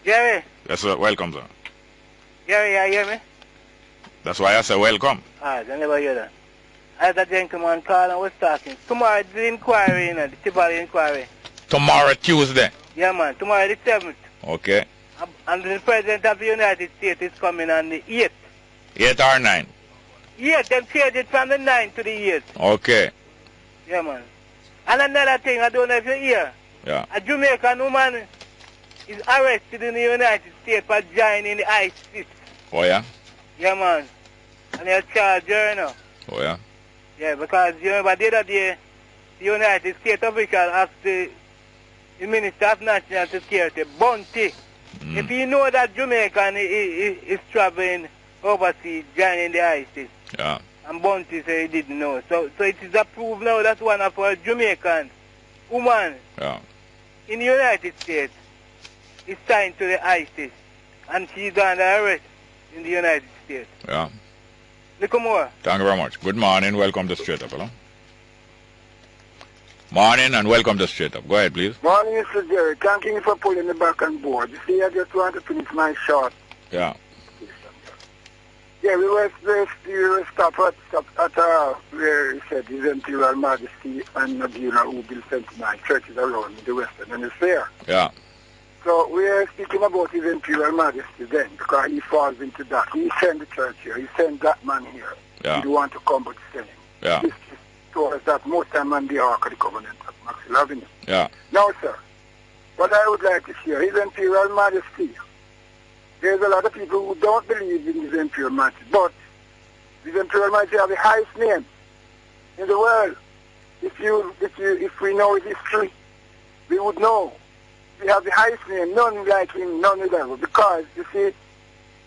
[SPEAKER 10] Jerry.
[SPEAKER 9] Yes, sir, welcome, sir.
[SPEAKER 10] Jerry, you hear me?
[SPEAKER 9] That's why I say welcome.
[SPEAKER 10] I never hear that. I had a gentleman call and was talking. Tomorrow is the inquiry, the Tivoli inquiry.
[SPEAKER 9] Tomorrow, Tuesday?
[SPEAKER 10] Yeah, man, tomorrow the 7th.
[SPEAKER 9] Okay.
[SPEAKER 10] And the President of the United States is coming on the 8th.
[SPEAKER 9] 8 or 9?
[SPEAKER 10] 8, them changed it from the 9th to the 8th.
[SPEAKER 9] Okay.
[SPEAKER 10] Yeah, man. And another thing, I don't know if you hear.
[SPEAKER 9] Yeah.
[SPEAKER 10] A Jamaican woman is arrested in the United States for joining the ISIS.
[SPEAKER 9] Oh, yeah?
[SPEAKER 10] Yeah, man. And they're charged her, you know.
[SPEAKER 9] Oh, yeah?
[SPEAKER 10] Yeah, because, you remember, the other day, the United States official asked the Minister of National Security, Bounty, if you know that Jamaican is traveling overseas, joining the ISIS.
[SPEAKER 9] Yeah.
[SPEAKER 10] And Bounty said he didn't know. So it is approved now that one of our Jamaican woman in the United States is signed to the ISIS. And she's under arrest in the United States.
[SPEAKER 9] Yeah.
[SPEAKER 10] Look more.
[SPEAKER 9] Thank you very much. Good morning, welcome to Straight Up, hello? Morning and welcome to Straight Up. Go ahead, please.
[SPEAKER 18] Morning, Mr. Jerry. Thank you for pulling me back on board. You see, I just want to finish my shot.
[SPEAKER 9] Yeah.
[SPEAKER 18] Yeah, we were stopped at where he said His Imperial Majesty and Nagina who built 79 churches around the Western Hemisphere.
[SPEAKER 9] Yeah.
[SPEAKER 18] So we are speaking about His Imperial Majesty then, because he falls into that. He sent the church here. He sent that man here.
[SPEAKER 9] Yeah.
[SPEAKER 18] He don't want to come, but send him.
[SPEAKER 9] Yeah.
[SPEAKER 18] This towards that most time on the Ark of the Covenant at Maxwell Avenue.
[SPEAKER 9] Yeah.
[SPEAKER 18] Now, sir, what I would like to share, His Imperial Majesty. There's a lot of people who don't believe in His Imperial Majesty, but His Imperial Majesty have the highest name in the world. If we know his history, we would know. We have the highest name, none like him, none whatever. Because you see,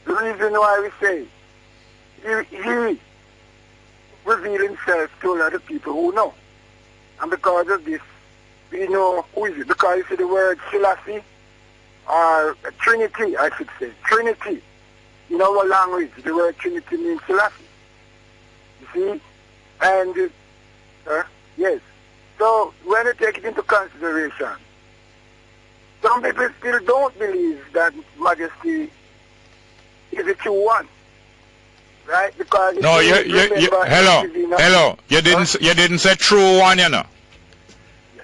[SPEAKER 18] the reason why we say he revealed himself to a lot of people who know. And because of this, we know who is it. Because you see the word Selassie, or Trinity, I should say. Trinity. In our language, the word Trinity means Selassie. You see? And, yes. So, when you take it into consideration, some people still don't believe that Majesty is the true one. Right? Because
[SPEAKER 9] no, hello. You didn't say true one, you know.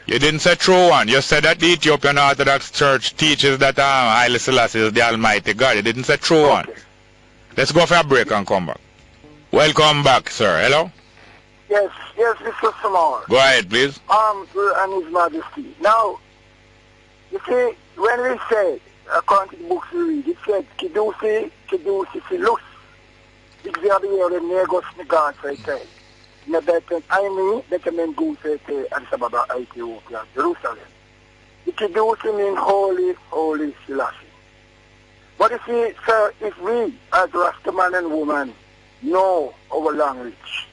[SPEAKER 9] You didn't say true one. You said that the Ethiopian Orthodox Church teaches that Haile Selassie is the Almighty God. You didn't say true one. Let's go for a break and come back. Welcome back, sir. Hello?
[SPEAKER 18] Yes, Mr. Small.
[SPEAKER 9] Go ahead, please.
[SPEAKER 18] And His Majesty. Now, you see, when we say, according to the books we read, it said, Kidusi Filus, Exonerate Negos Negan, na better I better men go to Addis Ababa, Ethiopia, Jerusalem. Ikidusi means holy Selassie. But you see, sir, if we as Rastaman and woman know our language,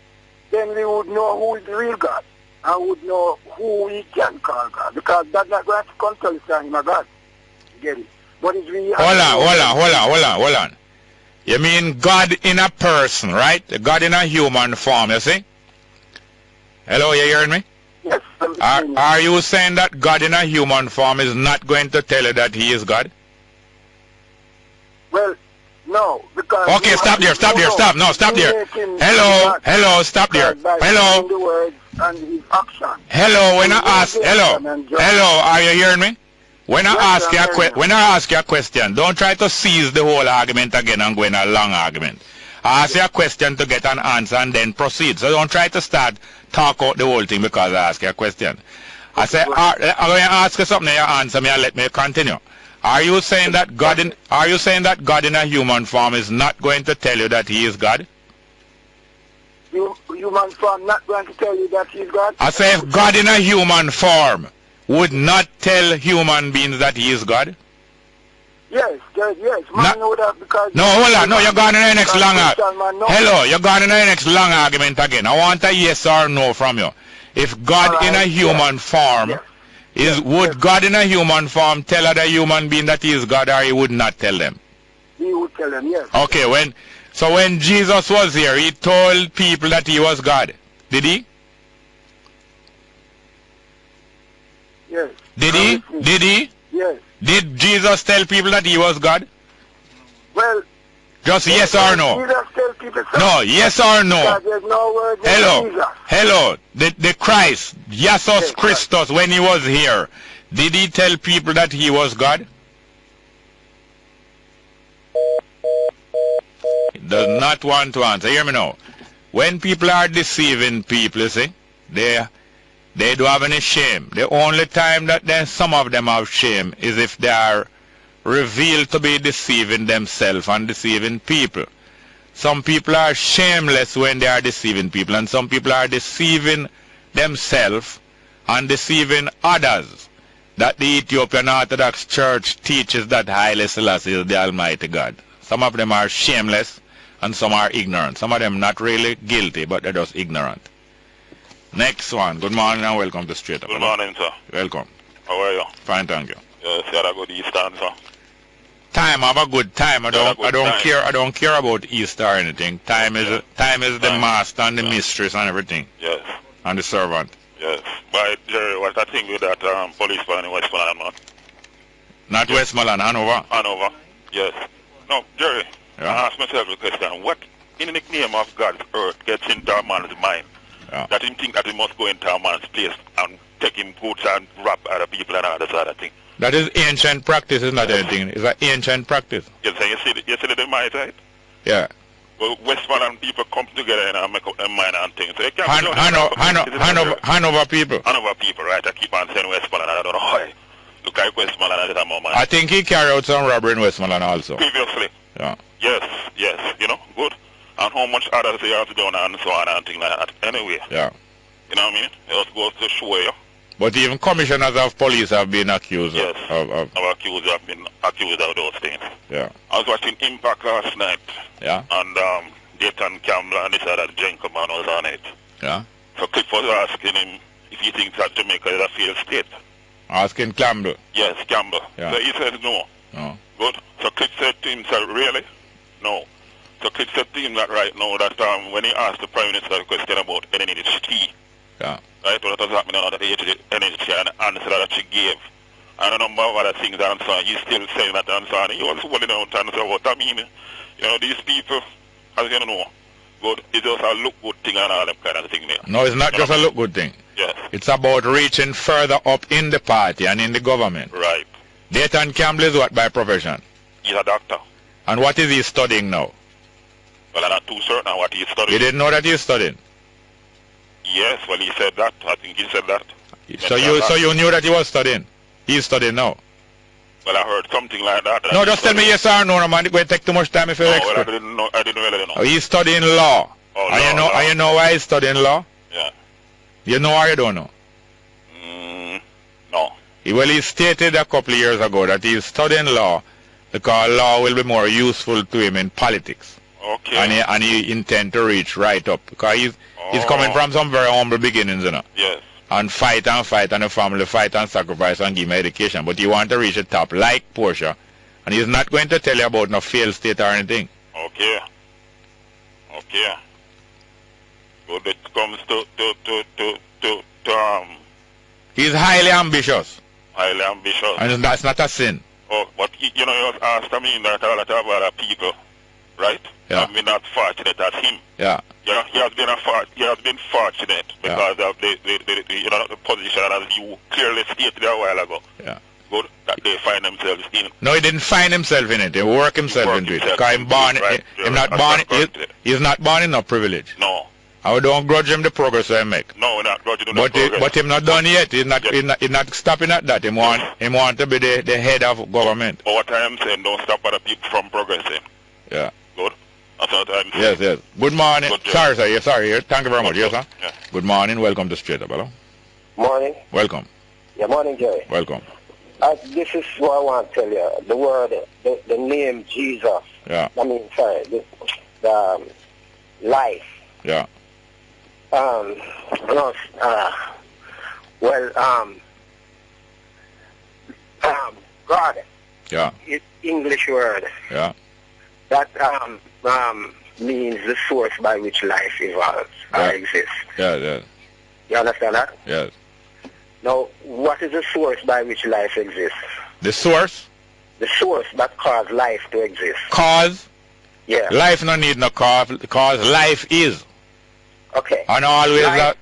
[SPEAKER 18] then we would know who is the real God and would know who we can call God. Because that's not going to come tell us I'm a God. You get it? But if we
[SPEAKER 9] hold on. You mean God in a person, right? God in a human form, you see? Hello, you hearing me?
[SPEAKER 18] Yes.
[SPEAKER 9] Are you saying that God in a human form is not going to tell you that He is God?
[SPEAKER 18] Well, no, because...
[SPEAKER 9] Okay, stop there. No, stop there. Hello, stop there. Hello.
[SPEAKER 18] The words and his action.
[SPEAKER 9] Hello, when I ask... Hello, are you hearing me? When I ask you a question, don't try to seize the whole argument again and go in a long argument. I ask you a question to get an answer and then proceed. So don't try to talk out the whole thing because I ask you a question. I say, I'm going to ask you something, you answer me and let me continue. Are you saying that God in a human form is not going to tell you that He is God?
[SPEAKER 18] Human form not going to tell you that He is God?
[SPEAKER 9] I say if God in a human form would not tell human beings that He is God?
[SPEAKER 18] Yes. Man know that because...
[SPEAKER 9] No, hold on. No, you're going to the next long argument. Hello, you're going to the next long argument again. I want a yes or no from you. if God in a human form would God in a human form tell other human being that he is God, or he would not tell them?
[SPEAKER 18] He would tell them, yes.
[SPEAKER 9] Okay, when Jesus was here, he told people that he was God. Did he?
[SPEAKER 18] Yes.
[SPEAKER 9] Did he? Did he?
[SPEAKER 18] Yes.
[SPEAKER 9] Did Jesus tell people that he was God?
[SPEAKER 18] Well,
[SPEAKER 9] just yes or no?
[SPEAKER 18] Jesus tell people so.
[SPEAKER 9] No, yes or no?
[SPEAKER 18] Because there's no word in
[SPEAKER 9] Hello.
[SPEAKER 18] Jesus.
[SPEAKER 9] Hello. The Christ, Jesus Christus, when he was here, did he tell people that he was God? He does not want to answer. Hear me now. When people are deceiving people, you see, they don't have any shame. The only time that some of them have shame is if they are revealed to be deceiving themselves and deceiving people. Some people are shameless when they are deceiving people, and some people are deceiving themselves and deceiving others. That the Ethiopian Orthodox Church teaches that Haile Selassie is the Almighty God. Some of them are shameless and some are ignorant. Some of them not really guilty, but they're just ignorant. Next one. Good morning and welcome to Straight Up.
[SPEAKER 1] Good morning, sir.
[SPEAKER 9] Welcome.
[SPEAKER 1] How are you?
[SPEAKER 9] Fine, thank you.
[SPEAKER 1] Yes, you had a good Easter, sir.
[SPEAKER 9] Time, have a good time. I don't care about Easter or anything. Time is the master and the mistress and everything.
[SPEAKER 1] Yes.
[SPEAKER 9] And the servant.
[SPEAKER 1] Yes. But Jerry, what I think with that policeman in Westmoreland, man?
[SPEAKER 9] Not Westmoreland, Hanover.
[SPEAKER 1] Hanover. Yes. No, Jerry. I ask myself the question: what in the name of God's earth gets into a man's mind that him think that he must go into a man's place and take him goods and rob other people and all this other thing?
[SPEAKER 9] That is ancient practice, is not anything. It's an ancient practice.
[SPEAKER 1] Yes, you see the might, right?
[SPEAKER 9] Yeah.
[SPEAKER 1] Well, Westmoreland people come together and make up their mind and things. So
[SPEAKER 9] Hanover people.
[SPEAKER 1] Hanover people, right? I keep on saying Westmoreland, I don't know why. Look like Westmoreland at that moment.
[SPEAKER 9] I think he carried out some robbery in Westmoreland also.
[SPEAKER 1] Previously.
[SPEAKER 9] Yeah.
[SPEAKER 1] Yes, you know, good. And how much others they have done and so on and things like that. Anyway.
[SPEAKER 9] Yeah.
[SPEAKER 1] You know what I mean? It just goes to show you.
[SPEAKER 9] But even commissioners of police have been accused
[SPEAKER 1] of those things.
[SPEAKER 9] Yeah.
[SPEAKER 1] I was watching Impact last night.
[SPEAKER 9] Yeah.
[SPEAKER 1] And Dayton Campbell and this other gentleman was on it.
[SPEAKER 9] Yeah.
[SPEAKER 1] So Cliff was asking him if he thinks that Jamaica is a failed state.
[SPEAKER 9] Asking Campbell?
[SPEAKER 1] Yes, Campbell.
[SPEAKER 9] Yeah.
[SPEAKER 1] So he said no.
[SPEAKER 9] No.
[SPEAKER 1] Good. So Cliff said to himself, really? No. So Cliff said to him that right now that when he asked the Prime Minister the question about NHT,
[SPEAKER 9] yeah.
[SPEAKER 1] Right, what does that mean on the NHT and the answer that she gave? And a number of other things and so on. He's still saying that and so on. He was holding out and saying, what I mean, you know, these people, as you know, good, it's just a look good thing and all them kind of thing there.
[SPEAKER 9] No, it's not just a look good thing.
[SPEAKER 1] Yes.
[SPEAKER 9] It's about reaching further up in the party and in the government.
[SPEAKER 1] Right.
[SPEAKER 9] Dayton Campbell is what by profession?
[SPEAKER 1] He's a doctor.
[SPEAKER 9] And what is he studying now?
[SPEAKER 1] Well, I'm not too certain on what he's studying.
[SPEAKER 9] You didn't know that he's studying?
[SPEAKER 1] Yes, well, he said that. I think he said that.
[SPEAKER 9] So you knew that he was studying? He's studying now?
[SPEAKER 1] Well, I heard something like that.
[SPEAKER 9] No, just tell me yes or no, man. It will take too much time if you're expert.
[SPEAKER 1] Well, I didn't really know.
[SPEAKER 9] He's studying law.
[SPEAKER 1] Oh,
[SPEAKER 9] and you know why he's studying law?
[SPEAKER 1] Yeah.
[SPEAKER 9] You know or you don't know?
[SPEAKER 1] No.
[SPEAKER 9] Well, he stated a couple of years ago that he's studying law because law will be more useful to him in politics.
[SPEAKER 1] Okay.
[SPEAKER 9] And he intend to reach right up because he's coming from some very humble beginnings, you know.
[SPEAKER 1] Yes.
[SPEAKER 9] And fight and the family fight and sacrifice and give him education. But he want to reach the top like Portia. And he's not going to tell you about no failed state or anything.
[SPEAKER 1] Okay. But it comes to
[SPEAKER 9] he's highly ambitious.
[SPEAKER 1] Highly ambitious.
[SPEAKER 9] And that's not a sin.
[SPEAKER 1] Oh, but you know, you asked me that a lot of other people, right?
[SPEAKER 9] Yeah.
[SPEAKER 1] Have been not fortunate as him.
[SPEAKER 9] Yeah.
[SPEAKER 1] You know, he has been fortunate because of the position as you clearly stated a while ago.
[SPEAKER 9] Yeah.
[SPEAKER 1] Good. That they find themselves in.
[SPEAKER 9] No, he didn't find himself in it. He worked himself into it. Because he's not born in no privilege.
[SPEAKER 1] No.
[SPEAKER 9] I don't grudge him the progress I make.
[SPEAKER 1] No, we're not grudging him the progress.
[SPEAKER 9] But him not done yet. He's not stopping at that. He want to be the head of government.
[SPEAKER 1] But what I am saying, don't stop other people from progressing.
[SPEAKER 9] Yeah.
[SPEAKER 1] Good. That's what I'm saying.
[SPEAKER 9] Yes. Good morning. Sorry, sir. Sorry. Thank you very much. Yes, sir.
[SPEAKER 1] Yeah.
[SPEAKER 9] Good morning. Welcome to Straight Up. Hello.
[SPEAKER 22] Morning.
[SPEAKER 9] Welcome.
[SPEAKER 22] Yeah, morning, Jerry.
[SPEAKER 9] Welcome.
[SPEAKER 22] This is what I want to tell you. The word, the name Jesus.
[SPEAKER 9] Yeah.
[SPEAKER 22] I mean, sorry, the life.
[SPEAKER 9] Yeah.
[SPEAKER 18] God.
[SPEAKER 9] Yeah.
[SPEAKER 18] It's English word.
[SPEAKER 9] Yeah.
[SPEAKER 18] That means the source by which life evolves or exists.
[SPEAKER 9] Yeah.
[SPEAKER 18] You understand that?
[SPEAKER 9] Yes.
[SPEAKER 18] Now, what is the source by which life exists?
[SPEAKER 9] The source?
[SPEAKER 18] The source that caused life to exist.
[SPEAKER 9] Cause?
[SPEAKER 18] Yeah.
[SPEAKER 9] Life no need no cause, because life is.
[SPEAKER 18] Okay.
[SPEAKER 9] And always
[SPEAKER 18] life,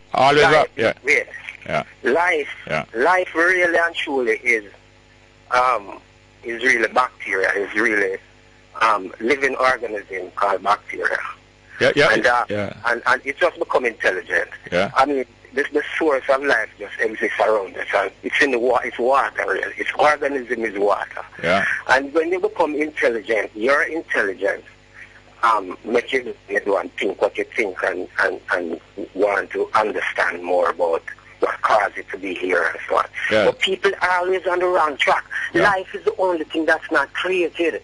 [SPEAKER 9] yeah.
[SPEAKER 18] Wait.
[SPEAKER 9] Yeah.
[SPEAKER 18] Life really and truly is really bacteria, is really living organism called bacteria.
[SPEAKER 9] Yeah.
[SPEAKER 18] And it just become intelligent.
[SPEAKER 9] Yeah.
[SPEAKER 18] I mean, the source of life just exists around us, and it's in the water. It's water. Really. Its organism is water.
[SPEAKER 9] Yeah.
[SPEAKER 18] And when you become intelligent, your intelligence makes you want to think what you think and want to understand more about what caused it to be here and so on.
[SPEAKER 9] Yeah.
[SPEAKER 18] But people are always on the wrong track.
[SPEAKER 9] Yeah.
[SPEAKER 18] Life is the only thing that's not created.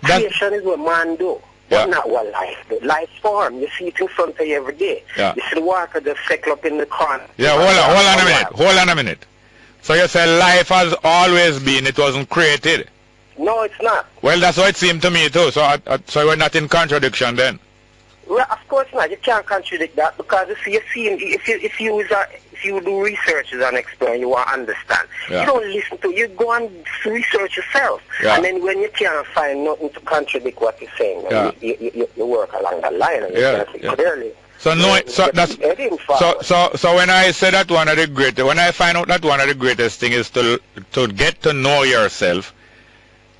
[SPEAKER 18] Creation is what man do. But not what life do. Life form. You see it in front of you every day.
[SPEAKER 9] Yeah.
[SPEAKER 18] You see the water just settle up in the corner.
[SPEAKER 9] Yeah, hold on a minute. So you say life has always been, it wasn't created.
[SPEAKER 18] No, it's not.
[SPEAKER 9] Well, that's what it seemed to me too. So we're not in contradiction then.
[SPEAKER 18] Well, of course not. You can't contradict that, because if you do researches and explain, you want to understand.
[SPEAKER 9] Yeah.
[SPEAKER 18] You don't listen to. You go and research yourself, and then when you can't find nothing to contradict what you're saying, you work along that line and you can see clearly.
[SPEAKER 9] So so when I say that one of the greatest, when I find out that one of the greatest thing is to get to know yourself.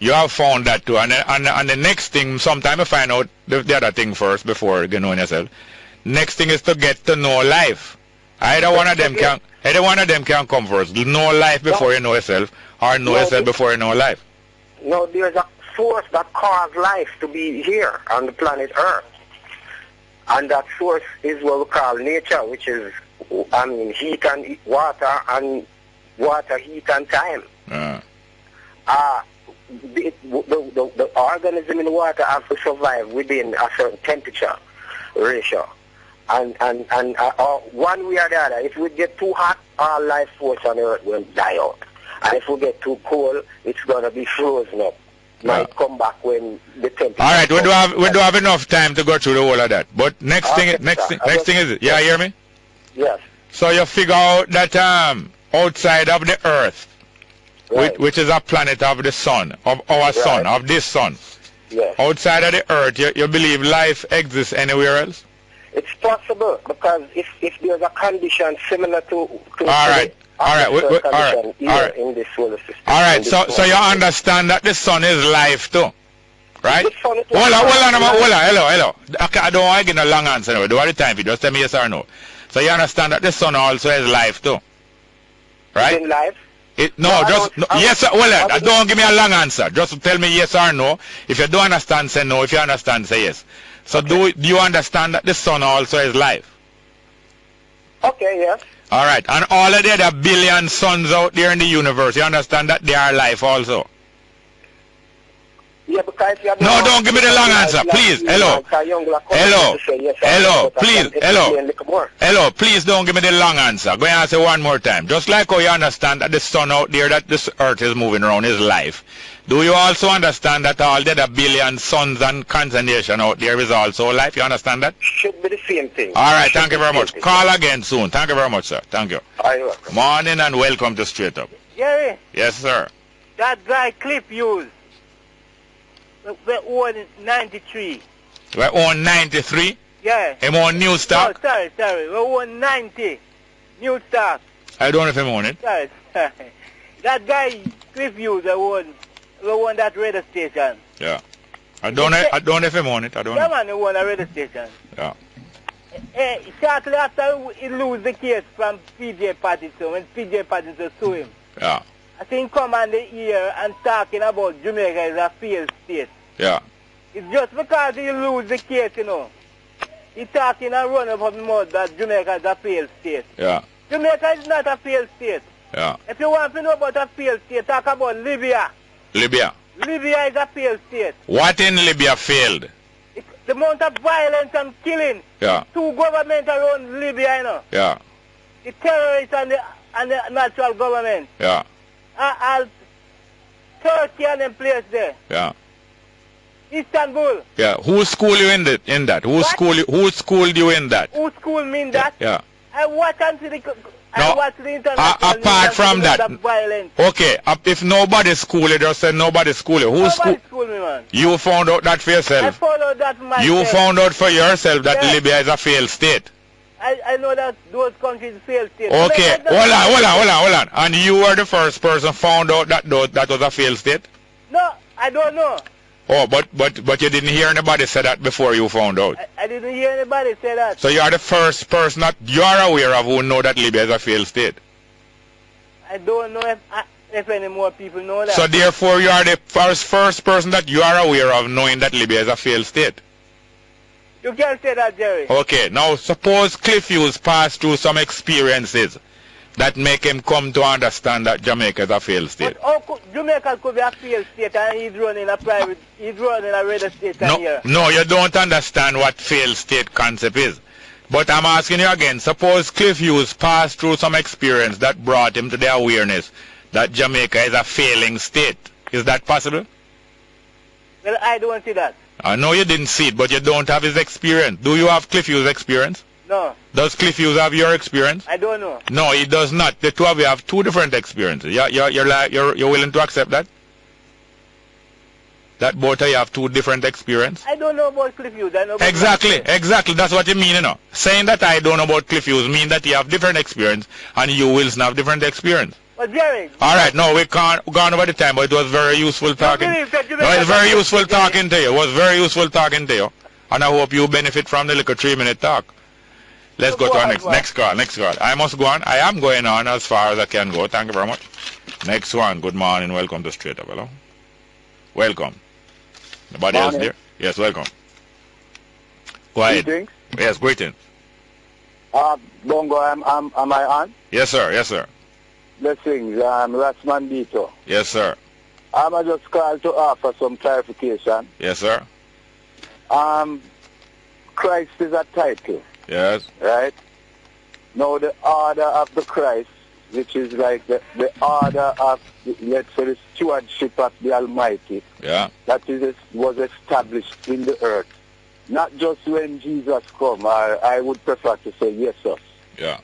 [SPEAKER 9] You have found that too, and the next thing, sometime you find out the other thing first before you know yourself. Next thing is to get to know life. Either one of them can come first. Know life before you know yourself, or know yourself before you know life.
[SPEAKER 18] No, there's a force that caused life to be here on the planet Earth, and that source is what we call nature, which is, heat and water, heat and time. The organism in the water has to survive within a certain temperature ratio, and one way or the other. If we get too hot, all life force on Earth will die out, and if we get too cold, it's gonna be frozen up. Might come back when the temperature. All right,
[SPEAKER 9] we do have enough time to go through the whole of that. But next thing is, you hear me?
[SPEAKER 18] Yes.
[SPEAKER 9] So you figure out that outside of the Earth. Right. Which is a planet of the sun, of our sun, of this sun.
[SPEAKER 18] Yes.
[SPEAKER 9] Outside of the Earth, you believe life exists anywhere else?
[SPEAKER 18] It's possible, because if there's a condition similar to
[SPEAKER 9] in
[SPEAKER 18] this solar system.
[SPEAKER 9] All right, so you understand that the sun is life too, right? Hold on, hello. I don't want to get a long answer. No. Do all the time for you. Just tell me yes or no. So you understand that the sun also is life too, right?
[SPEAKER 18] Is in life?
[SPEAKER 9] Yes, don't give me a long answer. Just tell me yes or no. If you don't understand, say no. If you understand, say yes. So do you understand that the sun also is life?
[SPEAKER 18] Okay, yes.
[SPEAKER 9] All right, and all of the other billion suns out there in the universe, you understand that they are life also?
[SPEAKER 18] Yeah, because
[SPEAKER 9] no, don't give me the long answer, please. Hello, please don't give me the long answer. Go and answer one more time. Just like how you understand that the sun out there, that this earth is moving around, is life. Do you also understand that all the other billion suns and constellation out there is also life? You understand that?
[SPEAKER 18] Should be the same thing.
[SPEAKER 9] All right, thank you very much. Call again soon. Thank you very much, sir. Thank you. Morning and welcome to Straight Up.
[SPEAKER 10] Jerry.
[SPEAKER 9] Yes, sir.
[SPEAKER 10] That guy Clip used. We're on 93.
[SPEAKER 9] We're on 93?
[SPEAKER 10] Yeah.
[SPEAKER 9] I'm on new stock?
[SPEAKER 10] No, sorry. We're on 90. New stock.
[SPEAKER 9] I don't know if I'm on it.
[SPEAKER 10] Sorry. That guy Clip used, we won that radio station.
[SPEAKER 9] Yeah. I don't know if I'm on it. I don't know.
[SPEAKER 10] Yeah, man, we won a radio station.
[SPEAKER 9] Yeah.
[SPEAKER 10] Shortly after he lose the case from P.J. Patterson, when P.J. Patterson sued him.
[SPEAKER 9] Yeah.
[SPEAKER 10] I think come on the ear and talking about Jamaica is a failed state.
[SPEAKER 9] Yeah.
[SPEAKER 10] It's just because he lose the case, you know. He talking and run up the mouth that Jamaica is a failed state.
[SPEAKER 9] Yeah.
[SPEAKER 10] Jamaica is not a failed state.
[SPEAKER 9] Yeah.
[SPEAKER 10] If you want to know about a failed state, talk about Libya.
[SPEAKER 9] Libya.
[SPEAKER 10] Libya is a failed state.
[SPEAKER 9] What in Libya failed?
[SPEAKER 10] the amount of violence and killing.
[SPEAKER 9] Yeah.
[SPEAKER 10] Two governments around Libya, you know.
[SPEAKER 9] Yeah.
[SPEAKER 10] The terrorists and the natural government.
[SPEAKER 9] Yeah.
[SPEAKER 10] As Turkey and them place there.
[SPEAKER 9] Yeah.
[SPEAKER 10] Istanbul.
[SPEAKER 9] Yeah. Who schooled you in that? Who schooled you in that?
[SPEAKER 10] Who schooled me in that?
[SPEAKER 9] Yeah.
[SPEAKER 10] I watch and see I watch the internet.
[SPEAKER 9] Apart from that,
[SPEAKER 10] violence.
[SPEAKER 9] okay, if nobody schooled you, just say nobody schooled you. Who schooled
[SPEAKER 10] me, man?
[SPEAKER 9] You found out that for yourself.
[SPEAKER 10] I found out that myself.
[SPEAKER 9] You found out for yourself that Libya is a failed state.
[SPEAKER 10] I know that those countries failed states.
[SPEAKER 9] Okay, hold on. And you were the first person found out that was a failed state?
[SPEAKER 10] No, I don't know.
[SPEAKER 9] Oh, but you didn't hear anybody say that before you found out?
[SPEAKER 10] I didn't hear anybody say that.
[SPEAKER 9] So you are the first person that you are aware of who know that Libya is a failed state?
[SPEAKER 10] I don't know if any more people know that.
[SPEAKER 9] So therefore you are the first person that you are aware of knowing that Libya is a failed state?
[SPEAKER 10] You can't say that, Jerry.
[SPEAKER 9] Okay, now suppose Cliff Hughes passed through some experiences that make him come to understand that Jamaica is a failed state.
[SPEAKER 10] But Jamaica could be a failed state and he's running a red state here.
[SPEAKER 9] No, you don't understand what failed state concept is. But I'm asking you again, suppose Cliff Hughes passed through some experience that brought him to the awareness that Jamaica is a failing state. Is that possible?
[SPEAKER 10] Well, I don't see that.
[SPEAKER 9] I know you didn't see it, but you don't have his experience. Do you have Cliff Hughes' experience?
[SPEAKER 10] No.
[SPEAKER 9] Does Cliff Hughes have your experience?
[SPEAKER 10] I don't know.
[SPEAKER 9] No, he does not. The two of you have two different experiences. You're willing to accept that? That both of you have two different experiences?
[SPEAKER 10] I don't know about Cliff Hughes. I know about
[SPEAKER 9] Exactly. That's what you mean, you know. Saying that I don't know about Cliff Hughes means that you have different experience and you, Wilson, have different experience.
[SPEAKER 10] But Jerry...
[SPEAKER 9] All right, no, we can't go on over the time, but it was very useful talking. No, it's very useful talking to you. It was very useful talking to you. And I hope you benefit from the little 3-minute talk. Let's go to our next call. I must go on. I am going on as far as I can go. Thank you very much. Next one. Good morning. Welcome to Straight Up. Hello. Welcome. Nobody else there? Yes, welcome. Go ahead.
[SPEAKER 3] Greetings.
[SPEAKER 9] Yes, greetings.
[SPEAKER 3] Bongo, am I on?
[SPEAKER 9] Yes, sir. Yes, sir.
[SPEAKER 3] Blessings. Rasman Dito.
[SPEAKER 9] Yes, sir.
[SPEAKER 3] I just called to offer some clarification.
[SPEAKER 9] Yes, sir.
[SPEAKER 3] Christ is a title.
[SPEAKER 9] Yes.
[SPEAKER 3] Right? Now the order of the Christ, which is like the order of, let's say, the stewardship of the Almighty.
[SPEAKER 9] Yeah.
[SPEAKER 3] That was established in the earth. Not just when Jesus come, I would prefer to say Jesus.
[SPEAKER 9] Yeah.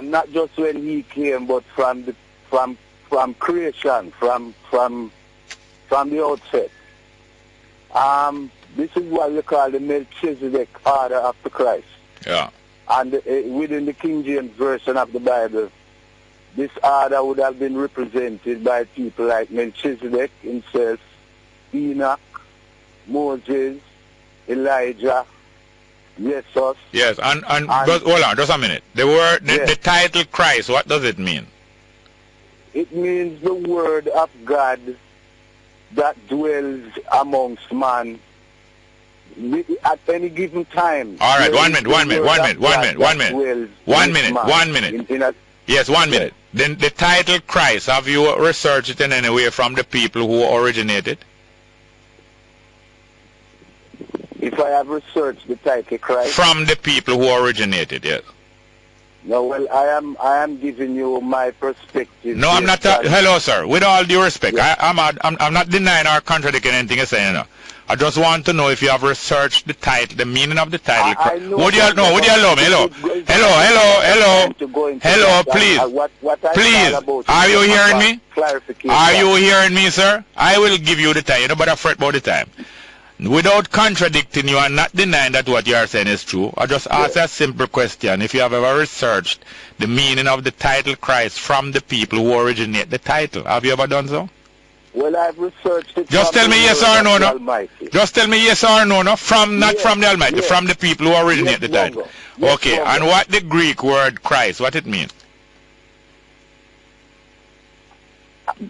[SPEAKER 3] Not just when he came, but from creation, from the outset. This is what we call the Melchizedek order of the Christ.
[SPEAKER 9] Yeah.
[SPEAKER 3] And within the King James Version of the Bible, this order would have been represented by people like Melchizedek himself, Enoch, Moses, Elijah, Jesus.
[SPEAKER 9] Yes, and hold on, just a minute. The title Christ, what does it mean?
[SPEAKER 3] It means the word of God that dwells amongst man at any given time.
[SPEAKER 9] All right, one minute. Yes, 1 minute. Then the title Christ, have you researched it in any way from the people who originated?
[SPEAKER 3] If I have researched the title Christ?
[SPEAKER 9] From the people who originated, yes.
[SPEAKER 3] No, well, I am giving you my perspective.
[SPEAKER 9] No, I'm not. Hello, sir. With all due respect, yes. I'm not denying or contradicting anything you're saying. No. I just want to know if you have researched the title, the meaning of the title. Would you allow me? Hello, please. Are you hearing me? Are you hearing me, sir? I will give you the time. You don't bother fret about the time. Without contradicting you and not denying that what you are saying is true, I just ask a simple question. If you have ever researched the meaning of the title Christ from the people who originate the title, have you ever done so?
[SPEAKER 3] Well, I've researched it.
[SPEAKER 9] Just tell me yes or no, no. Just tell me yes or no, no. From not from the Almighty, from the people who originate the title. Okay, and what the Greek word Christ, what it means?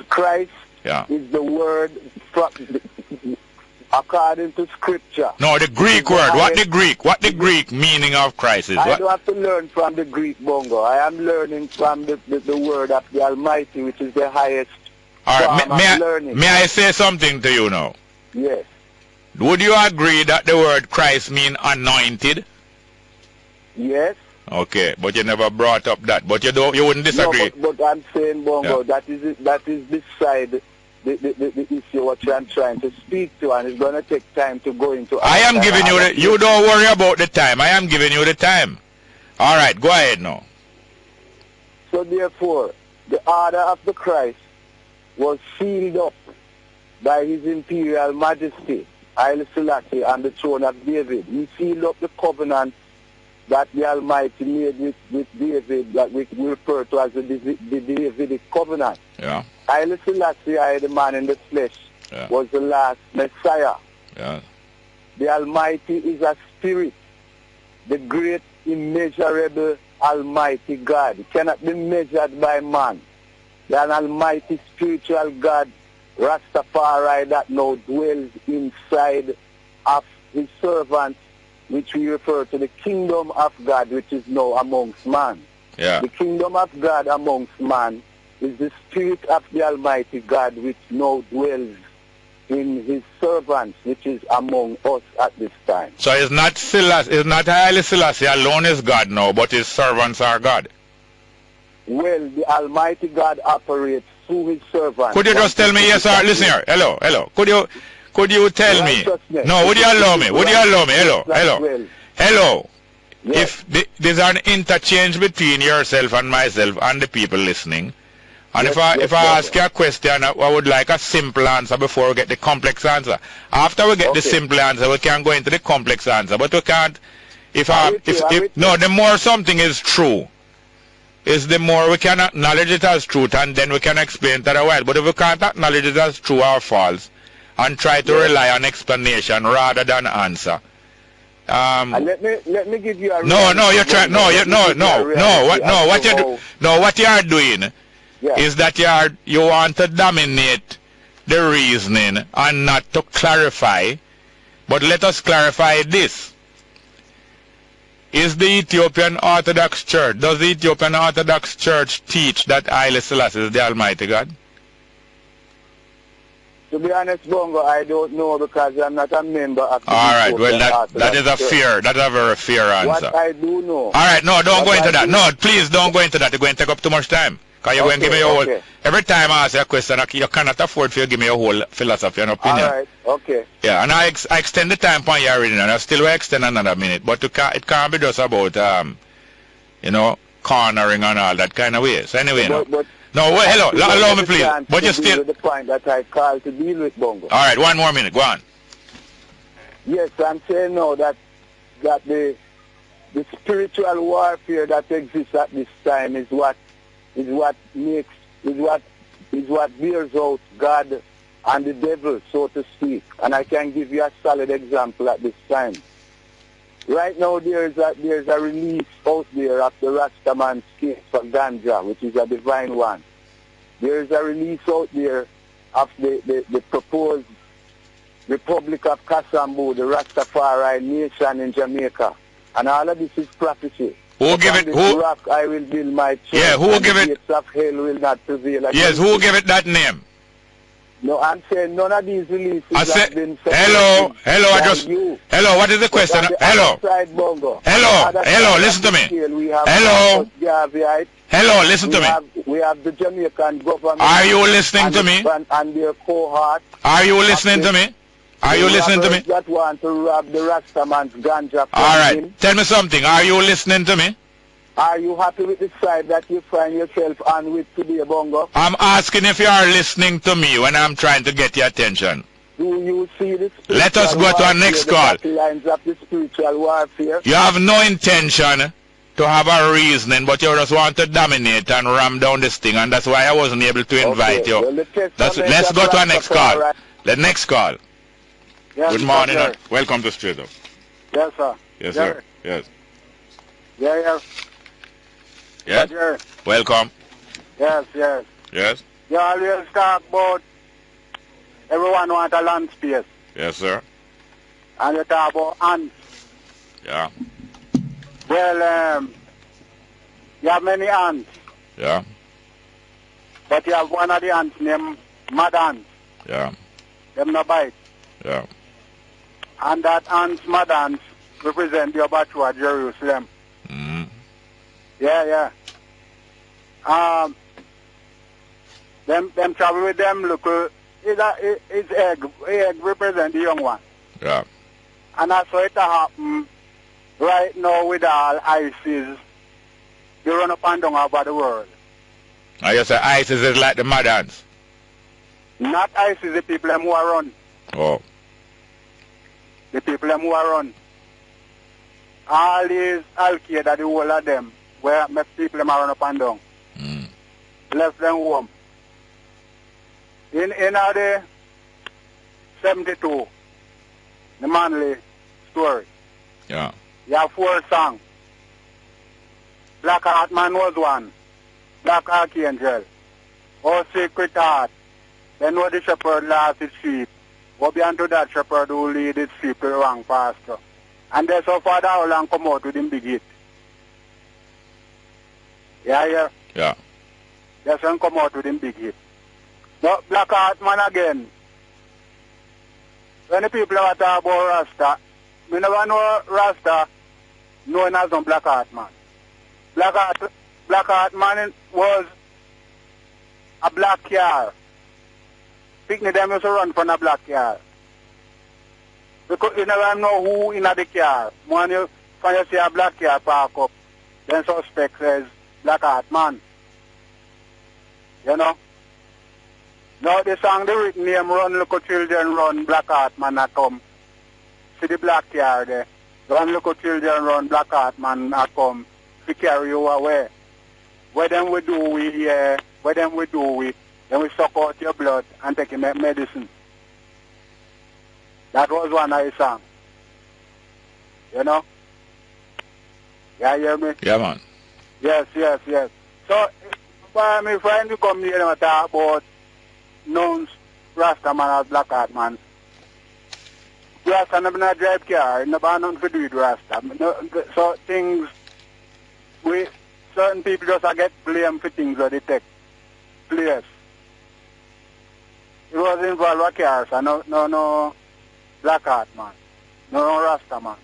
[SPEAKER 3] Christ is the word according to Scripture.
[SPEAKER 9] No, the Greek word. What the Greek meaning of Christ is?
[SPEAKER 3] I don't have to learn from the Greek, Bongo. I am learning from the word of the Almighty, which is the highest.
[SPEAKER 9] All right, may I say something to you now?
[SPEAKER 3] Yes.
[SPEAKER 9] Would you agree that the word Christ means anointed?
[SPEAKER 3] Yes.
[SPEAKER 9] Okay, but you never brought up that. But you wouldn't disagree.
[SPEAKER 3] No, but I'm saying, Bongo, that is beside the issue what I'm trying to speak to, and it's going to take time to go into.
[SPEAKER 9] I am giving you you don't worry about the time. I am giving you the time. All right, go ahead now.
[SPEAKER 3] So therefore, the order of the Christ was sealed up by His Imperial Majesty, Haile Selassie, on the throne of David. He sealed up the covenant that the Almighty made with David, that we refer to as the Davidic covenant.
[SPEAKER 9] Yeah.
[SPEAKER 3] Haile Selassie, the man in the flesh, was the last Messiah.
[SPEAKER 9] Yeah.
[SPEAKER 3] The Almighty is a spirit, the great, immeasurable, Almighty God. It cannot be measured by man. An almighty spiritual God, Rastafari, that now dwells inside of His servants, which we refer to the kingdom of God, which is now amongst man.
[SPEAKER 9] Yeah.
[SPEAKER 3] The kingdom of God amongst man is the spirit of the Almighty God, which now dwells in His servants, which is among us at this time.
[SPEAKER 9] So it's not Haile Selassie alone is God now, but His servants are God.
[SPEAKER 3] Well, the Almighty God operates through His servants.
[SPEAKER 9] Could you just tell me, yes sir, listen here, hello. Could you tell me? No, would you allow me? Would you allow me? Hello. Yes. If there's an interchange between yourself and myself and the people listening, and if I ask you a question, I would like a simple answer before we get the complex answer. After we get the simple answer, we can go into the complex answer. But we can't. The more something is true, is the more we can acknowledge it as truth, and then we can explain it otherwise. But if we can't acknowledge it as true or false, and try to rely on explanation rather than answer.
[SPEAKER 3] Let me give you a
[SPEAKER 9] what you are doing is that you want to dominate the reasoning and not to clarify. But let us clarify this. Is the Ethiopian Orthodox Church, does the Ethiopian Orthodox Church teach that Haile Selassie is the Almighty God?
[SPEAKER 3] To be honest, Bongo, I don't know, because I'm not a member of the
[SPEAKER 9] Alright, well that is a very fair answer.
[SPEAKER 3] What I do know.
[SPEAKER 9] Alright, no, don't go into that. No, please don't go into that. You're going to take up too much time. Because you're going to give me your whole... Every time I ask you a question, you cannot afford for you to give me your whole philosophy and opinion.
[SPEAKER 3] Alright, okay.
[SPEAKER 9] Yeah, and I extend the time point you're reading, and I still will extend another minute. But it can't be just about, cornering and all that kind of way. So anyway, hello, allow me please. But you still...
[SPEAKER 3] the point that I called to deal with, Bongo.
[SPEAKER 9] Alright, 1 more minute, go on.
[SPEAKER 3] Yes, I'm saying now that the spiritual warfare that exists at this time is what bears out God and the devil, so to speak. And I can give you a solid example at this time. Right now there's a release out there of the Rastaman's case for ganja, which is a divine one. There is a release out there of the proposed Republic of Kasambu, the Rastafari nation in Jamaica. And all of this is prophecy.
[SPEAKER 9] Who give it? Who?
[SPEAKER 3] Rock I will build my church.
[SPEAKER 9] Yeah, who give it?
[SPEAKER 3] The gates of hell will not prevail.
[SPEAKER 9] Yes, who give it that name?
[SPEAKER 3] No, I'm saying none of these releases have been said.
[SPEAKER 9] Hello, what is the question? Hello, listen to me. Hello, listen to me.
[SPEAKER 3] We have the Jamaican government.
[SPEAKER 9] Are you listening to me?
[SPEAKER 3] And their cohort.
[SPEAKER 9] Are you listening to me? Are you listening to me?
[SPEAKER 3] That want to rob the Rastaman's ganja.
[SPEAKER 9] All right, tell me something. Are you listening to me?
[SPEAKER 3] Are you happy with the side that you find yourself on with today, Bongo?
[SPEAKER 9] I'm asking if you are listening to me when I'm trying to get your attention.
[SPEAKER 3] Do you see the
[SPEAKER 9] Let us go to our next call.
[SPEAKER 3] Lines of the spiritual warfare?
[SPEAKER 9] You have no intention to have a reasoning, but you just want to dominate and ram down this thing, and that's why I wasn't able to invite you.
[SPEAKER 3] Well,
[SPEAKER 9] let's go to our next call.
[SPEAKER 3] Right.
[SPEAKER 9] The next call.
[SPEAKER 18] Yes,
[SPEAKER 9] good morning. Welcome to Straight Up.
[SPEAKER 18] Yes, sir.
[SPEAKER 9] Yes, sir. Yes.
[SPEAKER 18] Yeah.
[SPEAKER 9] Yes. Welcome.
[SPEAKER 18] Yes.
[SPEAKER 9] Yes.
[SPEAKER 18] You always talk about everyone want a land space.
[SPEAKER 9] Yes, sir.
[SPEAKER 18] And you talk about ants.
[SPEAKER 9] Yeah.
[SPEAKER 18] Well, you have many ants.
[SPEAKER 9] Yeah.
[SPEAKER 18] But you have one of the ants named mad ants.
[SPEAKER 9] Yeah.
[SPEAKER 18] Them no bite.
[SPEAKER 9] Yeah.
[SPEAKER 3] And that Hans Madans represent the Abattoir Jerusalem. Yeah. Them travel with them local. It's egg represent the young one.
[SPEAKER 9] Yeah.
[SPEAKER 3] And that's how it happen right now with all ISIS. They run up and down over the world.
[SPEAKER 9] I just say ISIS is like the Madans.
[SPEAKER 3] Not ISIS, the people them who are run.
[SPEAKER 9] Oh.
[SPEAKER 3] The people them who are run. All these Al-Qaeda, the whole of them, where make people them are run up and down. Left them home. In the 72, the Manly story.
[SPEAKER 9] Yeah.
[SPEAKER 3] You have 4 songs. Black Heart Man was one. Black Archangel. Oh, Secret Heart. Then know the shepherd lost his sheep. Go beyond to that shepherd who lead his sheep to the wrong pasture. And that's how Father Howland come out with him big hit. Yeah. That's when come out with him big hit. No, Black Heart Man again. When the people are talking about Rasta, we never know Rasta known as no Black Heart Man. Black Heart Man was a black car. Picnic them used to run from a black car. Because you never know who in the car. When you see a black car park up, then suspect says Black Heart Man. You know? Now the song the written name Run Little Children Run, Black Heart Man a come. See the black car there. Run Little Children Run, Black Heart Man a come to carry you away. What then we do then we suck out your blood and take your medicine. That was one of the songs. You know? Yeah, you hear me?
[SPEAKER 9] Yeah, man.
[SPEAKER 3] Yes. So, my friend you come here and talk about known Rasta man as Black Heart Man. Rasta never not drive car, never nothing to do with Rasta. So things, certain people just get blamed for things that they take place. It was involved with cars, so no Black Heart Man, no Rasta man.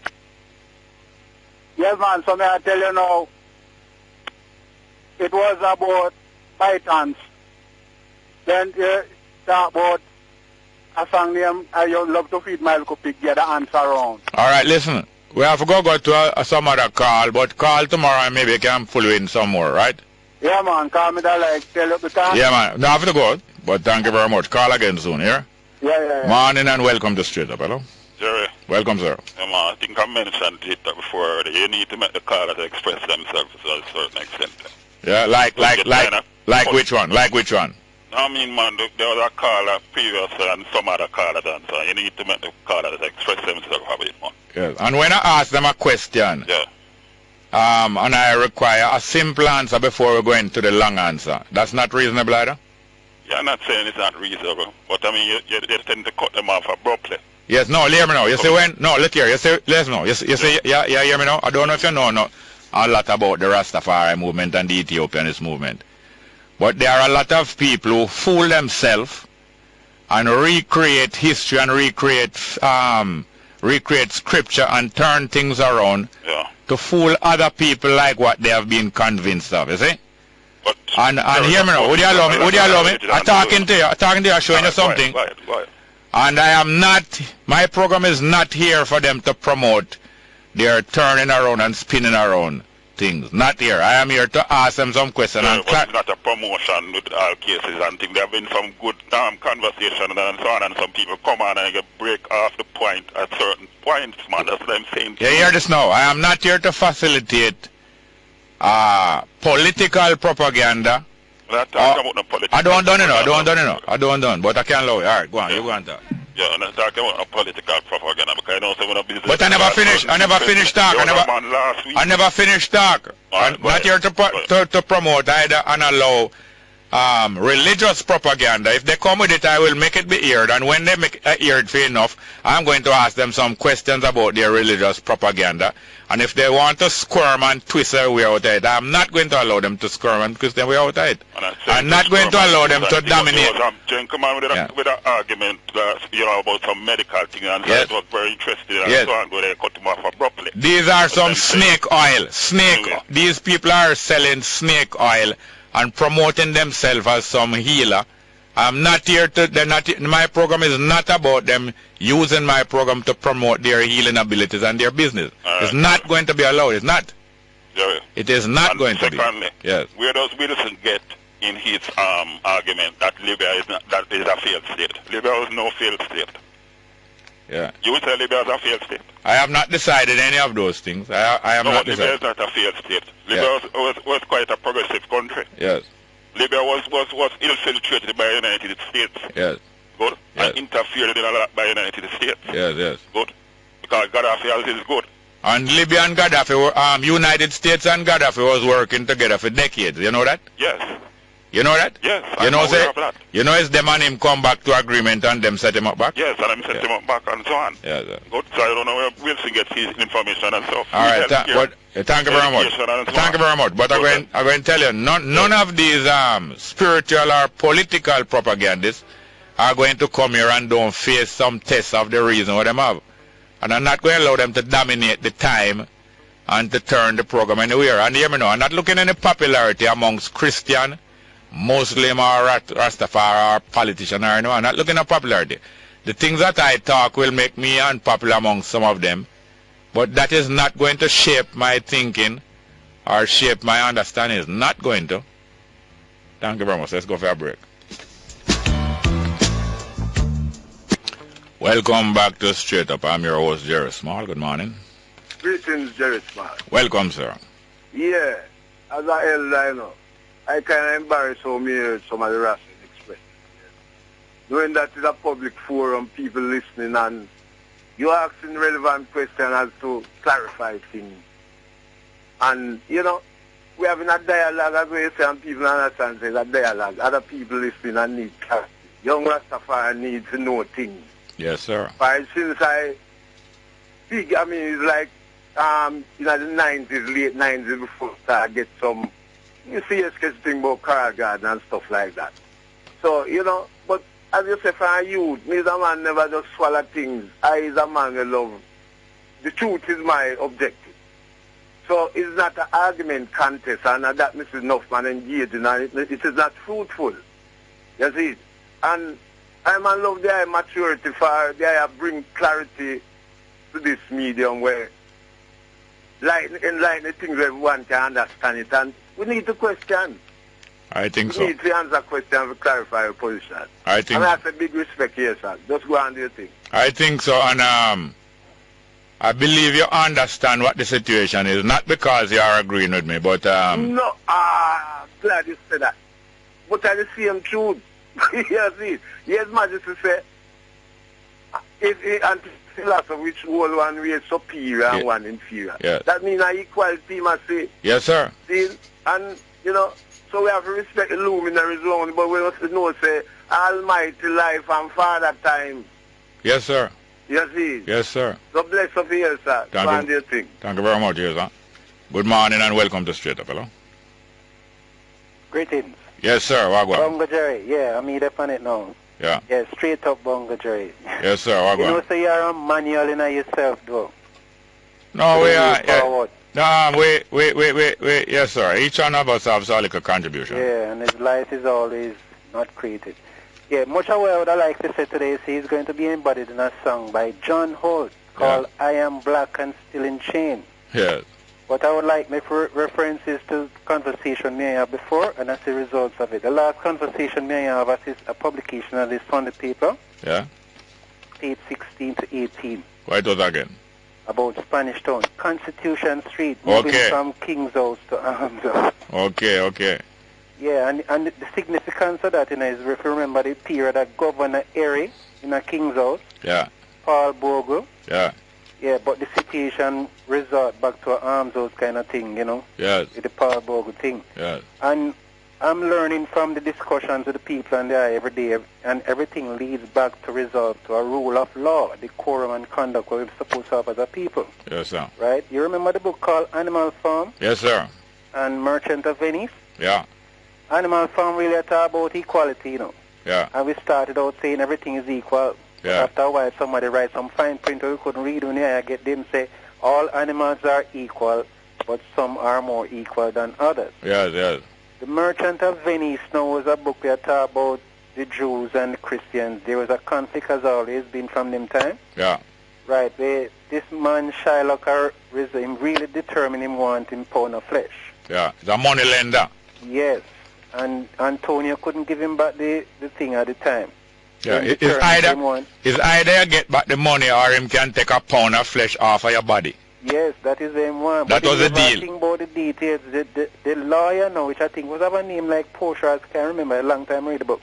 [SPEAKER 3] Yes man, so may I tell you now, it was about pythons. Then you talk about a song name, I love to feed my little pig, get the answer around.
[SPEAKER 9] Alright, listen. We have to go to some other call, but call tomorrow and maybe you can pull in some more, right?
[SPEAKER 3] Yeah man, call me that tell you because...
[SPEAKER 9] Yeah man, no have to go, but thank you very much. Call again soon, yeah?
[SPEAKER 3] Yeah.
[SPEAKER 9] Morning and welcome to Straight Up, hello?
[SPEAKER 1] Jerry.
[SPEAKER 9] Welcome, sir.
[SPEAKER 1] Yeah, man, I think I mentioned it before already. You need to make the caller to express themselves to a certain extent.
[SPEAKER 9] Yeah, like which one? Like which one?
[SPEAKER 1] I mean, man, there was a caller previous and some other caller done, so you need to make the caller to express themselves a bit more.
[SPEAKER 9] Yeah, and when I ask them a question, and I require a simple answer before we go into the long answer, that's not reasonable either?
[SPEAKER 1] Yeah, I'm not saying it's not reasonable, but I mean, you tend to cut them off abruptly.
[SPEAKER 9] Yes, no, hear me now. You see when, no, look here, you see, let's know. You see, yeah, hear me now. I don't know if you know a lot about the Rastafari movement and the Ethiopianist movement. But there are a lot of people who fool themselves and recreate history and recreate scripture and turn things around to fool other people like what they have been convinced of, you see? And hear me now, would you allow me? I'm talking to you, showing you something.
[SPEAKER 1] Go ahead.
[SPEAKER 9] And I am not, my program is not here for them to promote their turning around and spinning around things. Not here. I am here to ask them some questions.
[SPEAKER 1] But it's not a promotion with all cases and things. There have been some good conversation and so on, and some people come on and get break off the point at certain points, man. That's what I'm saying.
[SPEAKER 9] You hear this now? I am not here to facilitate political propaganda. I don't done it, but I can't allow it. Alright, go on, you go on that.
[SPEAKER 1] Yeah, and I'm talking about political propaganda because I know some of the business.
[SPEAKER 9] But I never finished talk. I never finished talk. I'm not here to promote either and allow religious propaganda. If they come with it, I will make it be aired. And when they make it aired for enough, I'm going to ask them some questions about their religious propaganda. And if they want to squirm and twist their way out of it, I'm not going to allow them to squirm and twist their way out of it. I'm not going to allow them to dominate.
[SPEAKER 1] Jen, come on with an argument about some medical thing, and so I was very interested, and so I'm going to cut them off abruptly.
[SPEAKER 9] These are some snake oil. These people are selling snake oil and promoting themselves as some healer. I'm not here to, my program is not about them using my program to promote their healing abilities and their business. It's not going to be allowed. It's not.
[SPEAKER 1] Yeah.
[SPEAKER 9] It is not going to be. Yes.
[SPEAKER 1] Where does Wilson get in his argument that Libya is a failed state? Libya is no failed state.
[SPEAKER 9] Yeah.
[SPEAKER 1] You say Libya is a failed state?
[SPEAKER 9] I have not decided any of those things. I am not decided.
[SPEAKER 1] Libya is not a failed state. Libya was quite a progressive country.
[SPEAKER 9] Yes.
[SPEAKER 1] Libya was infiltrated by the United States.
[SPEAKER 9] Yes.
[SPEAKER 1] Good. Yes. And interfered in a lot by the United States.
[SPEAKER 9] Yes, yes.
[SPEAKER 1] Good. Because Gaddafi is good.
[SPEAKER 9] And Libya and Gaddafi, United States and Gaddafi was working together for decades. You know that?
[SPEAKER 1] Yes.
[SPEAKER 9] You know that?
[SPEAKER 1] Yes.
[SPEAKER 9] You know it's them and him come back to agreement and them set him up back?
[SPEAKER 1] Yes, and them set him up back and so on.
[SPEAKER 9] Yes, yes.
[SPEAKER 1] Good. So I don't know where Wilson gets his information and stuff.
[SPEAKER 9] All right. Thank you very much. Thank you very much. But I'm going to tell you, none of these spiritual or political propagandists are going to come here and don't face some tests of the reason what them have. And I'm not going to allow them to dominate the time and to turn the program anywhere. And hear me now, I'm not looking at any popularity amongst Christian, Muslim or Rastafari or politician or anyone. I'm not looking at popularity. The things that I talk will make me unpopular among some of them, but that is not going to shape my thinking or shape my understanding. It's not going to. Thank you very much. Let's go for a break. Welcome back to Straight Up. I'm your host, Jerry Small. Good morning.
[SPEAKER 3] Greetings, Jerry Small.
[SPEAKER 9] Welcome, sir.
[SPEAKER 3] Yeah, as I elder, I know, I kind of embarrassed how me heard some of the Rasta express. Knowing that it's a public forum, people listening, and you asking relevant questions as to clarify things. And, you know, we're having a dialogue, as we say, and people understand, say, a dialogue. Other people listening and need clarity. Young Rastafari need to know things.
[SPEAKER 9] Yes, sir.
[SPEAKER 3] But since I speak, I mean, it's like, the 90s, late 90s, before I get some, you see, a sketch thing about Carl Garden and stuff like that. So, you know, but as you say, for a youth, me as a man never just swallow things. I is a man who love. The truth is my objective. So it's not an argument contest, and that Mrs. Nuffman engaged in, and it is not fruitful. You see? And I'm in love the maturity for the bring clarity to this medium where enlighten the things everyone can understand it, and we need to question.
[SPEAKER 9] I think so.
[SPEAKER 3] We need to answer questions to clarify your position.
[SPEAKER 9] I think.
[SPEAKER 3] And that's a big respect here, sir. Just go and do your thing.
[SPEAKER 9] I think so, and I believe you understand what the situation is, not because you are agreeing with me, but
[SPEAKER 3] No, glad you said that. But I the same truth. Yes, Majesty say, and philosophy which whole one way superior and one inferior.
[SPEAKER 9] Yes.
[SPEAKER 3] That means an equality, must say.
[SPEAKER 9] Yes, sir.
[SPEAKER 3] See? And, you know, so we have to respect the luminaries only, but we must know, say, Almighty life and Father time.
[SPEAKER 9] Yes, sir.
[SPEAKER 3] You see?
[SPEAKER 9] Yes, sir.
[SPEAKER 3] So bless up here, sir.
[SPEAKER 9] Thank you. Thank you very much, yes, sir. Good morning and welcome to Straight Up, hello.
[SPEAKER 2] Greetings.
[SPEAKER 9] Yes, sir. Wagwan.
[SPEAKER 2] Bongo Jerry. Yeah, I'm here on it now.
[SPEAKER 9] Yeah.
[SPEAKER 2] Yeah, straight up Bongo Jerry.
[SPEAKER 9] Yes, sir. Wagwan.
[SPEAKER 2] You know, so you're a manual in yourself, though.
[SPEAKER 9] No, we are. Yeah. No, wait. Yes, sir. Each one of us has a little contribution.
[SPEAKER 2] Yeah, and his life is always not created. Yeah, much of what I like to say today is he's going to be embodied in a song by John Holt called I Am Black and Still in Chain.
[SPEAKER 9] Yes.
[SPEAKER 2] What I would like make references to conversation me I have before, and that's the results of it. The last conversation me I have is a publication of this Sunday paper.
[SPEAKER 9] Yeah.
[SPEAKER 2] Page 16 to 18.
[SPEAKER 9] What was that again?
[SPEAKER 2] About Spanish Town, Constitution Street, moving from King's House to Arms House.
[SPEAKER 9] Okay.
[SPEAKER 2] Yeah, and the significance of that, you know, is if you remember the period that Governor Erie in a King's House.
[SPEAKER 9] Yeah.
[SPEAKER 2] Paul Bogle.
[SPEAKER 9] Yeah.
[SPEAKER 2] Yeah, but the situation resort back to an Arms House kind of thing, you know.
[SPEAKER 9] Yes.
[SPEAKER 2] With the Paul Bogle thing.
[SPEAKER 9] Yes.
[SPEAKER 2] And I'm learning from the discussions with the people and there every day, and everything leads back to resolve to a rule of law, decorum and conduct what we're supposed to have as a people.
[SPEAKER 9] Yes, sir.
[SPEAKER 2] Right? You remember the book called Animal Farm?
[SPEAKER 9] Yes, sir.
[SPEAKER 2] And Merchant of Venice?
[SPEAKER 9] Yeah.
[SPEAKER 2] Animal Farm really talk about equality, you know.
[SPEAKER 9] Yeah.
[SPEAKER 2] And we started out saying everything is equal.
[SPEAKER 9] Yeah.
[SPEAKER 2] After a while, somebody writes some fine print we couldn't read when I get them say, all animals are equal, but some are more equal than others.
[SPEAKER 9] Yes, yes.
[SPEAKER 2] The Merchant of Venice now was a book where talk about the Jews and the Christians. There was a conflict has always been from them time.
[SPEAKER 9] Yeah.
[SPEAKER 2] Right. This man, Shylock, him really determined him want him pound of flesh.
[SPEAKER 9] Yeah. He's a money lender.
[SPEAKER 2] Yes. And Antonio couldn't give him back the thing at the time.
[SPEAKER 9] Yeah. It's either you get back the money or him can take a pound of flesh off of your body.
[SPEAKER 2] Yes, that is the one.
[SPEAKER 9] That was the deal.
[SPEAKER 2] Think about the details. The lawyer now, which I think was of a name like Portia, I can't remember, a long time I read the book.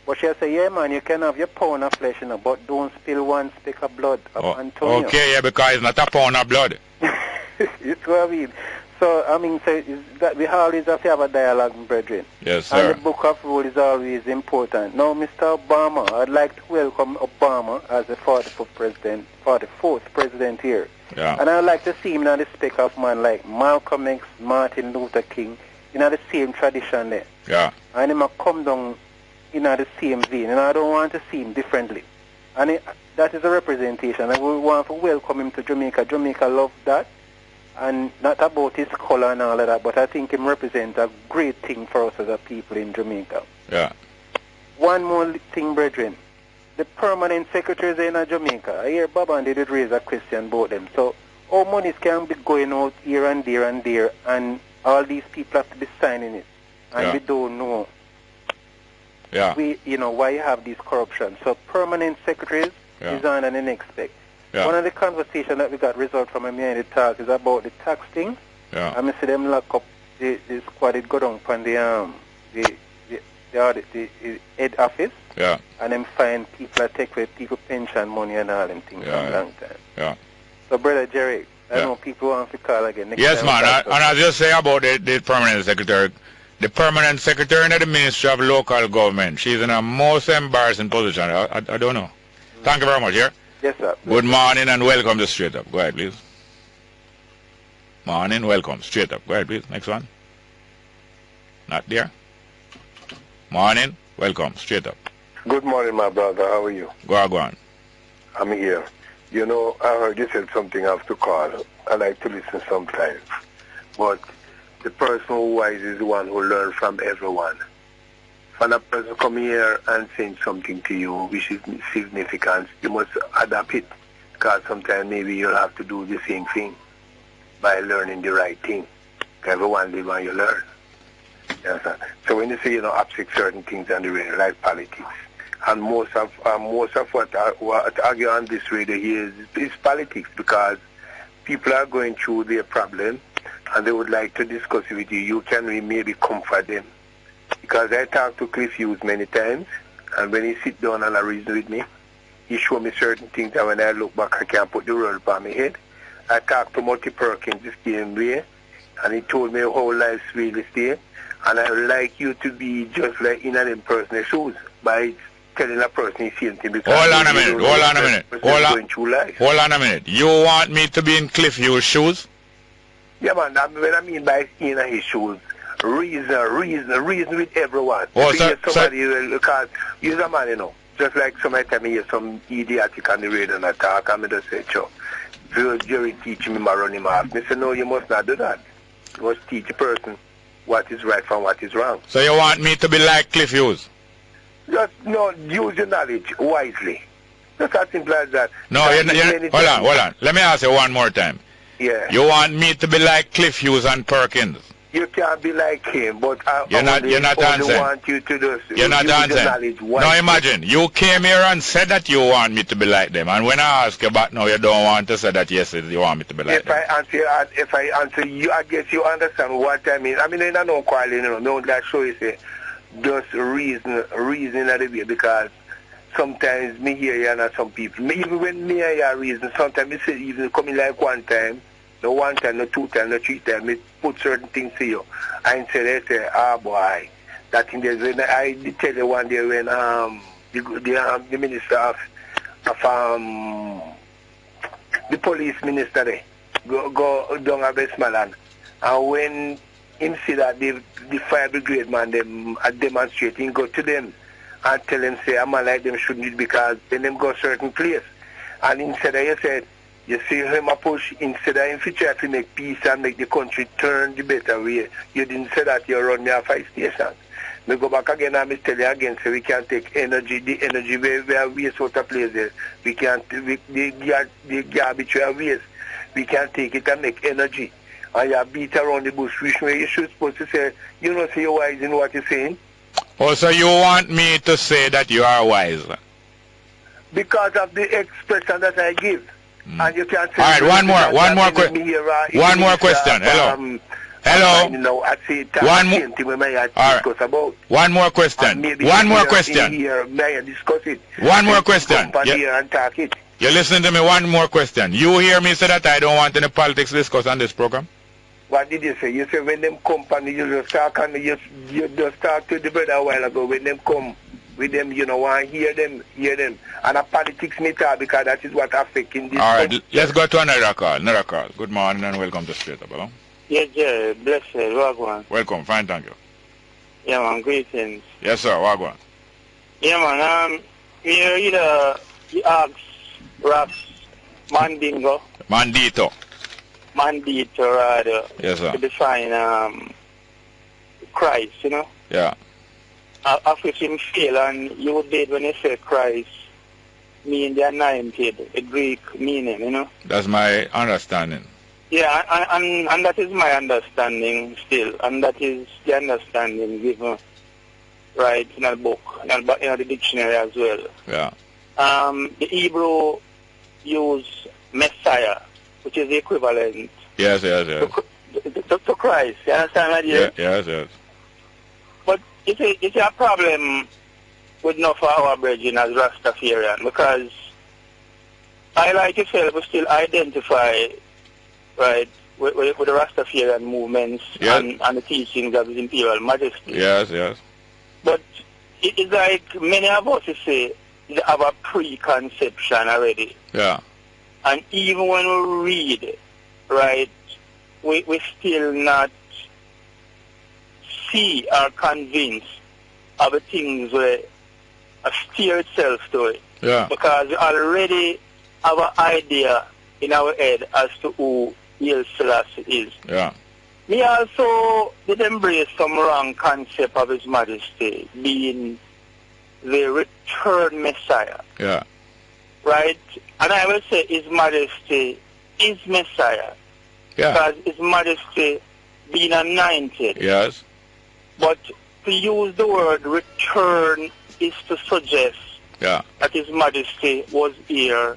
[SPEAKER 2] But she say, yeah, man, you can have your pound of flesh, you know, but don't spill one speck of blood of Antonio.
[SPEAKER 9] Okay, yeah, because it's not a pound of blood.
[SPEAKER 2] It's what I mean. So, I mean, that we always have to have a dialogue, brethren.
[SPEAKER 9] Yes, sir.
[SPEAKER 2] And the book of rule is always important. Now, Mr. Obama, I'd like to welcome Obama as the 44th president here.
[SPEAKER 9] Yeah.
[SPEAKER 2] And I'd like to see him in the spec of man like Malcolm X, Martin Luther King, in the same tradition there.
[SPEAKER 9] Yeah.
[SPEAKER 2] And him come down in the same vein, and I don't want to see him differently. And that is a representation, and we want to welcome him to Jamaica. Jamaica loves that, and not about his color and all of that, but I think him represents a great thing for us as a people in Jamaica.
[SPEAKER 9] Yeah.
[SPEAKER 2] One more thing, brethren. The permanent secretaries in Jamaica, I hear Baba and they did raise a question about them. So, all monies can be going out here and there and there, and all these people have to be signing it. And we don't know why you have this corruption. So, permanent secretaries is on the next spec. One of the conversations that we got result from me and the talk is about the tax thing.
[SPEAKER 9] Yeah.
[SPEAKER 2] I see them lock up the squad, it go down on the head office.
[SPEAKER 9] Yeah.
[SPEAKER 2] And then find people that take away people pension money and all them things for a long time.
[SPEAKER 9] Yeah.
[SPEAKER 2] So, Brother Jerry, I know people want to call again.
[SPEAKER 9] Yes, man. And I just say about the permanent secretary. The permanent secretary in the Ministry of Local Government, she's in a most embarrassing position. I don't know. Thank you very much, yeah?
[SPEAKER 2] Yes, sir.
[SPEAKER 9] Good morning and welcome to Straight Up. Go ahead, please. Morning, welcome. Straight Up. Go ahead, please. Next one. Not there. Morning, welcome. Straight Up.
[SPEAKER 18] Good morning, my brother. How are you?
[SPEAKER 9] Go on.
[SPEAKER 18] I'm here. You know, I heard you said something I have to call. I like to listen sometimes. But the person who wise is the one who learns from everyone. When a person come here and saying something to you which is significant, you must adapt it. Because sometimes maybe you'll have to do the same thing by learning the right thing. Everyone live and you learn. Yes, sir. So when you say, upset certain things on the radio, like politics, and most of what I argue on this radio here is politics, because people are going through their problem and they would like to discuss it with you. You can maybe comfort them. Because I talked to Cliff Hughes many times, and when he sit down and reason with me, he showed me certain things that when I look back I can't put the world upon my head. I talked to Monty Perkins the same way, and he told me how life's really stay. And I would like you to be just like in an person's shoes by telling a person the same thing.
[SPEAKER 9] Hold on a minute. You want me to be in Cliff Hughes' shoes?
[SPEAKER 18] Yeah, man. That's what I mean by in his shoes. Reason with everyone. Because he's a man, Just like somebody tell me hear some idiotic on the radio and I talk, and I just say, sure. Jerry teach me, I run him off. I say, no, you must not do that. You must teach a person what is right from what is wrong.
[SPEAKER 9] So you want me to be like Cliff Hughes?
[SPEAKER 18] Just, use your knowledge wisely. Just as simple as that.
[SPEAKER 9] No, hold on. Let me ask you one more time.
[SPEAKER 18] Yeah.
[SPEAKER 9] You want me to be like Cliff Hughes and Perkins?
[SPEAKER 18] You can't be like him, but
[SPEAKER 9] you're not answering.
[SPEAKER 18] Want you to do.
[SPEAKER 9] You're not answering. Now imagine, you came here and said that you want me to be like them, and when I ask you back now, you don't want to say that yes, you want me to be like them.
[SPEAKER 18] If I answer you, I guess you understand what I mean. I mean, I don't quarrel, no, that show you say, just reason at the way, because sometimes me hear you and some people, even when me hear you reason, sometimes me say even coming like one time, no one time, no two time, no three time, me put certain things to you. And say, they say, boy,
[SPEAKER 22] that in there. When I did tell you one day when the minister of the police minister there go down at Westmoreland, and when him see that the fire brigade man them are demonstrating, go to them and tell them say I'm like them shouldn't, because then them go certain place, and instead of you said you see him a push, instead of him try to make peace and make the country turn the better way, you didn't say that you run there 5 stations. We go back again and I tell you again, so we can't take energy, the energy we are waste out of places. We can't, the garbage we are waste, we can't take it and make energy. And you beat around the bush, which way you should supposed to say, you know, say you're wise in what you're saying.
[SPEAKER 9] Oh, so you want me to say that you are wise?
[SPEAKER 22] Because of the expression that I give. And you can't say...
[SPEAKER 9] All right, one more question. Hello. Hello.
[SPEAKER 22] I say
[SPEAKER 9] one more.
[SPEAKER 22] Discuss about.
[SPEAKER 9] One more question. One more question.
[SPEAKER 22] May I discuss it?
[SPEAKER 9] One more question.
[SPEAKER 22] And talk it.
[SPEAKER 9] You listen to me. One more question. You hear me say that I don't want any politics discussed on this program?
[SPEAKER 22] What did you say? You say when them company you just talk and you just talk to the brother a while ago. When them come with them, you know, want hear them. And a politics matter, because that is what affecting this.
[SPEAKER 9] All right, let's go to another call. Good morning and welcome to Straight Up. Hello?
[SPEAKER 4] Yes, sir. Blessed. Wagwan.
[SPEAKER 9] Welcome. Fine, thank you.
[SPEAKER 4] Yeah, man. Greetings.
[SPEAKER 9] Yes, sir. Wagwan.
[SPEAKER 4] Yeah, man. You the Axe, Raps, Mandingo.
[SPEAKER 9] Mandito,
[SPEAKER 4] rather.
[SPEAKER 9] Yes, sir.
[SPEAKER 4] To define Christ, you know.
[SPEAKER 9] Yeah.
[SPEAKER 4] After him fail, and you did when you say Christ mean the anointed, a Greek meaning, you know.
[SPEAKER 9] That's my understanding.
[SPEAKER 4] Yeah, and that is my understanding still, and that is the understanding given, right, in the book, in the dictionary as well.
[SPEAKER 9] Yeah.
[SPEAKER 4] The Hebrew use Messiah, which is the equivalent.
[SPEAKER 9] Yes.
[SPEAKER 4] To Christ. You understand that?
[SPEAKER 9] Yes.
[SPEAKER 4] But it's a problem with enough of our brethren as Rastafarian, because I, like yourself, still identify, right, with the Rastafarian movements and the teachings of His Imperial Majesty.
[SPEAKER 9] Yes.
[SPEAKER 4] But it's like many of us say they have a preconception already.
[SPEAKER 9] Yeah.
[SPEAKER 4] And even when we read, right, we still not see or convinced of the things where steer itself to it.
[SPEAKER 9] Yeah.
[SPEAKER 4] Because we already have an idea in our head as to who U.S.A. is.
[SPEAKER 9] Yeah.
[SPEAKER 4] Me also did embrace some wrong concept of His Majesty being the returned Messiah.
[SPEAKER 9] Yeah.
[SPEAKER 4] Right? And I will say His Majesty is Messiah.
[SPEAKER 9] Yeah.
[SPEAKER 4] Because His Majesty being anointed.
[SPEAKER 9] Yes.
[SPEAKER 4] But to use the word return is to suggest that His Majesty was here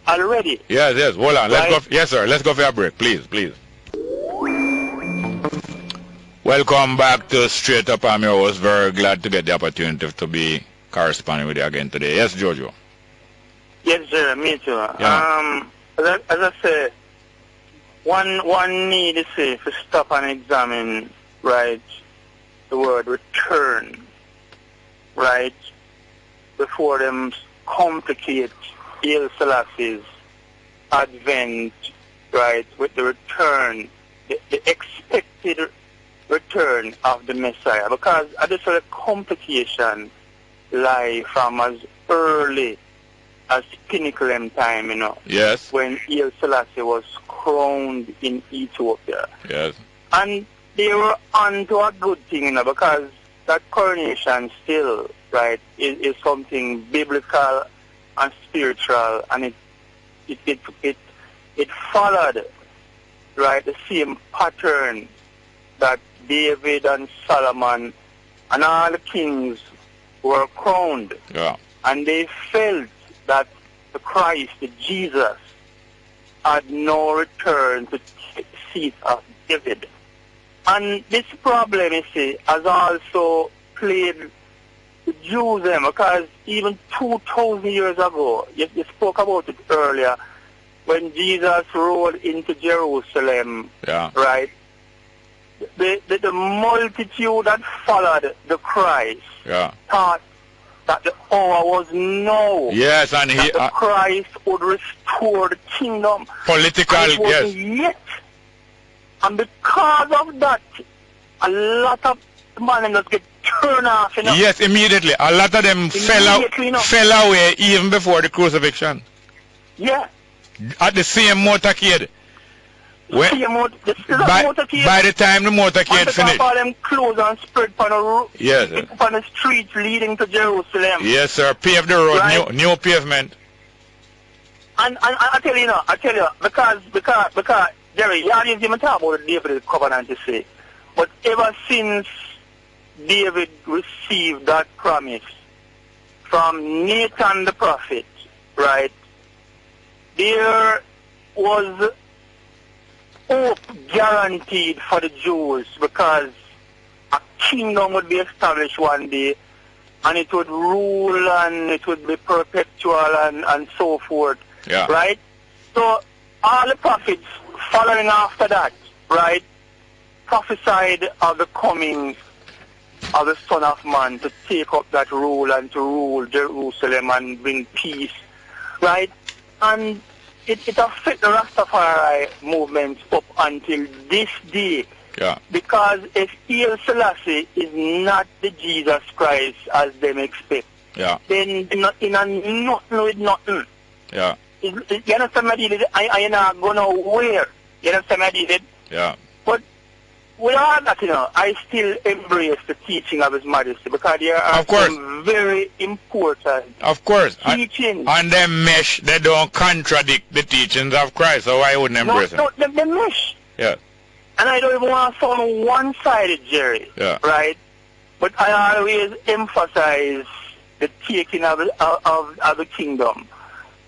[SPEAKER 4] already.
[SPEAKER 9] Yes. Hold on.
[SPEAKER 4] Right?
[SPEAKER 9] Let's go. Yes, sir. Let's go for a break, please. Welcome back to Straight Up. I'm your host. Very glad to get the opportunity to be corresponding with you again today. Yes, Jojo.
[SPEAKER 4] Yes, sir. Me too.
[SPEAKER 9] Yeah.
[SPEAKER 4] As I said, one need to stop and examine, right, the word return, right, before them complicate U.S.A.'s advent, right, with the return, the expected return of the Messiah. Because I just saw the complication lie from as early as pinnacle time, you know.
[SPEAKER 9] Yes.
[SPEAKER 4] When U.S.A. was crowned in Ethiopia.
[SPEAKER 9] Yes.
[SPEAKER 4] And they were on to a good thing, you know, because that coronation still, right, is something biblical and spiritual, and it followed, right, the same pattern that David and Solomon and all the kings were crowned.
[SPEAKER 9] Yeah.
[SPEAKER 4] And they felt that the Christ, the Jesus, had no return to the seat of David. And this problem, you see, has also played the Jews, because even 2,000 years ago, you spoke about it earlier, when Jesus rode into Jerusalem, right, the multitude that followed the Christ thought that the hour was now.
[SPEAKER 9] Yes, and
[SPEAKER 4] the Christ would restore the kingdom.
[SPEAKER 9] Political,
[SPEAKER 4] and it wasn't yet. And because of that, a lot of men just get turned off. You know?
[SPEAKER 9] Yes, immediately. A lot of them fell away even before the crucifixion.
[SPEAKER 4] Yeah.
[SPEAKER 9] At the same motorcade. By the time the motorcade finished.
[SPEAKER 4] All them clothes and spread upon the roof.
[SPEAKER 9] Yes,
[SPEAKER 4] upon the streets leading to Jerusalem.
[SPEAKER 9] Yes, sir. Pave the road, right? new pavement.
[SPEAKER 4] And I tell you, because Jerry, you didn't even talk about David's covenant, you say. But ever since David received that promise from Nathan the prophet, right, there was hope guaranteed for the Jews because a kingdom would be established one day and it would rule and it would be perpetual and so forth, right? So all the prophets following after that, right, prophesied of the coming of the Son of Man to take up that rule and to rule Jerusalem and bring peace, right? And it affected the Rastafari movement up until this day.
[SPEAKER 9] Yeah.
[SPEAKER 4] Because if Haile Selassie is not the Jesus Christ as them expect, then in nothing with nothing.
[SPEAKER 9] Yeah.
[SPEAKER 4] You understand what I did? I not going nowhere. You understand what I did?
[SPEAKER 9] Yeah.
[SPEAKER 4] But with all that, you know, I still embrace the teaching of His Majesty because there are some very important teachings.
[SPEAKER 9] And them mesh, they don't contradict the teachings of Christ, so why wouldn't embrace them?
[SPEAKER 4] No, they mesh.
[SPEAKER 9] Yeah.
[SPEAKER 4] And I don't even want to sound one-sided, Jerry.
[SPEAKER 9] Yeah.
[SPEAKER 4] Right? But I always emphasize the taking of the kingdom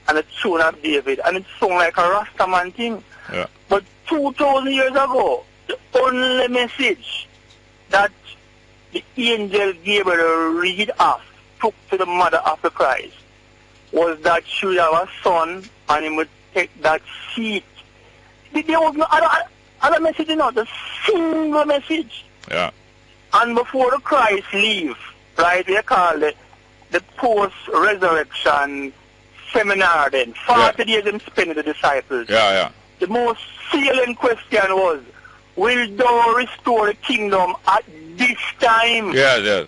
[SPEAKER 4] and the throne of David. And it sounds like a Rastaman thing.
[SPEAKER 9] Yeah.
[SPEAKER 4] But 2,000 years ago, the only message that the angel Gabriel read off, took to the mother of the Christ, was that she would have a son and he would take that seat. There was no other message, you know, the single message.
[SPEAKER 9] Yeah.
[SPEAKER 4] And before the Christ leave, right, they call it the post-resurrection seminar then. 40 days them spend with the disciples.
[SPEAKER 9] Yeah.
[SPEAKER 4] The most salient question was, will thou restore the kingdom at this time?
[SPEAKER 9] Yeah.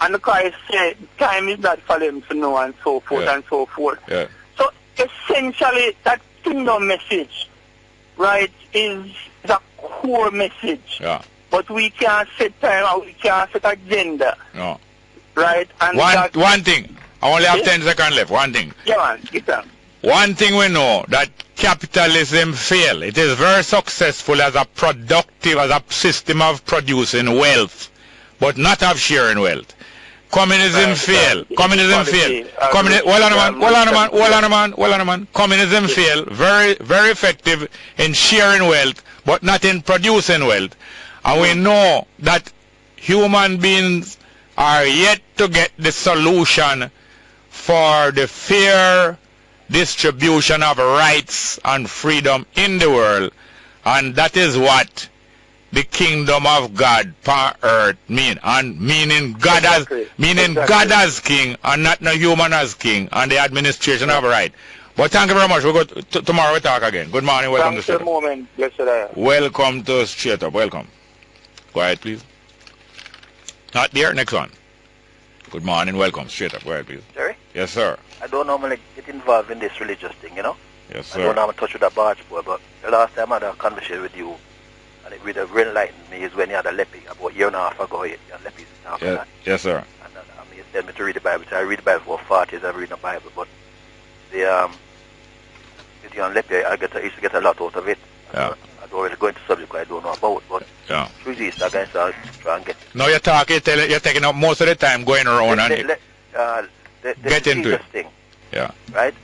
[SPEAKER 4] And the Christ said, time is not for them to know, and so forth and so forth.
[SPEAKER 9] Yeah.
[SPEAKER 4] So essentially, that kingdom message, right, is a core message.
[SPEAKER 9] Yeah.
[SPEAKER 4] But we can't set time or we can't set agenda.
[SPEAKER 9] No.
[SPEAKER 4] Right? And
[SPEAKER 9] one thing. I only have 10 seconds left. One thing.
[SPEAKER 4] Yeah, man. Get on.
[SPEAKER 9] One thing we know, that capitalism failed. It is very successful as a system of producing wealth, but not of sharing wealth. Communism failed. Communism failed. Hold on a man. Communism failed. Very, very effective in sharing wealth, but not in producing wealth. And we know that human beings are yet to get the solution for the fair distribution of rights and freedom in the world, and that is what the kingdom of God on earth mean, and meaning God God as king and not no human as king, and the administration of right. But thank you very much. We'll go tomorrow. We'll talk again. Good morning. Welcome to Straight Up. Welcome to Straight Up. Welcome. Quiet, please. Not there. Next one. Good morning. Welcome. Straight Up. Quiet, please.
[SPEAKER 19] Jerry?
[SPEAKER 9] Yes, sir.
[SPEAKER 19] I don't normally get involved in this religious thing, you know?
[SPEAKER 9] Yes, sir.
[SPEAKER 19] I don't normally touch with that barge boy, but the last time I had a conversation with you, and it really enlightened me, is when you had a lepi about a year and a half ago. You had lepis after that.
[SPEAKER 9] Yes, sir.
[SPEAKER 19] And you tell me to read the Bible. So I read the Bible for 40 years. I've read the Bible, but the lepi, I used to get a lot out of it.
[SPEAKER 9] Yeah.
[SPEAKER 19] I don't really go into subject I don't know about, but through this, I guess I'll try and get.
[SPEAKER 9] No, you're taking up most of the time going around get into it.
[SPEAKER 19] Thing,
[SPEAKER 9] yeah.
[SPEAKER 19] Right?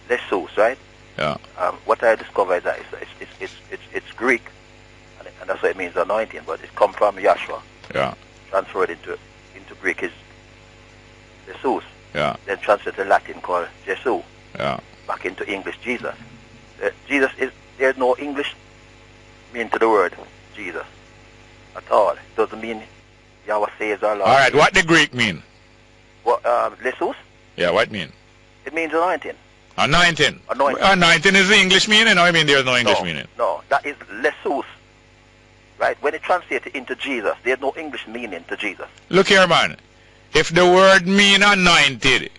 [SPEAKER 19] Jesus, right?
[SPEAKER 9] Yeah.
[SPEAKER 19] What I discovered is that it's Greek, and that's what it means, anointing, but it comes from Yahshua.
[SPEAKER 9] Yeah.
[SPEAKER 19] Transferred into Greek is Jesus.
[SPEAKER 9] Yeah.
[SPEAKER 19] Then translated to Latin called Jesus.
[SPEAKER 9] Yeah.
[SPEAKER 19] Back into English, Jesus. There's no English meaning to the word Jesus. At all. It doesn't mean Yahweh saves our Lord.
[SPEAKER 9] All right, what the Greek mean?
[SPEAKER 19] What, lesus?
[SPEAKER 9] Yeah, what mean?
[SPEAKER 19] It means anointing.
[SPEAKER 9] Anointing.
[SPEAKER 19] Anointing.
[SPEAKER 9] Anointing is the English meaning, or I mean there's no English meaning?
[SPEAKER 19] No, that is lesus. Right? When it translated into Jesus, there's no English meaning to Jesus.
[SPEAKER 9] Look here, man. If the word mean anointed,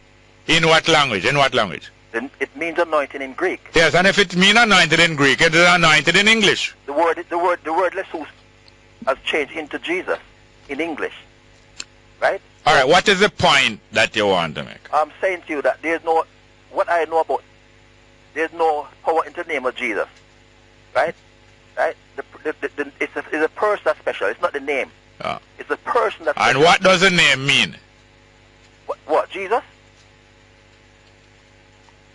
[SPEAKER 9] in what language? In what language?
[SPEAKER 19] Then it means anointing in Greek.
[SPEAKER 9] Yes, and if it mean anointed in Greek, it is anointed in English.
[SPEAKER 19] The word lesus has changed into Jesus in English. Right?
[SPEAKER 9] All right, what is the point that you want to make?
[SPEAKER 19] I'm saying to you that there's no, what I know about, there's no power in the name of Jesus. Right? Right? It's a person that's special. It's not the name.
[SPEAKER 9] Yeah.
[SPEAKER 19] It's a person that's
[SPEAKER 9] And
[SPEAKER 19] special.
[SPEAKER 9] what does the name mean?
[SPEAKER 19] What? Jesus?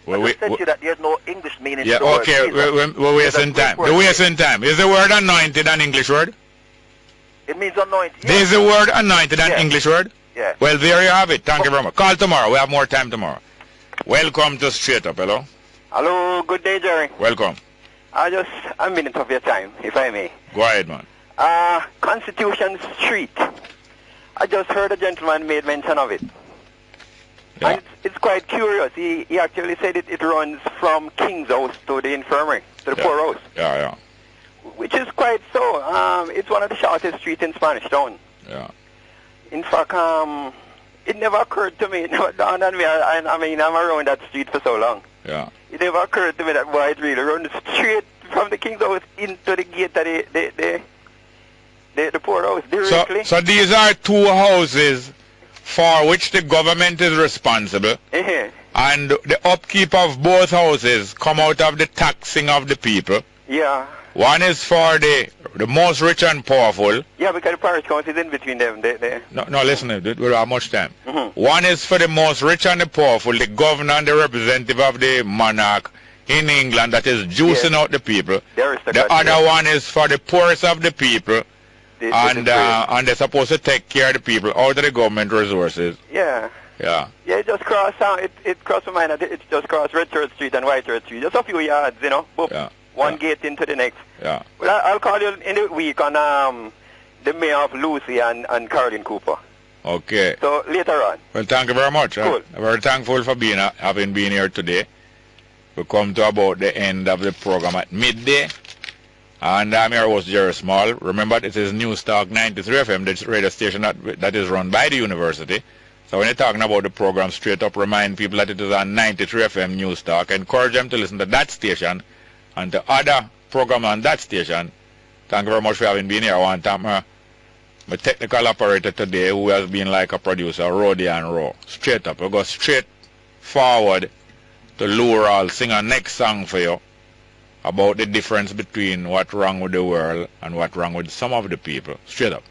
[SPEAKER 9] Well,
[SPEAKER 19] I just said to you that there's no English meaning
[SPEAKER 9] yeah,
[SPEAKER 19] to the word
[SPEAKER 9] okay,
[SPEAKER 19] Jesus.
[SPEAKER 9] we're wasting time. We're wasting time. Is the word anointed an English word?
[SPEAKER 19] It means anointed.
[SPEAKER 9] Yeah. Is the word anointed an English word?
[SPEAKER 19] Yeah.
[SPEAKER 9] Well, there you have it. Thank you very much. Call tomorrow. We have more time tomorrow. Welcome to Straight Up. Hello?
[SPEAKER 7] Hello, good day, Jerry.
[SPEAKER 9] Welcome.
[SPEAKER 7] A minute of your time, if I may.
[SPEAKER 9] Go ahead, man.
[SPEAKER 7] Constitution Street. I just heard a gentleman made mention of it.
[SPEAKER 9] Yeah.
[SPEAKER 7] And it's quite curious. He actually said it runs from King's House to the infirmary, to the poorhouse.
[SPEAKER 9] Yeah, yeah.
[SPEAKER 7] Which is quite so. It's one of the shortest streets in Spanish Town.
[SPEAKER 9] Yeah.
[SPEAKER 7] In fact, it never occurred to me, it never dawned on me. I mean, I'm around that street for so long.
[SPEAKER 9] Yeah.
[SPEAKER 7] It never occurred to me that, boy, it really runs straight from the King's House into the gate of the poorhouse directly.
[SPEAKER 9] So these are two houses for which the government is responsible. And the upkeep of both houses come out of the taxing of the people.
[SPEAKER 7] Yeah.
[SPEAKER 9] One is for the most rich and powerful.
[SPEAKER 7] Yeah, because the parish council is in between them.
[SPEAKER 9] No, listen, we don't have much time. One is for the most rich and the powerful, the governor and the representative of the monarch in England that is juicing out the people. The other one is for the poorest of the people, and they're supposed to take care of the people out of the government resources.
[SPEAKER 7] Yeah.
[SPEAKER 9] Yeah.
[SPEAKER 7] Yeah, it just crossed, it crossed my mind that it just crossed Red Church Street and White Church Street. Just a few yards, you know. Boop.
[SPEAKER 9] Yeah.
[SPEAKER 7] One gate into the next.
[SPEAKER 9] Yeah.
[SPEAKER 7] Well, I'll call you in the week on the mayor of Lucy and Caroline Cooper.
[SPEAKER 9] Okay.
[SPEAKER 7] So later on.
[SPEAKER 9] Well, thank you very much.
[SPEAKER 7] Cool.
[SPEAKER 9] I'm very thankful for having been here today. We come to about the end of the program at midday. And I'm your host, Jerry Small. Remember, this is News Talk 93 FM, the radio station that is run by the university. So when you're talking about the program Straight Up, remind people that it is on 93 FM News Talk. Encourage them to listen to that station and the other program on that station. Thank you very much for having been here. I want to thank my technical operator today, who has been like a producer, Roddy and Row. Straight up. We'll go straight forward to Lure. I'll sing a next song for you about the difference between what's wrong with the world and what's wrong with some of the people. Straight up.